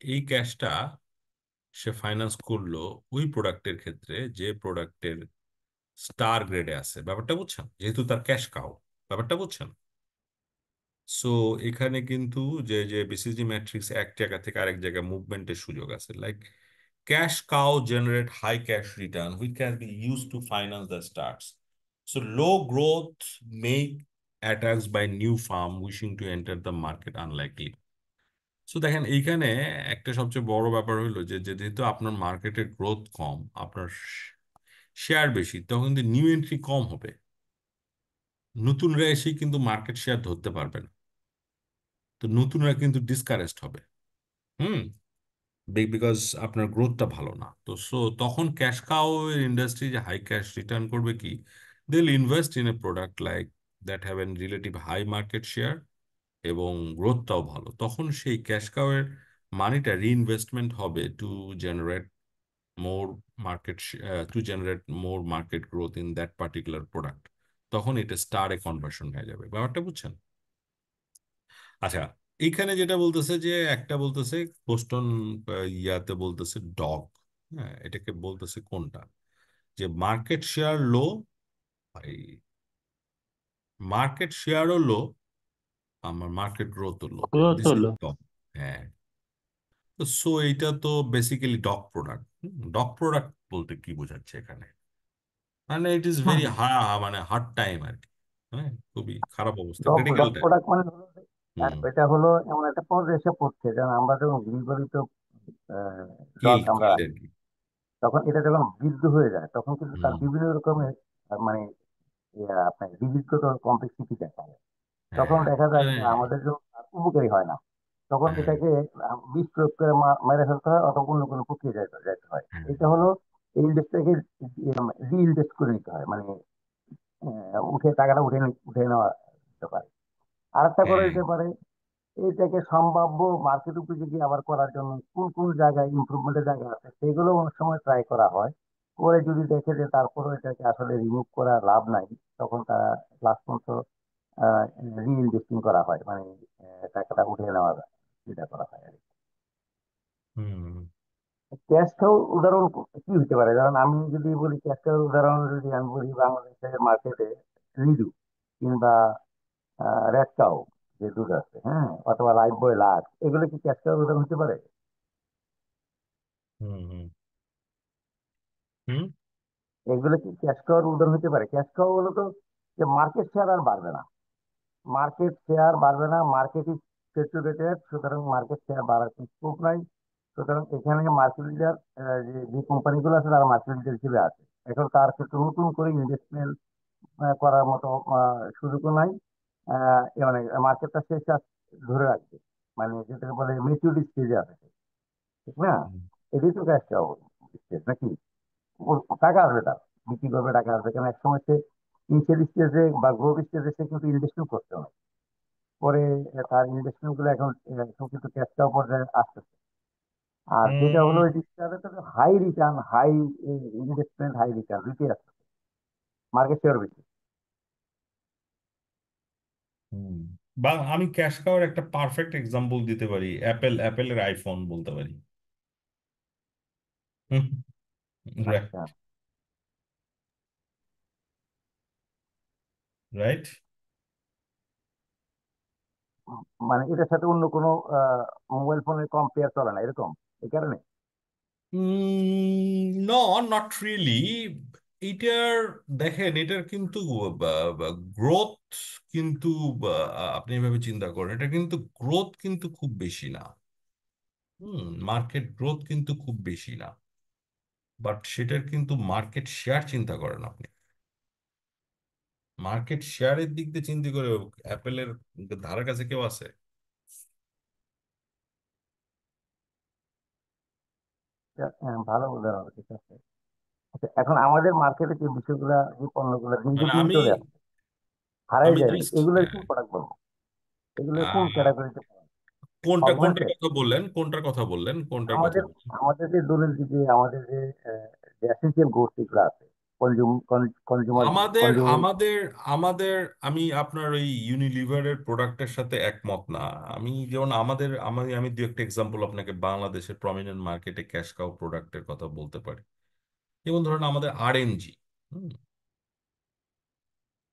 এই ক্যাশটা সে ফাইন্যান্স করলো ওই প্রোডাক্টের ক্ষেত্রে যে প্রোডাক্টের স্টার গ্রেডে আছে। ব্যাপারটা বুঝছেন? যেহেতু তার ক্যাশ কাও, ব্যাপারটা বুঝছেন? সো এখানে কিন্তু যে যে বিসিজি ম্যাট্রিক্স এক জায়গা থেকে আরেক জায়গায় মুভমেন্টের সুযোগ আছে, like cash cow generate high cash return which can be used to finance the starts. So low growth make attacks by new farm wishing to enter the market unlikely. So দেখেন, এইখানে একটা সবচেয়ে বড় ব্যাপার হলো যে যেহেতু আপনার মার্কেটের গ্রোথ কম, আপনার শেয়ার বেশি, তখন কিন্তু নিউ এন্ট্রি কম হবে। নতুনরা এসে কিন্তু মার্কেট শেয়ার ধরতে পারবে না, তো নতুনরা কিন্তু ডিসকারেজড হবে। হুম, বিকজ আপনার গ্রোথটা ভালো না। তো সো তখন ক্যাশ কাউ এর ইন্ডাস্ট্রি যে হাই ক্যাশ রিটার্ন করবে কি, they will invest in a product like that have an relative high market share এবং গ্রোথটাও ভালো। তখন সেই ক্যাশ কাউ এর মানিটা রিইনভেস্টমেন্ট হবে to generate more more market growth in that particular product. তখন এটা স্টারে কনভার্সন হয়ে যাবে। ব্যাপারটা বুঝছেন? আচ্ছা, এইখানে যেটা বলতেছে যে একটা বলতেছে বোস্টন ইয়াতে বলতেছে ডগ, হ্যাঁ, এটাকে বলতেছে কোনটা, যে মার্কেট শেয়ার লো, মার্কেট শেয়ারও লো, আমার মার্কেট গ্রোথও লো, গ্রোথ দিস ইজ হলো। ডগ। হ্যাঁ, তো সো এইটা তো বেসিক্যালি ডগ প্রোডাক্ট। ডগ প্রোডাক্ট বলতে কি বোঝাচ্ছে এখানে? মানে ইট ইজ ভেরি মানে হার্ড টাইম আর কি। হ্যাঁ, খুবই খারাপ অবস্থা, dog critical dog time. Product মানে হলো হুম, এটা হলো এমন একটা পর্যায়ে এসে পড়ছে, যেমন আমরা যখন গৃহপালিত ডগ আমরা কিল্ড আর কি। তখন এটা যখন বৃদ্ধ হয়ে যায় তখন কিন্তু তার হুম, বিভিন্ন রকমের মানে আপনার ডিজিটগত কমপ্লেক্সিটি দেখা যায়। তখন হ্যাঁ, দেখা যায় মানে যে আমাদের জন্য আর উপকারী হয় না। তখন হ্যাঁ, এটাকে বিষ প্রয়োগ করে মেরে ফেলতে হয় অথবা অন্য কোনো প্রক্রিয়া যাইতে হয়। হ্যাঁ, এটা হলো এই ইন্ডেক্সটাকে রিইনভেস্ট করে নিতে হয়, মানে উঠে টাকাটা উঠে নেওয়া যেতে পারে। আর একটা করে হ্যাঁ, দিতে পারে এইটাকে সম্ভাব্য মার্কেট উপযোগী আবার করার জন্য কোন কোন জায়গায় ইমপ্রুভমেন্টের জায়গা আছে সেগুলো অনেক সময় ট্রাই করা হয়। করে যদি দেখে যে তারপরে এটাকে আসলে রিমুভ করা লাভ নাই, তখন তারা লাস্ট পর্যন্ত রিইনভেস্টিং করা হয়, মানে টাকাটা উঠে নেওয়া যায়, যেটা করা হয় আর কি। হুম। ক্যাশ কাউ উদাহরণ কি হতে পারে? কারণ আমি যদি বলি ক্যাশ কাউ উদাহরণ, যদি আমি বলি বাংলাদেশের মার্কেটে লিডু কিংবা রেড কাউ যে দুধ আছে, হ্যাঁ, অথবা লাইফ বয় লাক্স, এগুলো কি ক্যাশ কাউ উদাহরণ হতে পারে? হুম হুম হুম এগুলো কি ক্যাশ কাউর উদাহরণ হতে পারে? ক্যাশ কাউ হলো তো যে মার্কেট শেয়ার আর বাড়বে না, মার্কেট শেয়ার বাড়বে না, মার্কেট ইজ স্যাচুরেটেড, সুতরাং মার্কেট শেয়ার বাড়ার কোনো স্কোপ নাই। সুতরাং এখানে মার্কেট লিডার, যে যে কোম্পানিগুলো আছে তারা মার্কেট লিডার হিসেবে আছে। এখন তার ক্ষেত্রে নতুন করে ইনভেস্টমেন্ট করার মতো সুযোগও নাই। মানে মার্কেটটা শেষ ধরে রাখবে, মানে যেটাকে বলে মেচুরিটি স্টেজে আছে সে, ঠিক না? হুম এটাই তো ক্যাশ কাউ স্টেজ নাকি? ওর টাকা আসবে, তার বিক্রি করবে, টাকা আসবে, কারণ এক সময় সে ইনিশিয়াল স্টেজে বা গ্রোথ স্টেজে সে কিন্তু ইনভেস্টমেন্ট করতে হবে। পরে তার ইনভেস্টমেন্ট গুলো এখন কিন্তু ক্যাশ কাউ পর্যায়ে আসতেছে। আর যেটা হলো hmm high return, high investment, high return দুইটাই আসতেছে, মার্কেট শেয়ার বেশি। হুম। বা আমি ক্যাশ কাওয়ার একটা পারফেক্ট এক্সাম্পল দিতে পারি, অ্যাপেলের আইফোন বলতে পারি। রাইট আচ্ছা, রাইট। মানে এটার সাথে অন্য কোনো মোবাইল ফোনের কম্পেয়ার চলে না এরকম, এই কারণে। No, not really. এটার দেখেন, এটার কিন্তু গ্রোথ কিন্তু আপনি এভাবে চিন্তা করেন, এটা কিন্তু গ্রোথ কিন্তু খুব বেশি না। মার্কেট গ্রোথ কিন্তু খুব বেশি না, বাট সেটার কিন্তু মার্কেট শেয়ার চিন্তা করেন আপনি। মার্কেট শেয়ারের দিক দিয়ে চিন্তা করে অ্যাপেলের ধারে কাছে কেউ আছে? ভালো উদাহরণ, ঠিক আছে। আচ্ছা, এখন আমাদের মার্কেটে যে বিষয়গুলা, যে পণ্যগুলো মানে দীর্ঘদিন আমি ধরে আছে, হারাই আমি যায়নি, জাস্ট এগুলোর কোন প্রোডাক্ট বলবো? এগুলোর কোন ক্যাটাগরিতে কোনটার অগমেন্টেড? কথা বললেন, কোনটার কথা বললেন, কোনটার কথা আমাদের বললেন? আমাদের যে দৈনন্দিন যে আমাদের যে এসেন্সিয়াল গুডস এগুলো আছে, কনজিউমার আমাদের কনজিউমার আমাদের আমাদের আমি আপনার ওই ইউনিলিভারের প্রোডাক্টের সাথে একমত না। আমি যেমন আমি দু একটা এক্সাম্পল আপনাকে বাংলাদেশের প্রমিনেন্ট মার্কেটে ক্যাশ কাউ প্রোডাক্টের কথা বলতে পারি। যেমন ধরেন আমাদের আরএমজি,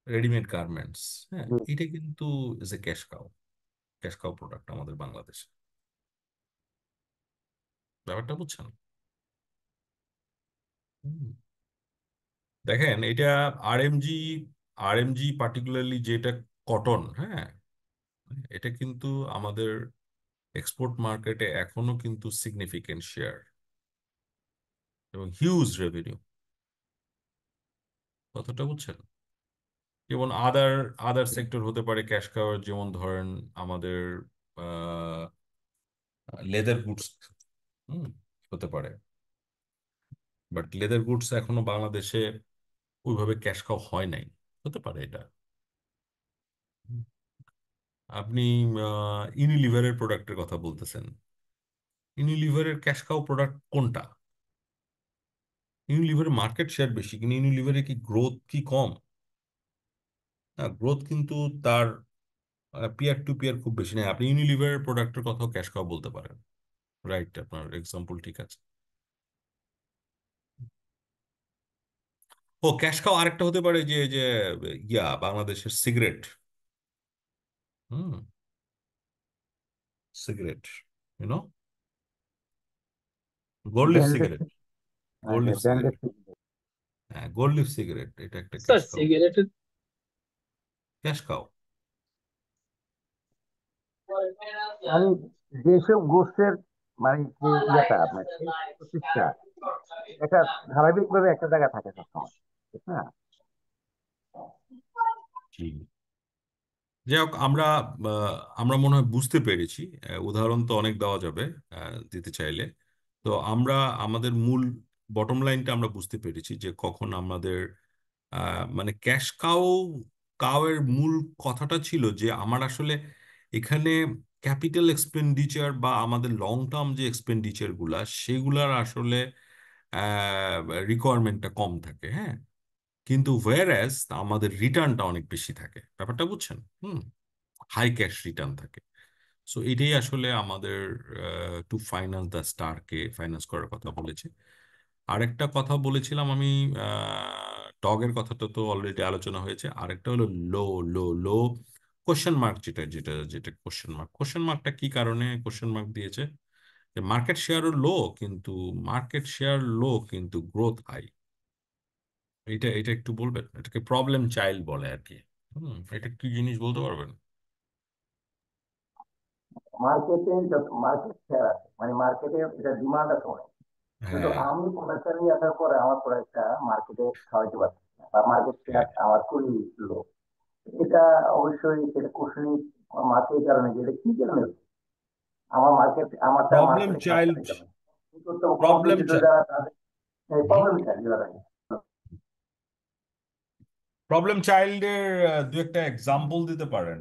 রেডিমেড গার্মেন্টস, হ্যাঁ, এটা কিন্তু is a cash cow product আমাদের বাংলাদেশে। ব্যাপারটা বুঝছেন? হুম। দেখেন এটা আরএমজি আরএমজি পার্টিকুলারলি যেটা কটন, হ্যাঁ, এটা কিন্তু আমাদের এক্সপোর্ট মার্কেটে এখনো কিন্তু সিগনিফিকেন্ট শেয়ার এবং হিউজ রেভিনিউ। কতটা বুঝছেন? যেমন আদার আদার সেক্টর হতে পারে ক্যাশ কাওয়ার, যেমন ধরেন আমাদের লেদার গুডস হতে পারে, বাট লেদার গুডস এখনো বাংলাদেশে ওইভাবে ক্যাশ কাও হয় নাই। হতে পারে এটা। হুম। আপনি ইউনিলিভারের প্রোডাক্টের কথা বলতেছেন, ইউনিলিভারের ক্যাশ কাও প্রোডাক্ট কোনটা? ইউনিলিভারের মার্কেট শেয়ার বেশি, কিন্তু ইউনিলিভারের কি গ্রোথ কি কম? না, গ্রোথ কিন্তু তার পিয়ার টু পিয়ার খুব বেশি নেই। আপনি ইউনিলিভারের প্রোডাক্টের কথাও ক্যাশ কাও বলতে পারেন। রাইট, আপনার এক্সাম্পল ঠিক আছে। ও, ক্যাশ কাও আরেকটা হতে পারে যে যে বাংলাদেশের cigarette. Hmm, cigarette, you know, gold leaf branded, cigarette. Gold leaf branded. Cigarette, হ্যাঁ, গোল্ড লিফ সিগারেট এটা একটা ক্যাশ স্যার কাও। সিগারেটের ক্যাশ কাও। মানে যেসব গোষ্ঠের, মানে যে ইয়েটা আপনার প্রতিষ্ঠা, এটা ধারাবাহিকভাবে একটা জায়গায় থাকে সবসময়, ঠিক না? জি। যাই হোক, আমরা মনে হয় বুঝতে পেরেছি। উদাহরণ তো অনেক দেওয়া যাবে দিতে চাইলে। তো আমরা আমাদের মূল বটম লাইনটা আমরা বুঝতে পেরেছি যে কখন আমাদের মানে ক্যাশ কাউয়ের মূল কথাটা ছিল যে আমার আসলে এখানে ক্যাপিটাল এক্সপেন্ডিচার বা আমাদের লং টার্ম যে এক্সপেন্ডিচার গুলা, সেগুলার আসলে রিকোয়ারমেন্টটা কম থাকে, হ্যাঁ, কিন্তু ওয়্যারএজ আমাদের রিটার্নটা অনেক বেশি থাকে। ব্যাপারটা বুঝছেন? হাই ক্যাশ রিটার্ন থাকে। সো এটাই আসলে আমাদের টু ফাইন্যান্স দ্য স্টারকে ফাইন্যান্স করার কথা বলেছে। আরেকটা কথা বলেছিলাম আমি, টগের কথাটা তো অলরেডি আলোচনা হয়েছে। আরেকটা হলো লো লো লো কোশ্চেন মার্ক, যেটা যেটা যেটা কোশ্চেন মার্কটা কি কারণে কোশ্চেন মার্ক দিয়েছে? মার্কেট শেয়ারও লো, কিন্তু মার্কেট শেয়ার লো কিন্তু গ্রোথ হাই। এটা এটা একটু বলবেন, এটাকে প্রবলেম চাইল্ড বলে আর কি। এটা কি জিনিস বলতে পারবেন? মার্কেটে যত মার্কেট শেয়ার আছে, মানে মার্কেটে এটা ডিমান্ড আছে অনেক, কিন্তু হ্যাঁ, আমি প্রোডাক্টটা নিয়ে আসার পরে আমার প্রোডাক্টটা মার্কেটে খাওয়াইতে পারছি না, বা মার্কেট শেয়ার হ্যাঁ। আমার খুবই লো। এটা অবশ্যই সেটা কোশ্চেনিং মার্কেটের কারণে, যেটা কি কারণে আমার মার্কেট, আমারটা প্রবলেম মার্কেটে খারাপ চাইল্ড, কারণে, কিন্তু প্রবলেম কম্পিটিটর যারা তাদের হুম, প্রবলেম চাই যারা প্রবলেম চাইল্ডের দু একটা এক্সাম্পল দিতে পারেন?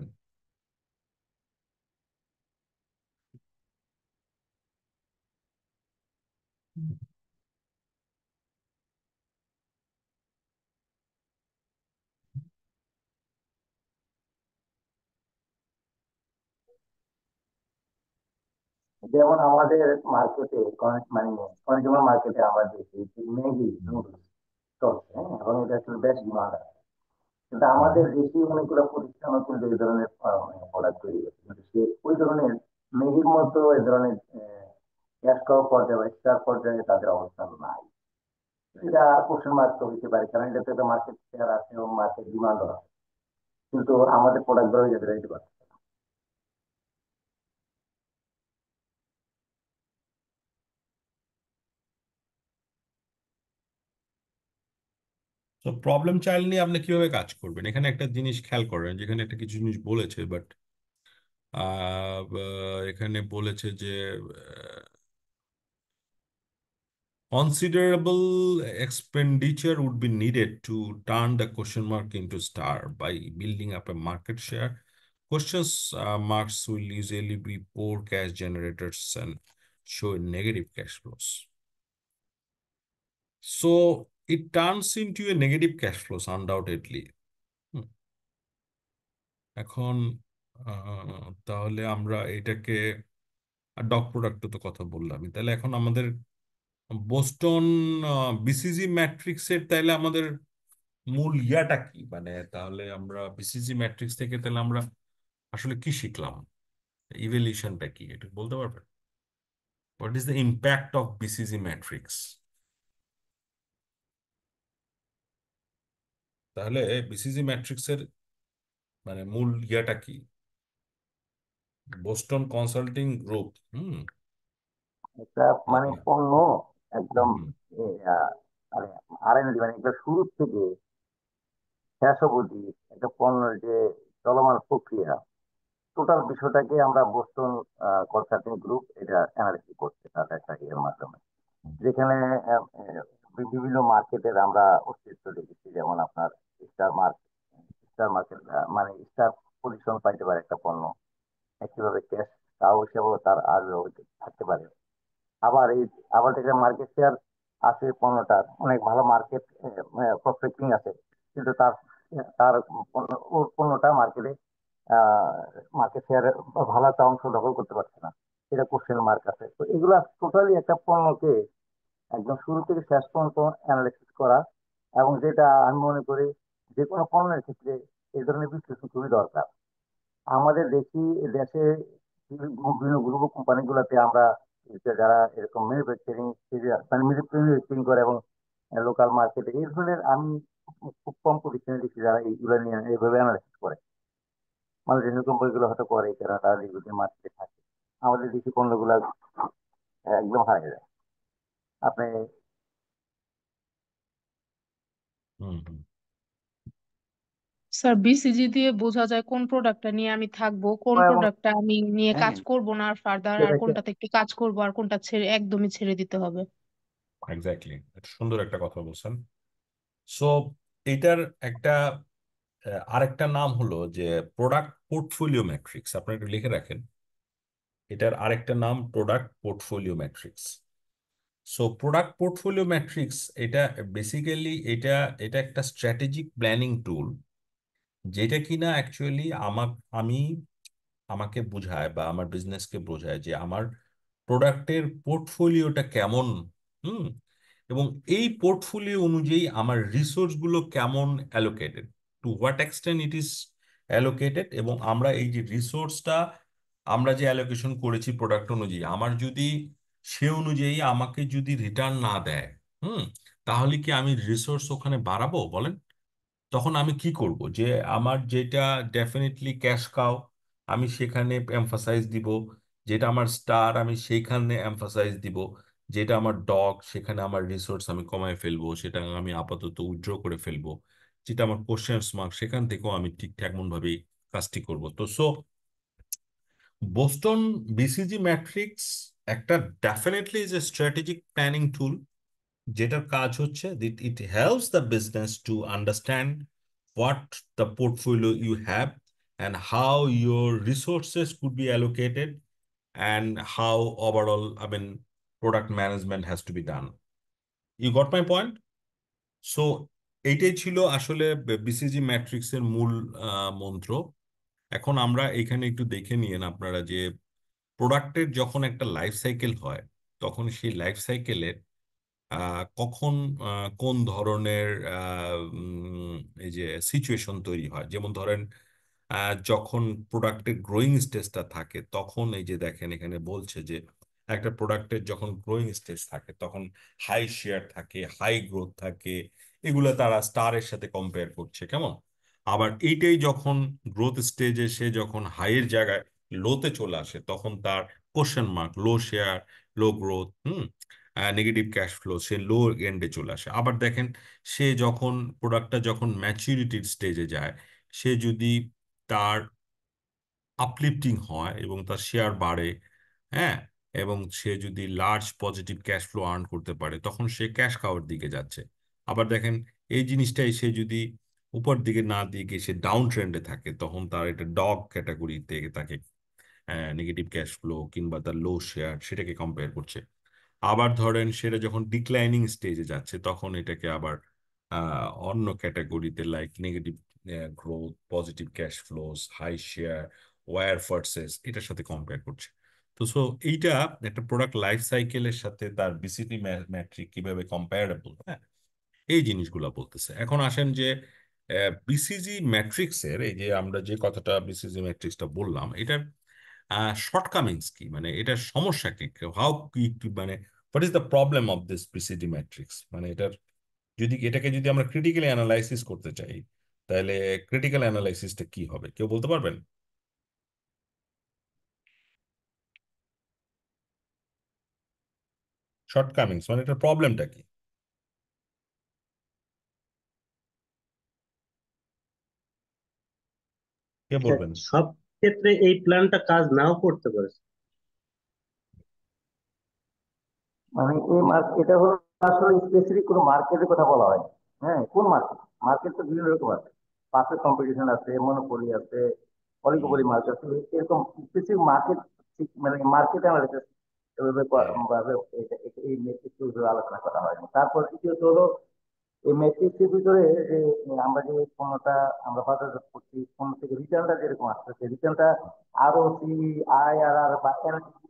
যেমন আমাদের মার্কেটে মানে কনজিউমার মার্কেটে আমরা দেখি যে ম্যাগি নুডলস চলছে, হ্যাঁ, এবং এটা আসলে বেশ ডিমান্ড আছে। কিন্তু হুম। আমাদের দেশি অনেকগুলো প্রতিষ্ঠানও কিন্তু এই ধরনের প্রোডাক্ট তৈরি করছে, কিন্তু সে ওই ধরনের ম্যাগির মতো এই ধরনের ক্যাশ কাউ পর্যায়ে বা স্টার পর্যায়ে তাদের অবস্থান নাই। এটা কোশ্চেন মার্ক তো হইতে পারে, কারণ এটাতে একটা মার্কেট শেয়ার আছে এবং মার্কেট ডিমান্ডও আছে, কিন্তু আমাদের প্রোডাক্ট গুলো যেতে দিতে পারছে না। তো প্রবলেম চাইল্ড নিয়ে আপনি কিভাবে কাজ করবেন? এখানে একটা জিনিস খেয়াল করেন, যেখানে একটা কিছু জিনিস বলেছে, বাট এখানে বলেছে যে considerable expenditure would be needed to turn the question mark into star by building up a market share. Questions marks will usually be poor cash generators and show negative cash flows. So it turns into a negative cash flows undoubtedly. হুম, এখন তাহলে আমরা এটাকে dog product তো কথা বললাম, তাহলে এখন আমাদের বোস্টন বিসিজি ম্যাট্রিক্সের তাহলে আমাদের মূল ইয়াটা কি? মানে তাহলে আমরা বিসিজি ম্যাট্রিক্স থেকে তাহলে আমরা আসলে কি শিখলাম? ইভ্যালুয়েশনটা কি এটা বলতে পারবেন? What is the impact of BCG matrix? তাহলে বিসিজি ম্যাট্রিক্সের মানে মূল ইয়াটা কি? Boston consulting group. একটা মানে আচ্ছা। পণ্য একদম হুম, মানে R&D, মানে একটা শুরু থেকে শেষ অবধি একটা পণ্যের যে চলমান প্রক্রিয়া, টোটাল বিষয়টাকে আমরা বোস্টন কনসাল্টিং গ্রুপ এটা অ্যানালিসিস করছে তাদের একটা ইয়ের মাধ্যমে, যেখানে বিভিন্ন মার্কেটের আমরা অস্তিত্ব দেখেছি। যেমন আপনার স্টার মার্কেট, স্টার মার্কেট, মানে স্টার পজিশন পাইতে পারে একটা পণ্য, একইভাবে ক্যাশ তাও হিসেবেও তার আর থাকতে পারে। আবার আবার দেখে মার্কেট শেয়ার আছে পণ্যটার, অনেক ভালো মার্কেট প্রসপেক্টিং আছে, কিন্তু তার তার ওর পণ্যটা মার্কেটে মার্কেট শেয়ারে ভালো একটা অংশ দখল করতে পারছে না, এটা কোশ্চেন মার্ক আছে। তো এগুলা টোটালি একটা পণ্যকে একদম শুরু থেকে শেষ পর্যন্ত অ্যানালাইসিস করা, এবং যেটা আমি মনে করি যে কোনো পণ্যের ক্ষেত্রে এই ধরনের বিশ্লেষণ খুবই দরকার। আমাদের দেশে বিভিন্ন গ্রুপ কোম্পানি গুলাতে আমরা যারা এরকম ম্যানুফ্যাকচারিং, মানে ম্যানুফ্যাকচারিং করে এবং লোকাল মার্কেটে এই ধরনের আমি খুব কম প্রতিষ্ঠানে দেখি যারা এইগুলো নিয়ে এইভাবে অ্যানালাইসিস করে। আমাদের যে কোম্পানিগুলো হয়তো করে যারা তারা দীর্ঘদিন মার্কেটে থাকে, আমাদের দেশি পণ্যগুলো একদম হারিয়ে যায়। আপনি হুম, হুম। স্যার বিসিজি দিয়ে বোঝা যায় কোন প্রোডাক্টটা নিয়ে আমি থাকবো, কোন এবং প্রোডাক্টটা আমি নিয়ে হ্যাঁ, কাজ করব না আর ফার্দার, আর কোনটাতে একটু কাজ করব আর কোনটা ছেড়ে একদমই ছেড়ে দিতে হবে। এক্স্যাক্টলি, সুন্দর একটা কথা বলছেন। সো এটার একটা আরেকটা নাম হলো যে প্রোডাক্ট পোর্টফোলিও ম্যাট্রিক্স। আপনারা একটু লিখে রাখেন, এটার আরেকটা নাম product portfolio matrix. So product portfolio matrix এটা বেসিক্যালি এটা এটা একটা স্ট্র্যাটেজিক প্ল্যানিং টুল, যেটা কিনা অ্যাকচুয়ালি আমি আমাকে বোঝায় বা আমার বিজনেসকে বোঝায় যে আমার প্রোডাক্টের পোর্টফোলিওটা কেমন। হুম। এবং এই পোর্টফোলিও অনুযায়ী আমার রিসোর্সগুলো কেমন allocated, to what extent it is allocated, এবং আমরা এই যে রিসোর্সটা আমরা যে অ্যালোকেশন করেছি প্রোডাক্ট অনুযায়ী, আমার যদি সে অনুযায়ী আমাকে যদি রিটার্ন না দেয়, হুম, তাহলে কি আমি রিসোর্স ওখানে বাড়াবো বলেন? তখন আমি কি করব? যে আমার যেটা ডেফিনেটলি ক্যাশ কাও, আমি সেখানে এমফাসাইজ দিব। যেটা আমার স্টার, আমি সেইখানে এমফাসাইজ দিব। যেটা আমার ডগ, সেখানে আমার রিসোর্স আমি কমায় ফেলবো, সেটা আমি আপাতত উইথড্র করে ফেলবো। যেটা আমার কোশ্চেন মার্ক, সেখান থেকেও আমি ঠিকঠাক ভাবেই কাজটি করব। তো বোস্টন বিসিজি ম্যাট্রিক্স একটা definitely is a strategic planning tool, যেটার কাজ হচ্ছে it helps the business to understand what the portfolio you have and how your resources could be allocated and how overall, I mean, product management has to be done. You got my point? So এইটাই ছিল আসলে BCG ম্যাট্রিক্সের মূল মন্ত্র। এখন আমরা এখানে একটু দেখে নিয়েন আপনারা যে প্রোডাক্টের যখন একটা লাইফ সাইকেল হয়, তখন সেই লাইফ সাইকেলের কখন কোন ধরনের এই যে সিচুয়েশন তৈরি হয়। যেমন ধরেন যখন প্রোডাক্টের গ্রোয়িং স্টেজটা থাকে, তখন এই যে দেখেন এখানে বলছে যে একটা প্রোডাক্টের যখন গ্রোয়িং স্টেজ থাকে তখন হাই শেয়ার থাকে, হাই গ্রোথ থাকে, এগুলো তারা স্টারের সাথে কম্পেয়ার করছে, কেমন? আবার এইটাই যখন গ্রোথ স্টেজে সে যখন হাইয়ের জায়গায় লোতে চলে আসে, তখন তার কোশ্চেন মার্ক, লো শেয়ার, লো গ্রোথ, নেগেটিভ ক্যাশ ফ্লো, সে লো এন্ডে চলে আসে। আবার দেখেন সে যখন প্রোডাক্টটা যখন ম্যাচুরিটির স্টেজে যায়, সে যদি তার আপলিফটিং হয় এবং তার শেয়ার বাড়ে, হ্যাঁ, এবং সে যদি large positive case flow earn করতে পারে, তখন সে ক্যাশ কাওয়ার দিকে যাচ্ছে। আবার দেখেন এই জিনিসটাই সে যদি উপর দিকে না দিয়ে গিয়ে সে ডাউন ট্রেন্ডে থাকে, তখন তার এটা ডগ ক্যাটাগরিতে তাকে নেগেটিভ ক্যাশ ফ্লো কিংবা তার লো শেয়ার সেটাকে কম্পেয়ার করছে। আবার ধরেন সেটা যখন ডিক্লাইনিং স্টেজে যাচ্ছে, তখন এটাকে আবার অন্য ক্যাটাগরিতে like negative growth, positive cash flows, high share, ওয়ার ফার্সেস, এটার সাথে কম্পেয়ার করছে। তো এইটা একটা প্রোডাক্ট লাইফ সাইকেলের সাথে তার বিসিটি ম্যাট্রিক কিভাবে কম্পারেবল, হ্যাঁ, এই জিনিসগুলো বলতেছে। এখন আসেন যে বিসিজি ম্যাট্রিক্সের এই যে আমরা যে কথাটা বিসিজি ম্যাট্রিক্সটা বললাম, এটার শর্টকামিংস কি, মানে এটার সমস্যা কি, হাউ মানে what is the problem of this BCD matrix, মানে এটার যদি এটাকে যদি আমরা ক্রিটিক্যালি অ্যানালাইসিস করতে চাই, তাহলে ক্রিটিক্যাল অ্যানালাইসিসটা কি হবে, কেউ বলতে পারবেন? শর্টকামিংস মানে এটার প্রবলেমটা কি, কে বলবেন? সব ক্ষেত্রে এই প্ল্যানটা কাজ নাও করতে পারে। মানে এই এটা হলো আসলে স্পেসিফিক কোনো মার্কেটের কথা বলা হয়। হ্যাঁ, কোন মার্কেট? মার্কেট তো বিভিন্ন রকম আছে, পার্সেল কম্পিটিশন আছে, মনোপলি আছে, অলিগোপলি মার্কেট আছে, এরকম স্পেসিফিক মার্কেট, মানে মার্কেট অ্যানালিসিস এভাবে ভাবে এই মেট্রিক্স আলোচনা করা হয়। তারপর দ্বিতীয়ত হলো এই ম্যাট্রিক্সের ভিতরে যে আমরা যে পণ্যটা আমরা বাজারজাত করছি, পণ্য থেকে রিটার্নটা যেরকম আসছে, রিটার্নটা আরো সি, আই আর আর বা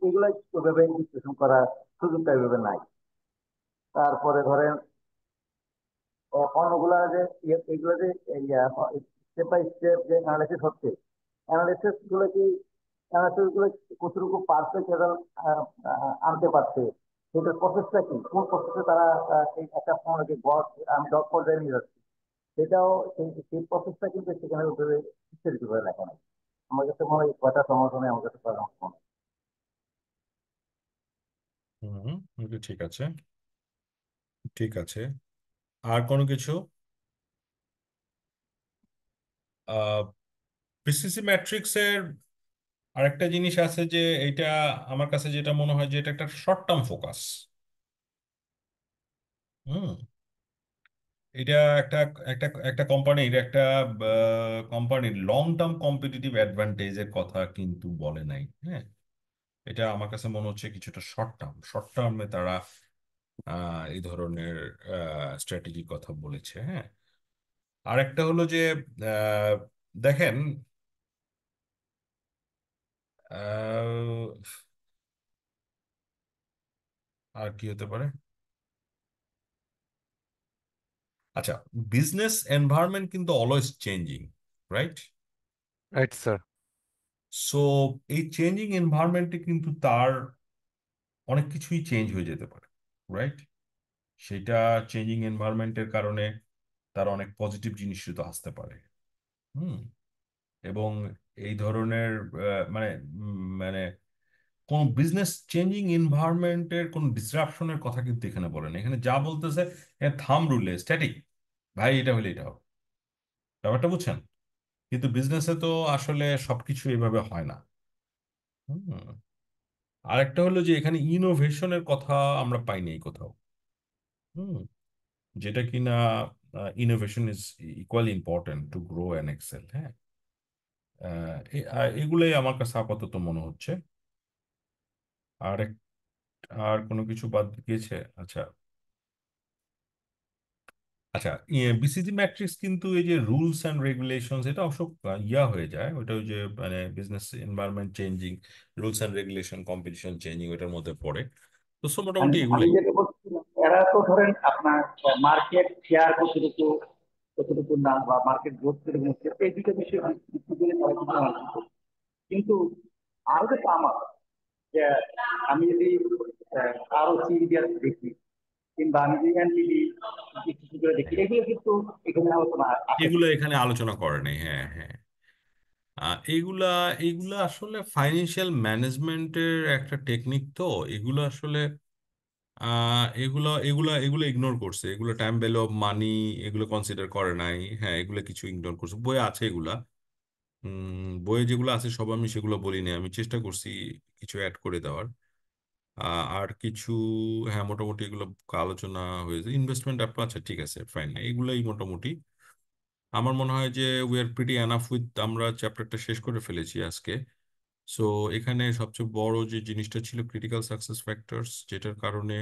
এগুলো ওইভাবে বিশ্লেষণ করার সুযোগটা এভাবে নাই। তারপরে ধরেন পণ্যগুলা যে এগুলো যে স্টেপ বাই স্টেপ যে অ্যানালিসিস হচ্ছে, অ্যানালিসিস গুলো কি, অ্যানালিসিস গুলো কতটুকু পারফেক্ট রেজাল্ট আনতে পারছে, সেটার প্রসেসটা কি, কোন প্রসেসে তারা এই একটা পণ্যকে আমি ডট পর্যায়ে নিয়ে যাচ্ছি, সেটাও সেই প্রসেসটা কিন্তু সেখানে ওইভাবে বিস্তারিত করে লেখা নাই। আমার কাছে মনে হয় কয়টা সমাধানে আমার কাছে পরামর্শ মনে হয়। হুম, ঠিক আছে, ঠিক আছে। আর কোনো কিছু? বিসিসি ম্যাট্রিক্সের আরেকটা জিনিস আছে যে এটা আমার কাছে যেটা মনে হয় যে এটা একটা শর্ট টার্ম ফোকাস। হুম। এটা একটা একটা একটা কোম্পানির লং টার্ম কম্পিটিটিভ অ্যাডভান্টেজের কথা কিন্তু বলে নাই, হ্যাঁ। এটা আমার কাছে মনে হচ্ছে কিছুটা শর্ট টার্মে তারা এই ধরনের স্ট্র্যাটেজির কথা বলেছে, হ্যাঁ। আরেকটা হলো যে দেখেন আহ, আর কি হতে পারে? আচ্ছা, বিজনেস এনভায়রনমেন্ট কিন্তু always changing, right? Right sir. So এই চেঞ্জিং এনভায়রনমেন্টে কিন্তু তার অনেক কিছুই চেঞ্জ হয়ে যেতে পারে, রাইট? সেটা চেঞ্জিং এনভায়রনমেন্টের কারণে তার অনেক পজিটিভ জিনিসও তো আসতে পারে। হুম। এবং এই ধরনের মানে মানে কোন বিজনেস চেঞ্জিং এনভায়রনমেন্টের কোন ডিসরাপশনের কথা কিন্তু এখানে বলেন। এখানে যা বলতেছে থাম রুলে স্ট্যাটিক, ভাই এটা হলে এটা হবে, ব্যাপারটা বুঝছেন? কিন্তু বিজনেসে তো আসলে সবকিছু এভাবে হয় না। হুম। আরেকটা হলো যে এখানে ইনোভেশনের কথা আমরা পাইনি এই কোথাও। হুম। যেটা কিনা innovation is equally important to grow and excel. হ্যাঁ, এগুলোই আমার কাছে আপাতত মনে হচ্ছে। আর আর কোনো কিছু বাদ গিয়েছে? আচ্ছা আচ্ছা, বিসিজি ম্যাট্রিক্স কিন্তু এই যে রুলস অ্যান্ড রেগুলেশনস, এটা অবশ্য ইয়া হয়ে যায়, ওটা ওই যে মানে business environment changing, rules and regulation, competition changing, ওটার মধ্যে পড়ে। তো মোটামুটি আমি এগুলাই। যেটা বলছিলাম, এরা তো ধরেন আপনার মার্কেট শেয়ার কতটুকু কতটুকু না, বা মার্কেট গ্রোথ কতটুকু হচ্ছে, এই দুটো বিষয় ভিত্তি করে তারা কিন্তু analysis করে। কিন্তু আরো যেটা আমার, যে আমি যদি আরো সিরিয়াস দেখি, কিংবা আমি যদি এনপিভি কিছু করে দেখি, এগুলো কিন্তু এখানে আলোচনা আসে না। এগুলো এখানে আলোচনা করে নাই, হ্যাঁ হ্যাঁ। এইগুলা এইগুলা আসলে ফাইন্যান্সিয়াল ম্যানেজমেন্টের একটা টেকনিক, তো এগুলো আসলে এগুলো এগুলো এগুলো ইগনোর করছে, এগুলো টাইম ভ্যালু অফ মানি এগুলো কনসিডার করে নাই। হ্যাঁ, এগুলো কিছু ইগনোর করছে, বইয়ে আছে এগুলা। বইয়ে যেগুলো আছে সব আমি সেগুলো বলিনি, আমি চেষ্টা করছি কিছু অ্যাড করে দেওয়ার। আর কিছু, হ্যাঁ মোটামুটি এগুলো আলোচনা হয়েছে। ইনভেস্টমেন্ট অ্যাপ্রোচ, আচ্ছা ঠিক আছে ফাইন, এগুলোই মোটামুটি আমার মনে হয় যে we are pretty enough with, আমরা চ্যাপ্টারটা শেষ করে ফেলেছি আজকে। সো এখানে সবচেয়ে বড় যে জিনিসটা ছিল ক্রিটিক্যাল সাকসেস ফ্যাক্টরস, যেটার কারণে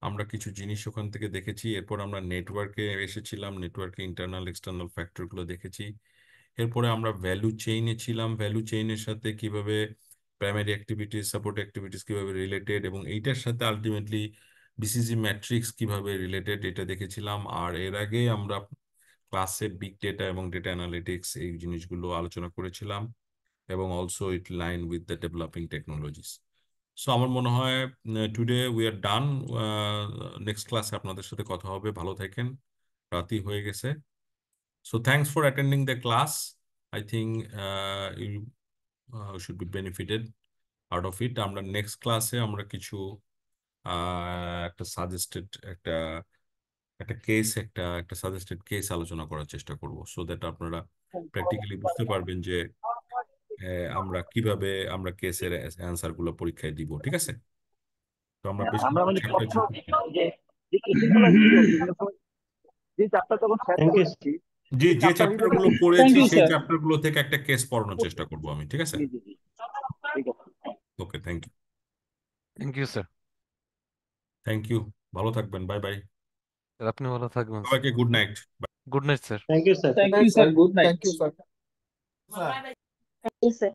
আমরা কিছু জিনিস ওখান থেকে দেখেছি। এরপর আমরা নেটওয়ার্কে এসেছিলাম, নেটওয়ার্কে ইন্টারনাল এক্সটার্নাল ফ্যাক্টরগুলো দেখেছি। এরপরে আমরা ভ্যালু চেইনে ছিলাম, ভ্যালু চেইনের সাথে কিভাবে প্রাইমারি অ্যাক্টিভিটিস, সাপোর্ট অ্যাক্টিভিটিস কিভাবে রিলেটেড, এবং এইটার সাথে আলটিমেটলি বিসিজি ম্যাট্রিক্স কিভাবে রিলেটেড, এটা দেখেছিলাম। আর এর আগে আমরা ক্লাসে বিগ ডেটা এবং ডেটা অ্যানালিটিক্স এই জিনিসগুলো আলোচনা করেছিলাম, এবং also it line with the developing technologies. So আমার মনে হয় today we are done. Next ক্লাসে আপনাদের সাথে কথা হবে। ভালো থাকেন, রাতি হয়ে গেছে। So thanks for attending the class. I think you should be benefited out of it. আমরা নেক্সট ক্লাসে আমরা কিছু একটা সাজেস্টেড একটা একটা কেস একটা একটা সাজেস্টেড কেস আলোচনা করার চেষ্টা করব, সো দ্যাট আপনারা প্র্যাকটিক্যালি বুঝতে পারবেন যে আমরা কিভাবে আমরা কেসের অ্যান্সার গুলো পরীক্ষায় দিব। ঠিক আছে? তো আমরা বেশ আমরা কিছু মানে চ্যাপ্টার প্রশ্ন যে যে কোশ্চেনগুলো ছিল বিভিন্ন সময়, যে চ্যাপ্টার তখন শেষ থ্যাংক ইউ। করেছি, যে সেই যে চ্যাপ্টার চ্যাপ্টার রিলেটেড। গুলো থ্যাংক পড়েছি ইউ সেই স্যার। চ্যাপ্টার গুলো থেকে একটা কেস পড়ানোর চেষ্টা করব আমি। ঠিক আছে? জি জি জি, ঠিক আছে। Okay, thank you. Thank you sir. Thank you, ভালো থাকবেন, বাই বাই। স্যার আপনি ভালো থাকবেন স্যার। সবাইকে good night. Good night sir. Thank you sir, good night. Thank you sir. Yes, sir.